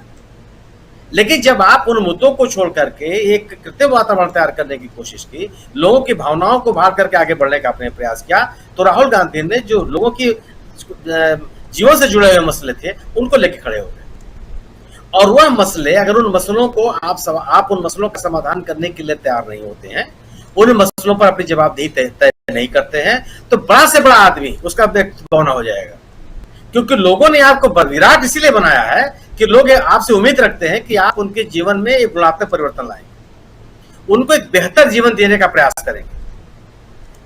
लेकिन जब आप उन मुद्दों को छोड़ करके एक कृत्रिम वातावरण तैयार करने की कोशिश की, लोगों की भावनाओं को बाहर करके आगे बढ़ने का आपने प्रयास किया, तो राहुल गांधी ने जो लोगों की जीवन से जुड़े हुए मसले थे उनको लेके खड़े हो गए। और वह मसले, अगर उन मसलों को आप उन मसलों का समाधान करने के लिए तैयार नहीं होते हैं, उन मसलों पर अपनी जवाबदेही तय नहीं करते हैं, तो बड़ा से बड़ा आदमी उसका बौना हो जाएगा। क्योंकि लोगों ने आपको विराट इसीलिए बनाया है कि लोग आपसे उम्मीद रखते हैं कि आप उनके जीवन में एक गुणात्मक परिवर्तन लाएंगे, उनको एक बेहतर जीवन देने का प्रयास करेंगे,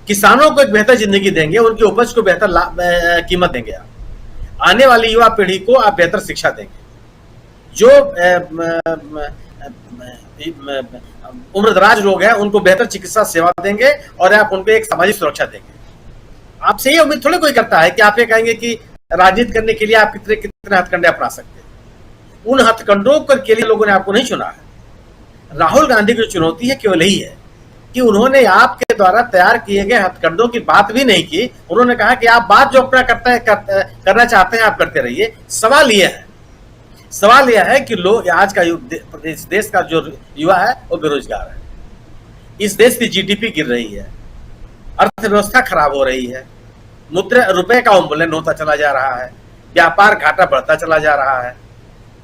किसानों को एक बेहतर जिंदगी देंगे, उनकी उपज को बेहतर कीमत देंगे, आप आने वाली युवा पीढ़ी को आप बेहतर शिक्षा देंगे, जो उम्रदराज लोग हैं उनको बेहतर चिकित्सा सेवा देंगे और आप उनको एक सामाजिक सुरक्षा देंगे। आपसे ये उम्मीद थोड़ी कोई करता है कि आप ये कहेंगे कि राजनीति करने के लिए आप कितने हथकंडे अपना सकते हैं। उन हथकंडों के लिए लोगों ने आपको नहीं चुना है। राहुल गांधी की चुनौती है केवल यही है कि उन्होंने आपके द्वारा तैयार किए गए हथकंडों की बात भी नहीं की। उन्होंने कहा कि आप बात जो अपना करना चाहते हैं आप करते रहिए। सवाल यह है कि लोग आज का इस देश का जो युवा है वो बेरोजगार है, इस देश की जीडीपी गिर रही है, अर्थव्यवस्था खराब हो रही है, रुपए का अवमूल्यन होता चला जा रहा है, व्यापार घाटा बढ़ता चला जा रहा है,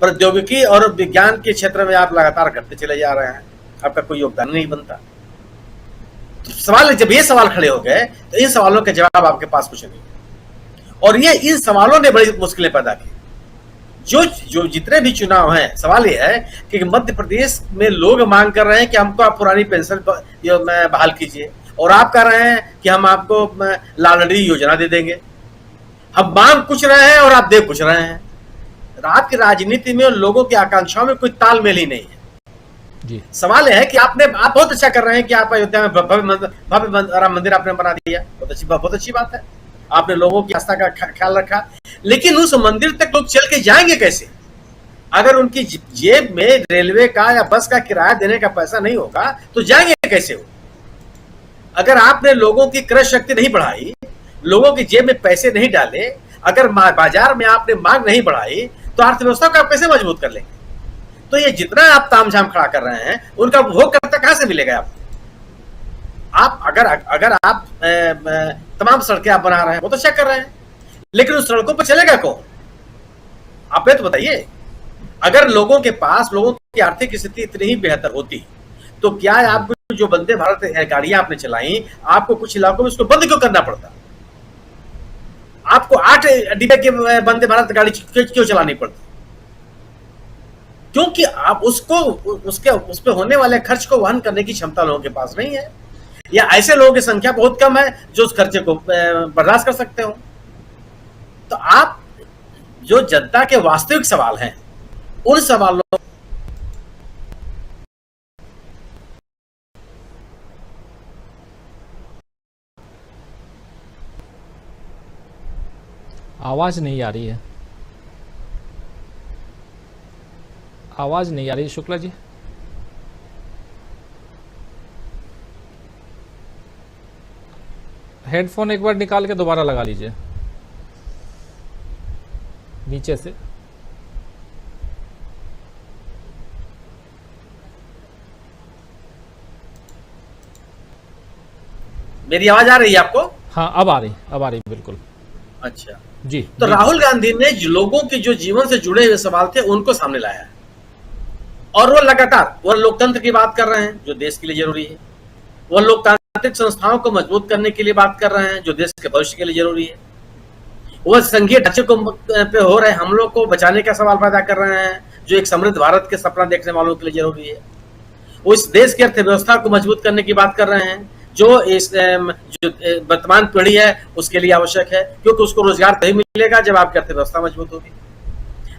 प्रौद्योगिकी और विज्ञान के क्षेत्र में आप लगातार घटते चले जा रहे हैं, आपका कोई योगदान नहीं बनता। तो सवाल, जब ये सवाल खड़े हो गए तो इन सवालों के जवाब आपके पास कुछ नहीं। और ये इन सवालों ने बड़ी मुश्किलें पैदा की। जो जितने भी चुनाव हैं, सवाल ये है कि मध्य प्रदेश में लोग मांग कर रहे हैं कि हमको आप पुरानी पेंशन बहाल कीजिए, और आप कह रहे हैं कि हम आपको लाडली योजना दे देंगे। हम मांग कुछ रहे हैं और आप दे कुछ रहे हैं। आपकी राजनीति में लोगों की आकांक्षाओं में कोई तालमेल ही नहीं है जी। सवाल यह है कि आप बहुत अच्छा कर रहे हैं कि आप अयोध्या में भव्य राम मंदिर आपने बना दिया, बहुत अच्छी बात है, आपने लोगों की आस्था का ख्याल रखा। लेकिन उस मंदिर तक लोग चल के जाएंगे कैसे अगर उनकी जेब में रेलवे का या बस का किराया देने का पैसा नहीं होगा? तो जाएंगे कैसे वो? अगर आपने लोगों की क्रय शक्ति नहीं बढ़ाई, लोगों की जेब में पैसे नहीं डाले, अगर बाजार में आपने मांग नहीं बढ़ाई, तो अर्थव्यवस्था को आप कैसे मजबूत कर लेंगे? तो ये जितना आप तामझाम खड़ा कर रहे हैं, उनका उपभोग करता कहां से मिलेगा आपको? आप अगर आप तमाम सड़कें आप बना रहे हैं, बहुत अच्छा कर रहे हैं, लेकिन उस सड़कों पर चलेगा कौन? आप ये तो बताइए। अगर लोगों के पास, लोगों की आर्थिक स्थिति इतनी ही बेहतर होती, तो क्या आपको जो वंदे भारत गाड़ियां आपने चलाई, आपको कुछ इलाकों में उसको बंद क्यों करना पड़ता? आपको 8 डिब्बे के वंदे भारत गाड़ी क्यों चलानी पड़ती? क्योंकि आप उस पे होने वाले खर्च को वहन करने की क्षमता लोगों के पास नहीं है, या ऐसे लोगों की संख्या बहुत कम है जो उस खर्चे को बर्दाश्त कर सकते हो। तो आप जो जनता के वास्तविक सवाल हैं, उन सवालों आवाज नहीं आ रही है, आवाज नहीं आ रही शुक्ला जी। हेडफोन एक बार निकाल के दोबारा लगा लीजिए नीचे से। मेरी आवाज आ रही है आपको? हाँ, अब आ रही बिल्कुल। अच्छा जी। तो जी। राहुल गांधी ने लोगों के जो जीवन से जुड़े हुए सवाल थे उनको सामने लाया है, और वो लगातार वो लोकतंत्र की बात कर रहे हैं जो देश के लिए जरूरी है, वो लोकतांत्रिक संस्थाओं को मजबूत करने के लिए बात कर रहे हैं जो देश के भविष्य के लिए जरूरी है, वो संघीय ढांचे को पे हो रहे हमलों को बचाने का सवाल पैदा कर रहे हैं जो एक समृद्ध भारत के सपना देखने वालों के लिए जरूरी है, वो इस देश की अर्थव्यवस्था को मजबूत करने की बात कर रहे हैं, जो इस जो वर्तमान पीढ़ी है उसके लिए आवश्यक है, क्योंकि उसको रोजगार तभी मिलेगा जब आपकी अर्थव्यवस्था मजबूत होगी।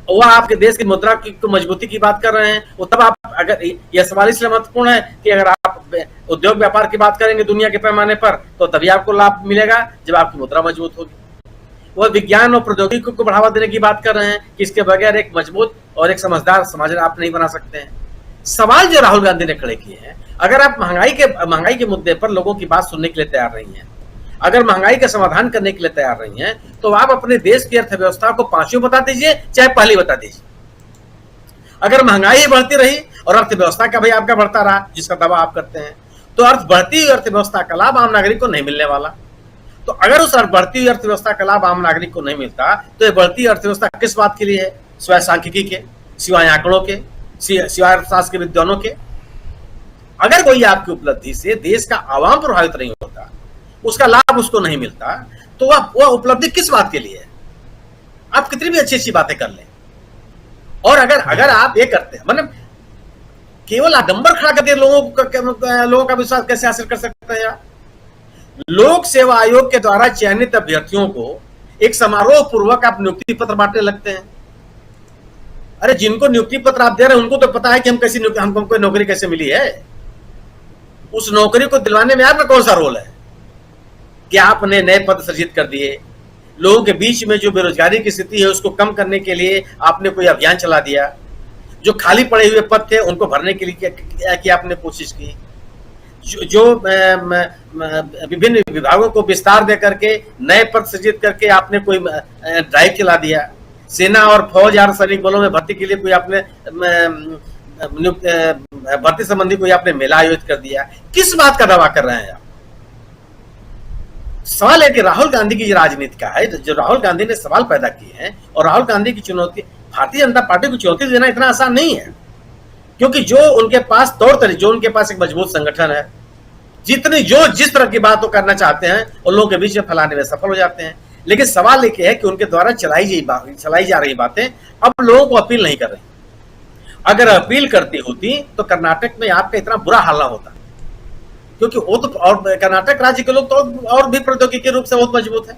वह आपके देश की मुद्रा की मजबूती की बात कर रहे हैं, वो तब आप, अगर यह सवाल इसलिए महत्वपूर्ण है कि अगर आप उद्योग व्यापार की बात करेंगे दुनिया के पैमाने पर, तो तभी आपको लाभ मिलेगा जब आपकी मुद्रा मजबूत होगी। वह विज्ञान और प्रौद्योगिकी को बढ़ावा देने की बात कर रहे हैं कि इसके बगैर एक मजबूत और एक समझदार समाज आप नहीं बना सकते हैं। सवाल जो राहुल गांधी ने खड़े किए हैं, अगर आप महंगाई के मुद्दे पर लोगों की बात सुनने के लिए तैयार नहीं है, अगर महंगाई का समाधान करने के लिए तैयार नहीं है, तो आप अपने देश की अर्थव्यवस्था को पांचवी बता दीजिए चाहे पहली बता दीजिए। अगर महंगाई बढ़ती रही और अर्थव्यवस्था का भाई आपका बढ़ता रहा जिसका दावा आप करते हैं, तो बढ़ती हुई अर्थव्यवस्था का लाभ आम नागरिक को नहीं मिलने वाला। तो अगर उस बढ़ती हुई अर्थव्यवस्था का लाभ आम नागरिक को नहीं मिलता, तो ये बढ़ती अर्थव्यवस्था किस बात के लिए है? सिवाय सांख्यिकी के, सिवाय आंकड़ों के, सिवाय अर्थशास्त्र के विद्वानों के। अगर कोई आपकी उपलब्धि से देश का आवाम प्रभावित नहीं होता, उसका लाभ उसको नहीं मिलता, तो वह उपलब्धि किस बात के लिए है? आप कितनी भी अच्छी अच्छी बातें कर लें, और अगर आप ये करते हैं, मतलब केवल आडंबर खड़ा करके लोगों का विश्वास कैसे हासिल कर सकते हैं आप? लोक सेवा आयोग के द्वारा चयनित अभ्यर्थियों को एक समारोह पूर्वक आप नियुक्ति पत्र बांटने लगते हैं। अरे जिनको नियुक्ति पत्र आप दे रहे हैं उनको तो पता है कि हमको नौकरी कैसे मिली है। उस नौकरी को दिलवाने में आपका कौन सा रोल है? कि आपने नए पद सृजित कर दिए, लोगों के बीच में जो बेरोजगारी की स्थिति है उसको कम करने के लिए आपने कोई अभियान चला दिया, जो खाली पड़े हुए पद थे उनको भरने के लिए क्या आपने कोशिश की, जो विभिन्न विभागों को विस्तार दे करके नए पद सृजित करके आपने कोई ड्राइव चला दिया, सेना और फौज अर्धसैनिक बलों में भर्ती के लिए कोई आपने भर्ती संबंधी कोई आपने मेला आयोजित कर दिया। किस बात का दावा कर रहे हैं आप? सवाल है कि राहुल गांधी की राजनीति का है, जो राहुल गांधी ने सवाल पैदा किए हैं, और राहुल गांधी की चुनौती, भारतीय जनता पार्टी को चुनौती देना इतना आसान नहीं है, क्योंकि जो उनके पास जो उनके पास एक मजबूत संगठन है, जिस तरह की बात वो करना चाहते हैं और लोगों के बीच में फैलाने में सफल हो जाते हैं। लेकिन सवाल एक है कि उनके द्वारा चलाई जा रही बातें अब लोगों को अपील नहीं कर रही। अगर अपील करती होती तो कर्नाटक में आपका इतना बुरा हाल ना होता, क्योंकि वो तो, और कर्नाटक राज्य के लोग तो और भी प्रौद्योगिकी रूप से बहुत मजबूत है।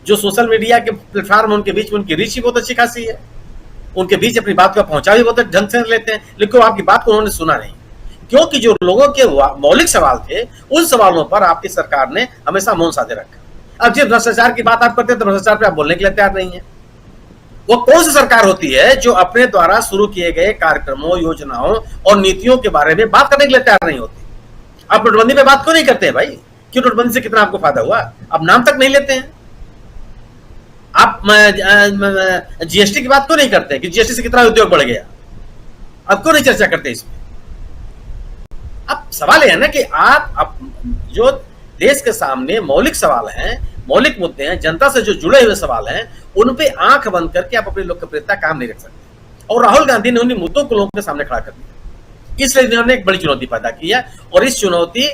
जो सोशल मीडिया के प्लेटफॉर्म उनके बीच में उनकी रीच बहुत अच्छी खासी है, उनके बीच अपनी बात को पहुंचा भी बहुत ढंग से लेते हैं, लेकिन आपकी बात को उन्होंने सुना नहीं, क्योंकि जो लोगों के मौलिक सवाल थे उन सवालों पर आपकी सरकार ने हमेशा मौन साधे रखा। अब जब भ्रष्टाचार की बात आप करते हैं तो भ्रष्टाचार पे आप बोलने के लिए तैयार नहीं है। वो कौन सी सरकार होती है जो अपने द्वारा शुरू किए गए कार्यक्रमों, योजनाओं और नीतियों के बारे में बात करने के लिए तैयार नहीं होती? आप नोटबंदी पे बात क्यों नहीं करते हैं भाई? क्यों नोटबंदी से कितना आपको फायदा हुआ? अब नाम तक नहीं लेते हैं। आप जीएसटी की बात क्यों नहीं करते कि जीएसटी से कितना उद्योग बढ़ गया? अब क्यों नहीं चर्चा करते इसमें? अब सवाल यह है ना कि आप जो देश के सामने मौलिक सवाल हैं, मौलिक मुद्दे हैं, जनता से जो जुड़े हुए सवाल हैं, उन पे आंख बंद करके आप अपनी लोकप्रियता काम नहीं रख सकते। और राहुल गांधी ने उन्हीं मुद्दों को लोगों के सामने खड़ा कर दिया, इसलिए इन्होंने एक बड़ी चुनौती पैदा की है, और इस चुनौती